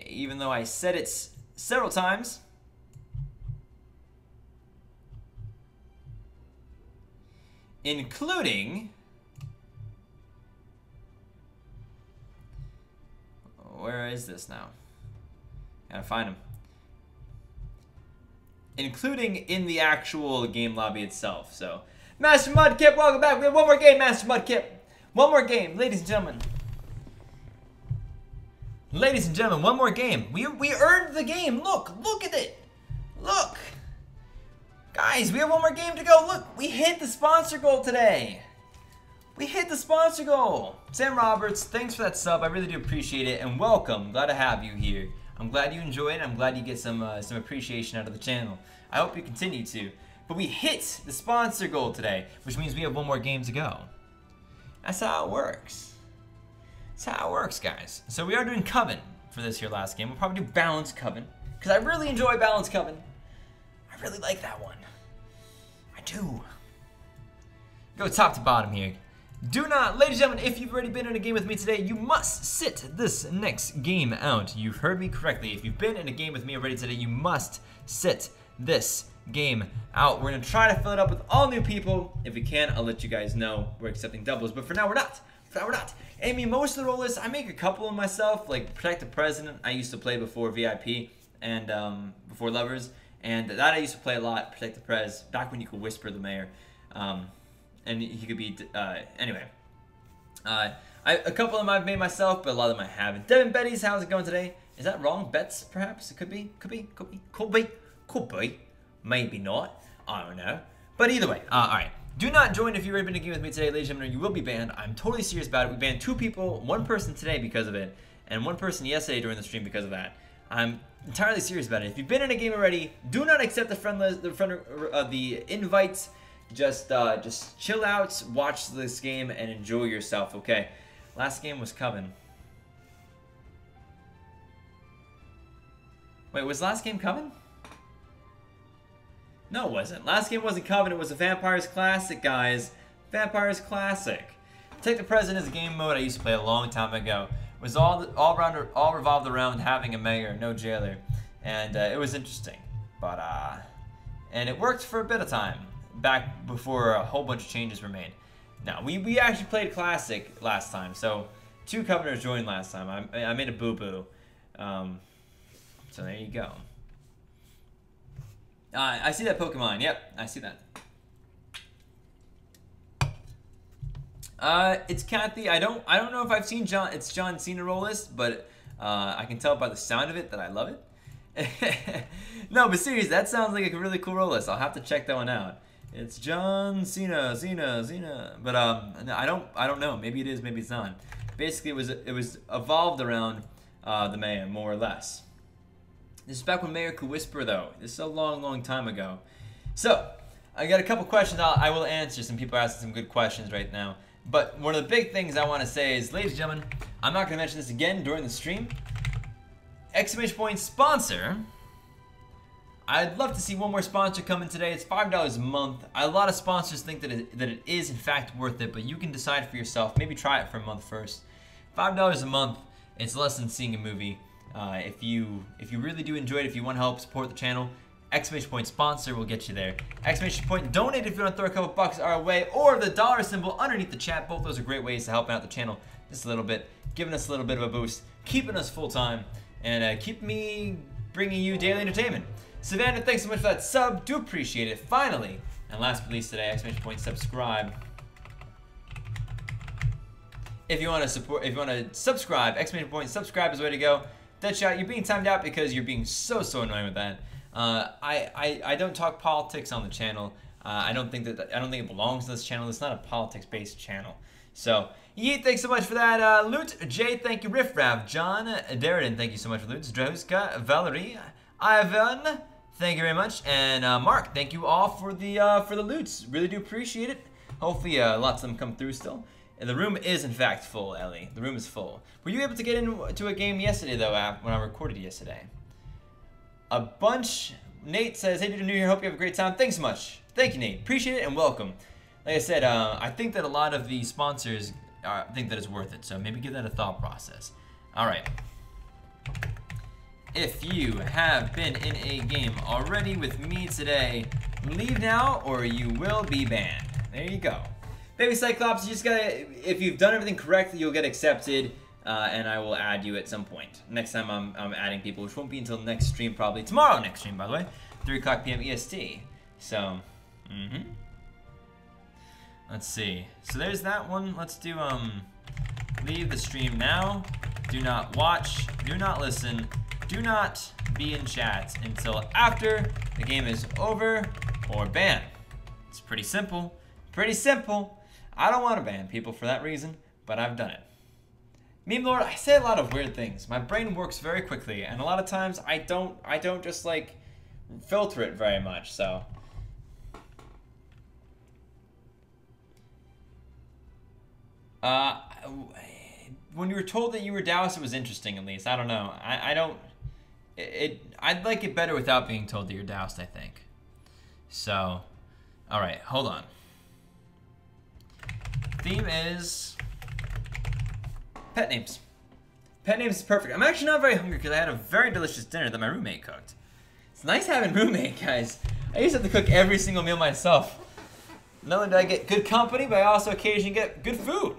Even though I said it several times. Including... Where is this now? Gotta find him. Including in the actual game lobby itself. So, Master Mudkip, welcome back. We have one more game, Master Mudkip. One more game, ladies and gentlemen. Ladies and gentlemen, one more game. We earned the game. Look at it. Look. Guys, we have one more game to go. Look, we hit the sponsor goal today. We hit the sponsor goal. Sam Roberts, thanks for that sub. I really do appreciate it, and welcome. Glad to have you here. I'm glad you enjoy it. I'm glad you get some appreciation out of the channel. I hope you continue to. But we hit the sponsor goal today, which means we have one more game to go. That's how it works. That's how it works, guys. So we are doing Coven for this here last game. We'll probably do Balance Coven, because I really enjoy Balance Coven. I really like that one. I do. Go top to bottom here. Do not, ladies and gentlemen, if you've already been in a game with me today, you must sit this next game out. You've heard me correctly. If you've been in a game with me already today, you must sit this game out. We're going to try to fill it up with all new people. If we can, I'll let you guys know we're accepting doubles, but for now, we're not. I mean, most of the role lists, I make a couple of myself, like Protect the President. I used to play before VIP and before Lovers, and that I used to play a lot, Protect the Prez, back when you could whisper the mayor. And he could be, anyway. A couple of them I've made myself, but a lot of them I haven't. Devin Betty's, how's it going today? Is that wrong? Bets, perhaps? It could be. Maybe not. I don't know. But either way, alright. Do not join if you've already been in a game with me today, ladies and gentlemen. You will be banned. I'm totally serious about it. We banned 2 people, 1 person today because of it, and 1 person yesterday during the stream because of that. I'm entirely serious about it. If you've been in a game already, do not accept the invites. Just chill out, watch this game, and enjoy yourself, okay? Last game was Coven. Wait, was last game Coven? No, it wasn't. Last game wasn't Coven, it was a Vampires Classic, guys. Vampires Classic. Take the President is a game mode I used to play a long time ago. It was all revolved around having a mayor, no jailer. And it was interesting. But, and it worked for a bit of time. Back before a whole bunch of changes were made. Now, we actually played Classic last time, so 2 Coveners joined last time. I made a boo-boo. So there you go. I see that Pokemon. Yep, I see that. It's Kathy. I don't know if I've seen it's John Cena role list, but I can tell by the sound of it that I love it. No, but seriously, that sounds like a really cool role list. I'll have to check that one out. It's John Cena. But I don't know. Maybe it is, maybe it's not. Basically, it was evolved around the mayor, more or less. This is back when Mayor could whisper, though. This is a long time ago. So, I got a couple questions I will answer. Some people are asking some good questions right now. But one of the big things I want to say is, ladies and gentlemen, I'm not going to mention this again during the stream. Exclamation point sponsor. I'd love to see one more sponsor come in today. It's $5 a month. A lot of sponsors think that it is in fact worth it, but you can decide for yourself. Maybe try it for a month first. $5 a month. It's less than seeing a movie. If you really do enjoy it, if you want to help support the channel, exclamation point sponsor will get you there. Exclamation point donate if you want to throw a couple bucks our way, or the dollar symbol underneath the chat. Both those are great ways to help out the channel just a little bit, giving us a little bit of a boost, keeping us full time, and keep me bringing you daily entertainment. Savannah, thanks so much for that sub. Do appreciate it. Finally, and last but least today, exclamation point subscribe. If you want to subscribe, exclamation point subscribe is the way to go. Deadshot, you're being timed out because you're being so annoying with that. I don't talk politics on the channel. I don't think it belongs to this channel. It's not a politics-based channel. So, Yeet, thanks so much for that. Loot, Jay, thank you. Riff Rav, John, Darren, thank you so much for loot. Zdrowska, Valerie, Ivan, thank you very much, and Mark, thank you all for the loots. Really do appreciate it. Hopefully, lots of them come through still. And the room is in fact full, Ellie. The room is full. Were you able to get into a game yesterday though, when I recorded yesterday? A bunch. Nate says, "Hey, dude, New Year. Hope you have a great time." Thanks so much. Thank you, Nate. Appreciate it and welcome. Like I said, I think that a lot of the sponsors think that it's worth it, so maybe give that a thought process. All right. If you have been in a game already with me today, leave now or you will be banned. There you go. Baby Cyclops, you just gotta, if you've done everything correctly, you'll get accepted, and I will add you at some point. Next time I'm adding people, which won't be until next stream, probably. Tomorrow next stream, by the way. 3 o'clock p.m. EST. So, Let's see. So there's that one. Let's do, leave the stream now. do not watch, do not listen, do not be in chat until after the game is over or ban. It's pretty simple, pretty simple. I don't want to ban people for that reason, but I've done it. Meme Lord, I say a lot of weird things. My brain works very quickly, and a lot of times I don't just like filter it very much, so. When you were told that you were doused, it was interesting, at least. I don't know. I'd like it better without being told that you're doused, I think. So, alright, hold on. Theme is pet names. Pet names is perfect. I'm actually not very hungry because I had a very delicious dinner that my roommate cooked. It's nice having a roommate, guys. I used to have to cook every single meal myself. Not only do I get good company, but I also occasionally get good food.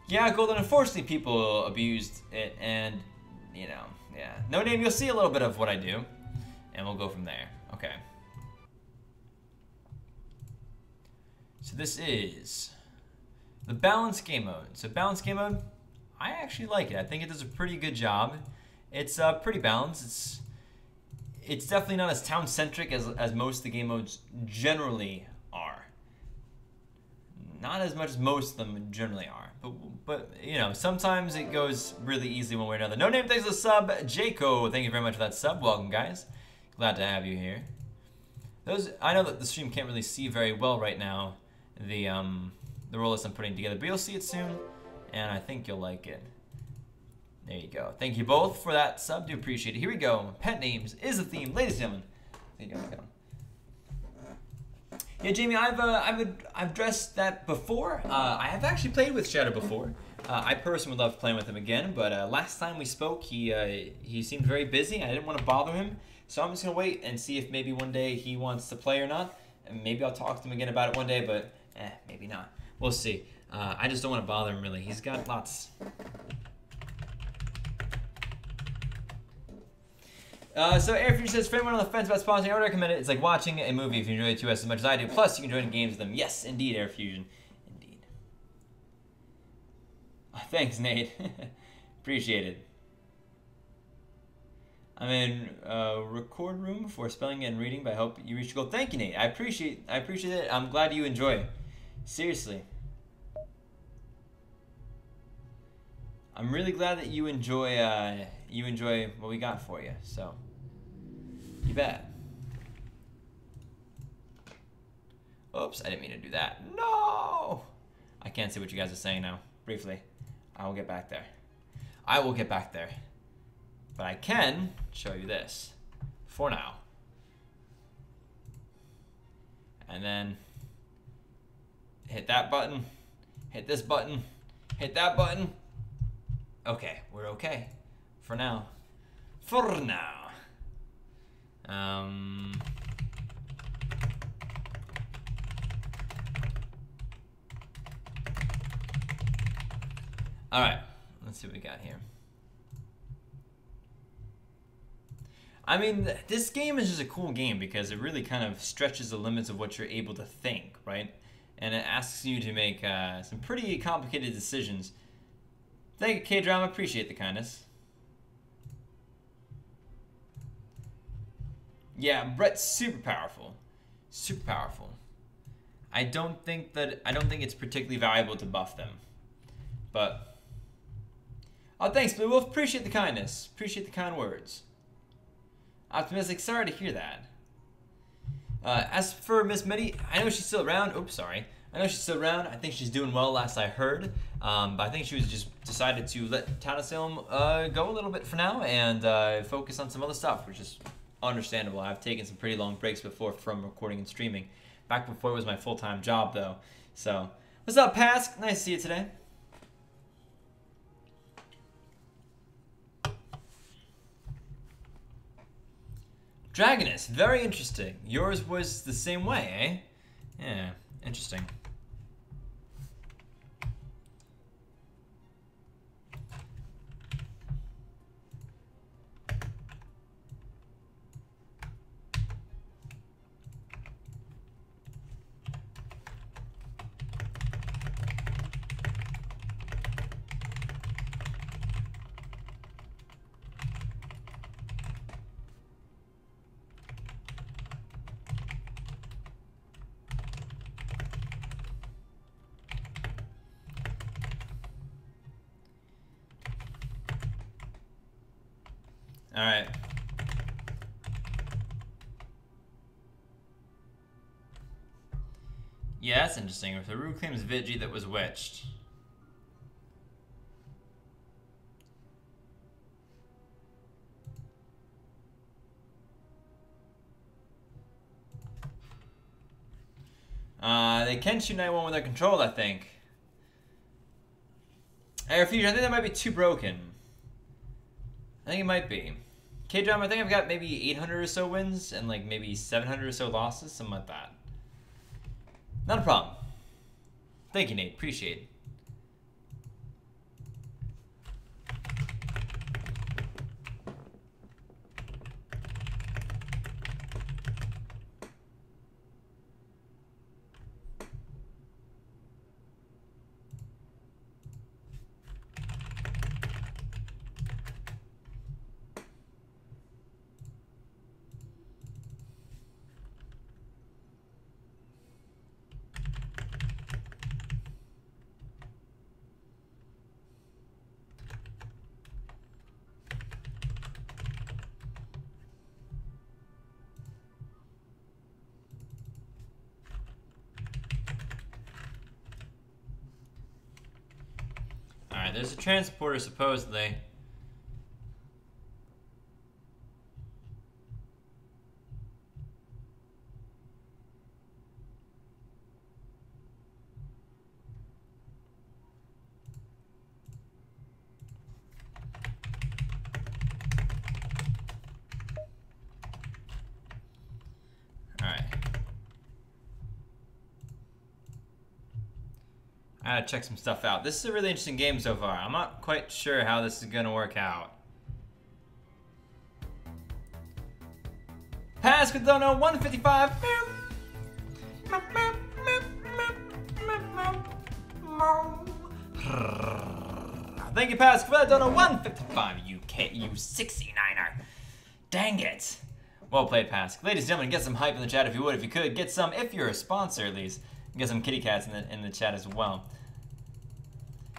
Yeah, Golden, unfortunately people abused it, and, you know, yeah. No Name, you'll see a little bit of what I do, and we'll go from there. Okay. So this is the balanced game mode. So balanced game mode, I actually like it. I think it does a pretty good job. It's pretty balanced. It's definitely not as town-centric as most of the game modes generally are. Not as much as most of them generally are. But you know, sometimes it goes really easily one way or another. No Name, thanks for the sub. Jaco, thank you very much for that sub. Welcome, guys. Glad to have you here. I know that the stream can't really see very well right now, the roll list I'm putting together, but you'll see it soon, and I think you'll like it. There you go. Thank you both for that sub. Do appreciate it. Here we go. Pet names is the theme, ladies and gentlemen. There you go. Yeah, Jamie, I've addressed that before. I have actually played with Shadow before. I personally would love playing with him again, but last time we spoke, he seemed very busy. I didn't want to bother him, so I'm just gonna wait and see if maybe one day he wants to play or not. And maybe I'll talk to him again about it one day, but maybe not. We'll see. I just don't want to bother him really. He's got lots. So Airfuture says, for anyone on the fence about sponsoring, I would recommend it. It's like watching a movie if you enjoy the 2S as much as I do. Plus, you can join games with them. Yes, indeed, Airfusion. Indeed. Thanks, Nate. Appreciate it. I'm in record room for spelling and reading, but I hope you reach your goal. Thank you, Nate. I appreciate it. I'm glad you enjoy. Seriously. I'm really glad that you enjoy what we got for you. So, you bet. Oops, I didn't mean to do that. No! I can't see what you guys are saying now. Briefly. I will get back there. I will get back there. But I can show you this. For now. And then hit that button. Hit this button. Hit that button. Okay, we're okay. For now. For now. Alright, let's see what we got here. I mean, this game is just a cool game because it really kind of stretches the limits of what you're able to think, right? And it asks you to make some pretty complicated decisions. Thank you, K-Drama. Appreciate the kindness. Yeah, Brett's super powerful. Super powerful. I don't think it's particularly valuable to buff them. But oh, thanks, Blue Wolf. Appreciate the kindness. Appreciate the kind words. Optimistic, sorry to hear that. As for Miss Mitty, I know she's still around. Oops, sorry. I know she's still around. I think she's doing well last I heard. But I think she was just decided to let Town of Salem go a little bit for now and focus on some other stuff, which is understandable. I've taken some pretty long breaks before from recording and streaming. Back before it was my full-time job, though. So, what's up, Pask? Nice to see you today. Dragoness, very interesting. Yours was the same way, eh? Yeah, interesting. Alright. Yeah, that's interesting. If the root claims Vigi that was witched. They can shoot 9-1 when they're controlled, I think. Air Fusion, I think that might be too broken. I think it might be. K-Drum, I think I've got maybe 800 or so wins and like maybe 700 or so losses, something like that. Not a problem. Thank you, Nate. Appreciate it. Alright, there's a transporter supposedly. Alright. I gotta check some stuff out. This is a really interesting game so far. I'm not quite sure how this is gonna work out. Pass with Dono 155. Thank you, Pass, for that Dono 155. You 69er. Dang it. Well played, Pask. Ladies and gentlemen, get some hype in the chat if you would. If you could, get some, if you're a sponsor at least. Get some kitty cats in the chat as well.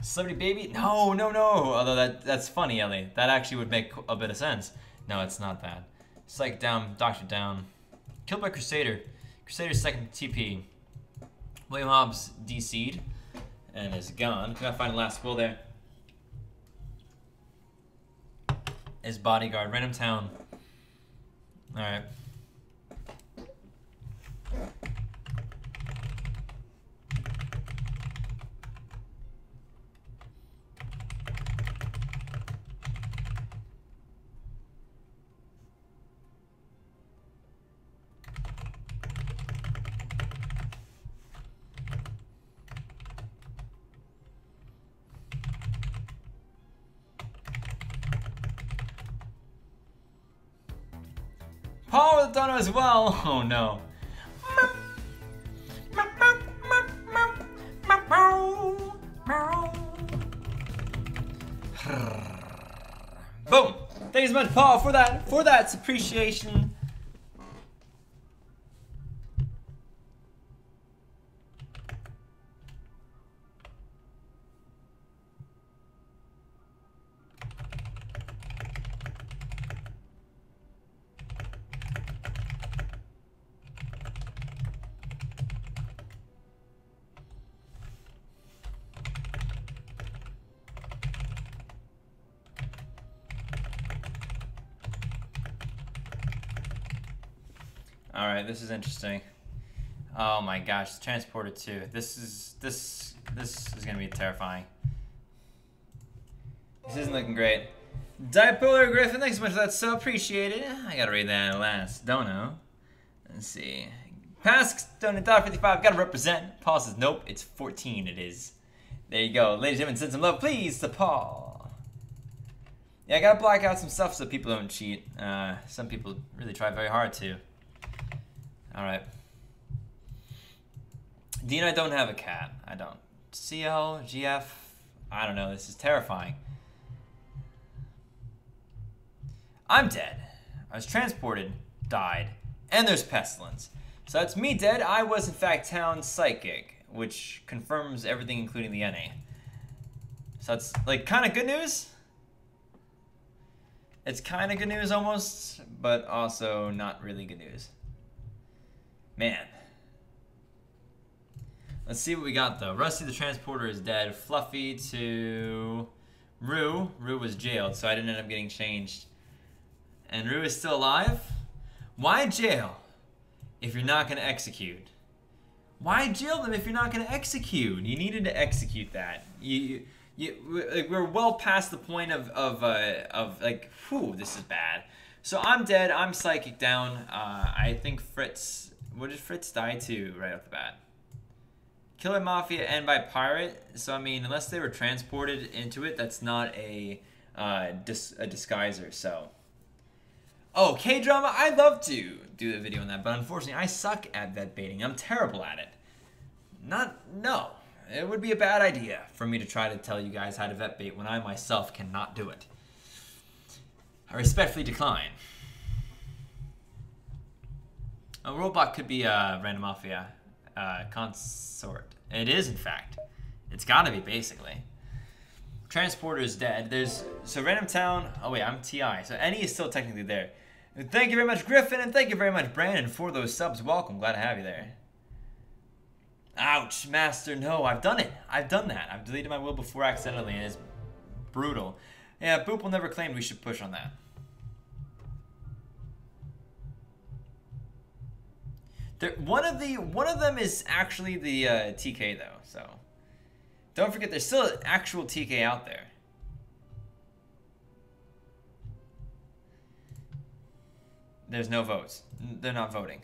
Celebrity baby? No. Although that's funny, Ellie. That actually would make a bit of sense. No, it's not that. Psych down, Doctor down. Killed by Crusader. Crusader's second TP. William Hobbs DC'd and is gone. Gotta find the last will there. His bodyguard, random town. Alright. Paul with Dono as well. Oh no. Boom. Thanks so much, Paul, for that appreciation. All right, this is interesting. Oh my gosh, transporter 2. This is gonna be terrifying. This isn't looking great. Dipolar Griffin, thanks so much for that, so appreciated. I gotta read that last dono. Let's see. Pask donate $55, gotta represent. Paul says nope, it's 14. It is. There you go, ladies and gentlemen, send some love, please, to Paul. Yeah, I gotta black out some stuff so people don't cheat. Some people really try very hard to. Alright. Dean, I don't have a cat. I don't. CL, GF, I don't know. This is terrifying. I'm dead. I was transported, died, and there's pestilence. So that's me dead. I was, in fact, town psychic, which confirms everything, including the NA. So that's, like, kind of good news? It's kind of good news almost, but also not really good news. Man. Let's see what we got though. Rusty the Transporter is dead. Fluffy to Rue. Rue was jailed, so I didn't end up getting changed. And Rue is still alive? Why jail if you're not going to execute? Why jail them if you're not going to execute? You needed to execute that. We're well past the point of like, whew, this is bad. So I'm dead. I'm psychic down. I think Fritz. What did Fritz die to right off the bat? Killer Mafia and by pirate. So I mean, unless they were transported into it, that's not a disguiser. So. Oh, K-drama, I'd love to do a video on that, but unfortunately, I suck at vet baiting. I'm terrible at it. No. It would be a bad idea for me to try to tell you guys how to vet bait when I myself cannot do it. I respectfully decline. A robot could be a random mafia consort. It is, in fact. It's gotta be, basically. Transporter is dead. So Random Town. Oh wait, I'm TI. So Annie is still technically there. Thank you very much, Griffin, and thank you very much, Brandon, for those subs. Welcome. Glad to have you there. Ouch, Master. No, I've done it. I've done that. I've deleted my will before accidentally, and it's brutal. Yeah, Boop will never claim we should push on that. One of them is actually the TK though. So don't forget, there's still an actual TK out there. There's no votes. They're not voting.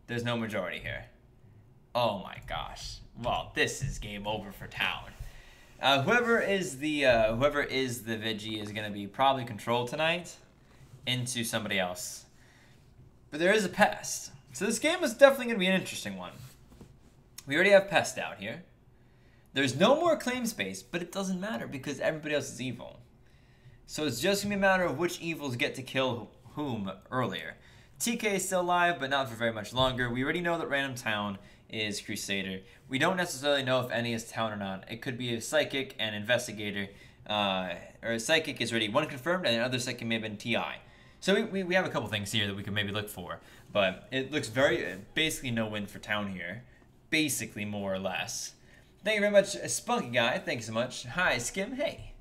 There's no majority here. Oh my gosh. Well, this is game over for town. Whoever is the Vigi is gonna be probably controlled tonight into somebody else. But there is a pest. So this game is definitely gonna be an interesting one. We already have pest out here. There's no more claim space, but it doesn't matter because everybody else is evil. So it's just gonna be a matter of which evils get to kill whom earlier. TK is still alive, but not for very much longer. We already know that Random Town is Crusader. We don't necessarily know if any is Town or not. It could be a Psychic and Investigator. Or a Psychic is already one confirmed, and another Psychic may have been TI. So we have a couple things here that we could maybe look for. But it looks basically no win for Town here. Basically, more or less. Thank you very much, Spunky Guy. Thank you so much. Hi, Skim. Hey.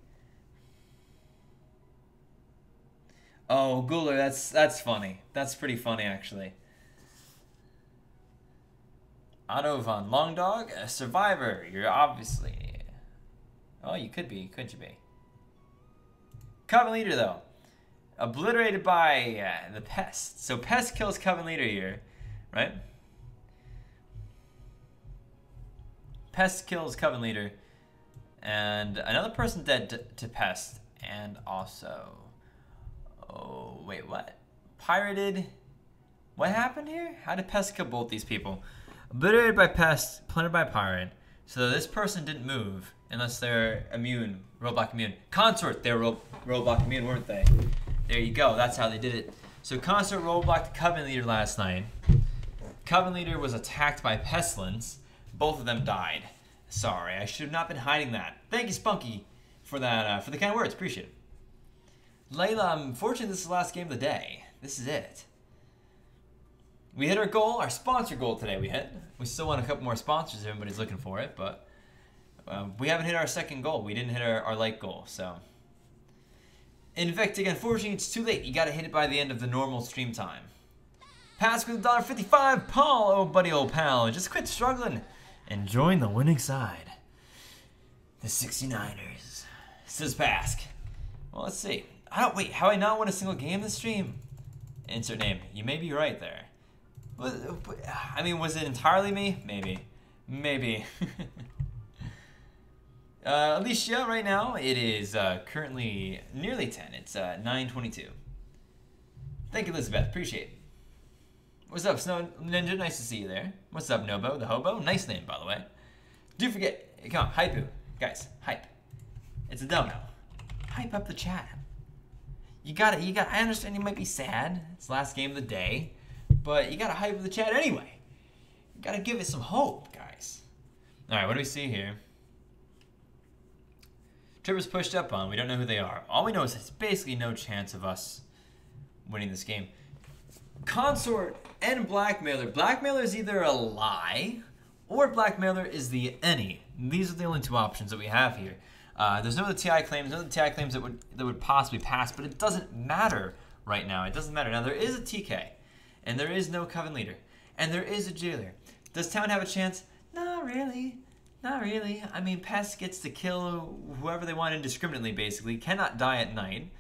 Oh, Ghouler, that's funny. That's pretty funny, actually. Otto von Longdog, a survivor. You're obviously... Oh, you could be, couldn't you be? Coven Leader, though. Obliterated by the Pest. So Pest kills Coven Leader here, right? Pest kills Coven Leader. And another person dead to Pest. And also... Oh, wait, what? Pirated? What happened here? How did Pest kill both these people? Obliterated by Pest, plundered by Pirate. So this person didn't move unless they're immune, roadblock immune. Consort, they were roadblock immune, weren't they? There you go, that's how they did it. So Consort roadblocked Coven Leader last night. Coven Leader was attacked by Pestilence. Both of them died. Sorry, I should have not been hiding that. Thank you, Spunky, for that, for the kind words. Appreciate it. Layla, unfortunately, this is the last game of the day. This is it. We hit our goal, our sponsor goal today we hit. We still want a couple more sponsors, everybody's looking for it, but we haven't hit our second goal. We didn't hit our like goal, so. Invictic, unfortunately, it's too late. You gotta hit it by the end of the normal stream time. Pass with $1.55, Paul, oh buddy, old pal. Just quit struggling and join the winning side. The 69ers. Says Pask. Well, let's see. Wait, have I not won a single game this stream? Insert name. You may be right there. I mean, was it entirely me? Maybe. Maybe. Alicia, right now, it is currently nearly 10. It's 9:22. Thank you, Elizabeth. Appreciate it. What's up, Snow Ninja? Nice to see you there. What's up, Nobo, the hobo? Nice name, by the way. Do forget, come on, hype. Guys, hype. It's a dono. Hype up the chat. You gotta, I understand you might be sad. It's the last game of the day. But you gotta hype up the chat anyway. You gotta give it some hope, guys. Alright, what do we see here? Tripper's pushed up on. We don't know who they are. All we know is there's basically no chance of us winning this game. Consort and Blackmailer. Blackmailer is either a lie or Blackmailer is the any. These are the only two options that we have here. There's no other TI claims, that would possibly pass, but it doesn't matter right now. It doesn't matter. Now there is a TK, and there is no Coven leader, and there is a jailer. Does Town have a chance? Not really. Not really. I mean, Pest gets to kill whoever they want indiscriminately, basically. Cannot die at night.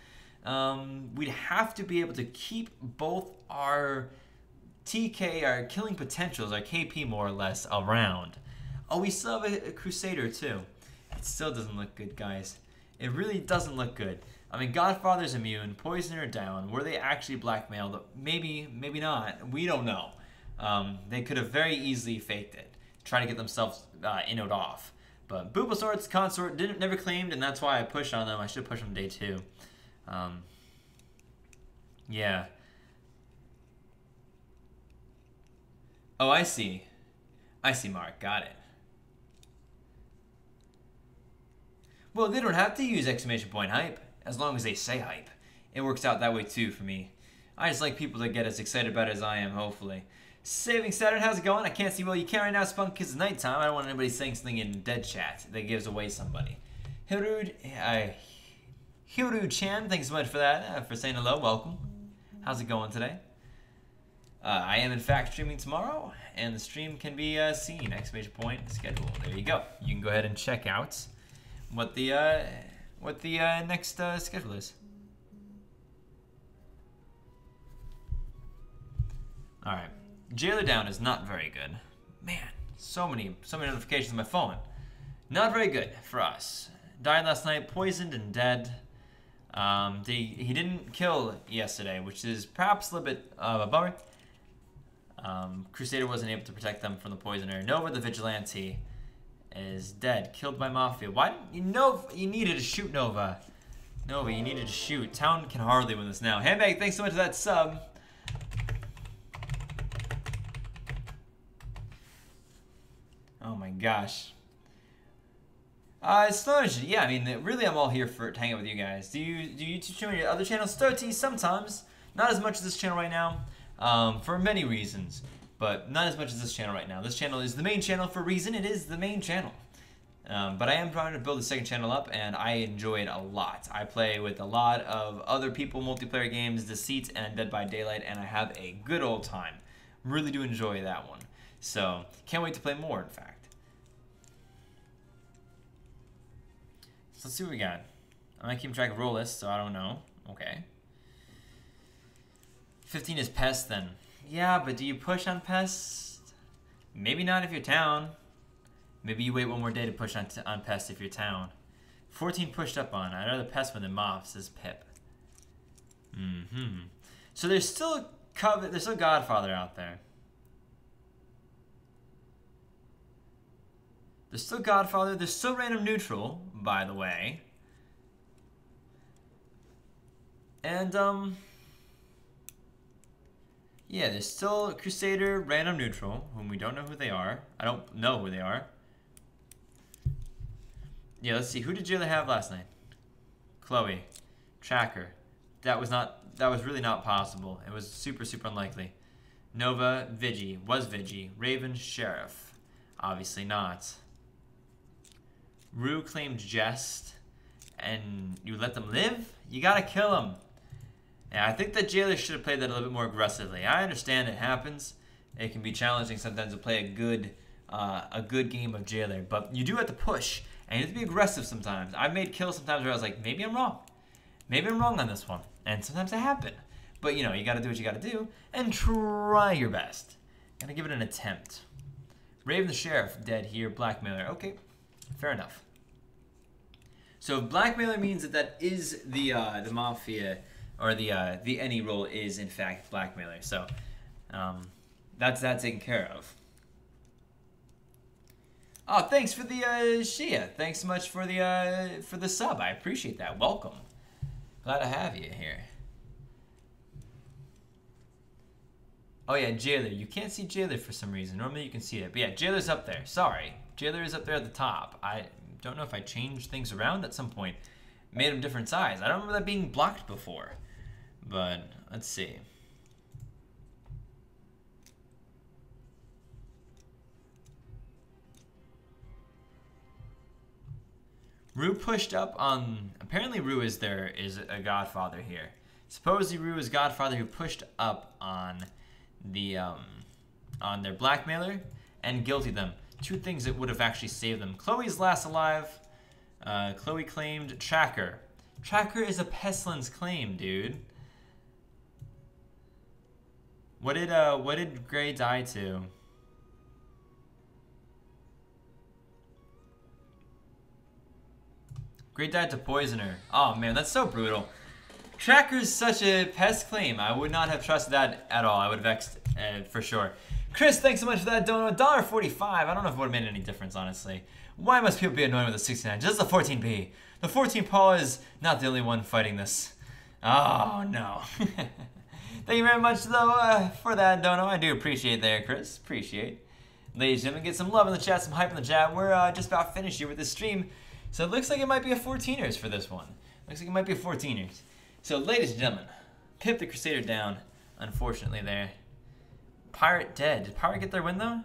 We'd have to be able to keep both our TK, our killing potentials, our KP more or less, around. Oh, we still have a Crusader too. It still doesn't look good, guys. It really doesn't look good. I mean, Godfather's immune, Poisoner down. Were they actually blackmailed? Maybe, maybe not. We don't know. They could have very easily faked it, trying to get themselves innoed off. But Bulbasaur's Consort never claimed, and that's why I pushed on them. I should have pushed on day 2. Yeah. Oh, I see. I see, Mark. Got it. Well, they don't have to use exclamation point hype, as long as they say hype. It works out that way too for me. I just like people that get as excited about it as I am, hopefully. Saving Saturn, how's it going? I can't see well. You can't right now, Spunk, because it's nighttime. I don't want anybody saying something in dead chat that gives away somebody. Hirud Chan, thanks so much for that, for saying hello. Welcome. How's it going today? I am in fact streaming tomorrow, and the stream can be seen. Exclamation point schedule. There you go. You can go ahead and check out what the next schedule is. All right, Jailer down is not very good. Man, so many notifications on my phone. Not very good for us. Died last night, poisoned and dead. He didn't kill yesterday, which is perhaps a little bit of a bummer. Crusader wasn't able to protect them from the poisoner. Nova, the vigilante, is dead, killed by Mafia. Why didn't you know? You needed to shoot Nova. Nova, you needed to shoot. Town can hardly win this now. Handbag, thanks so much for that sub. Oh my gosh. Astonishing. Yeah, I mean, really, I'm all here to hang out with you guys. Do you YouTube channel your other channels? Stoti sometimes. Not as much as this channel right now, for many reasons, but not as much as this channel right now. This channel is the main channel for a reason. It is the main channel. But I am trying to build a second channel up, and I enjoy it a lot. I play with a lot of other people, multiplayer games, Deceit, and Dead by Daylight, and I have a good old time. Really do enjoy that one. So, can't wait to play more, in fact. So let's see what we got. I'm not keeping track of roll lists, so I don't know. Okay. 15 is Pest, then. Yeah, but do you push on Pest? Maybe not if you're Town. Maybe you wait one more day to push on Pest if you're Town. 14 pushed up on. I'd rather Pest than Moth, says Pip. So there's still Godfather out there. There's still Godfather. There's still Random Neutral, by the way. And, yeah, there's still Crusader, Random Neutral, whom we don't know who they are. I don't know who they are. Yeah, let's see. Who did Jailer have last night? Chloe. Tracker. That was really not possible. It was super, super unlikely. Nova, Vigi. Was Vigi. Raven, Sheriff. Obviously not. Rue claimed Jest, and you let them live? You gotta kill them. Yeah, I think that Jailer should have played that a little bit more aggressively. I understand it happens. It can be challenging sometimes to play a good game of Jailer, but you do have to push, and you have to be aggressive sometimes. I've made kills sometimes where I was like, maybe I'm wrong. Maybe I'm wrong on this one, and sometimes it happen. But, you know, you gotta do what you gotta do, and try your best. Gotta give it an attempt. Raven the Sheriff, dead here. Blackmailer, okay. Fair enough. So Blackmailer means that is the Mafia, or the any role is in fact Blackmailer. So that's that taken care of. Oh, thanks for the Shia. Thanks so much for the sub. I appreciate that. Welcome. Glad to have you here. Oh yeah, Jailer. You can't see Jailer for some reason. Normally you can see it. But yeah, Jailer's up there. Sorry. Jailer is up there at the top. don't know if I changed things around at some point. Made them different size. I don't remember that being blocked before. But let's see. Rue pushed up on... Apparently Rue is a godfather here. Supposedly Rue is godfather who pushed up on the on their blackmailer and guilty them. Two things that would have actually saved them. Chloe's last alive. Chloe claimed Tracker. Tracker is a pestilence claim, dude. What did Gray die to? Gray died to Poisoner. Oh man, that's so brutal. Tracker's such a pest claim. I would not have trusted that at all. I would have vexed for sure. Chris, thanks so much for that donut. $1.45. I don't know if it would have made any difference, honestly. Why must people be annoyed with the 69? Just the 14B. The 14 Paul is not the only one fighting this. Oh, no. Thank you very much, though, for that donut. I do appreciate there, Chris. Appreciate. Ladies and gentlemen, get some love in the chat, some hype in the chat. We're just about finished here with this stream. So it looks like it might be a 14ers for this one. Looks like it might be a 14ers. So, ladies and gentlemen, Pip the Crusader down, unfortunately, there. Pirate dead. Did Pirate get their win, though?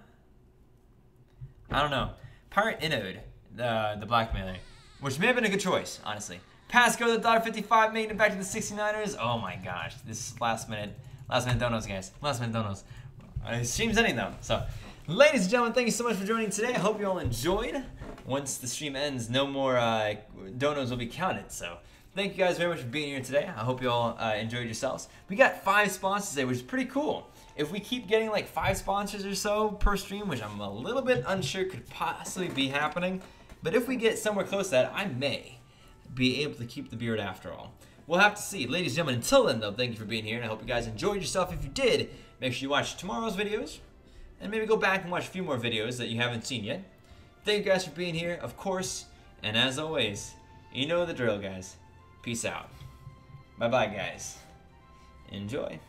I don't know. Pirate innoed the blackmailer, which may have been a good choice, honestly. Pasco, the $1.55, making it back to the 69ers. Oh my gosh, this last minute donos, guys. Last minute donos. Stream's ending, though. So, ladies and gentlemen, thank you so much for joining today. I hope you all enjoyed. Once the stream ends, no more donos will be counted, so... Thank you guys very much for being here today. I hope you all enjoyed yourselves. We got 5 sponsors today, which is pretty cool. If we keep getting like 5 sponsors or so per stream, which I'm a little bit unsure could possibly be happening, but if we get somewhere close to that, I may be able to keep the beard after all. We'll have to see. Ladies and gentlemen, until then though, thank you for being here, and I hope you guys enjoyed yourself. If you did, make sure you watch tomorrow's videos, and maybe go back and watch a few more videos that you haven't seen yet. Thank you guys for being here, of course, and as always, you know the drill, guys. Peace out. Bye-bye, guys. Enjoy.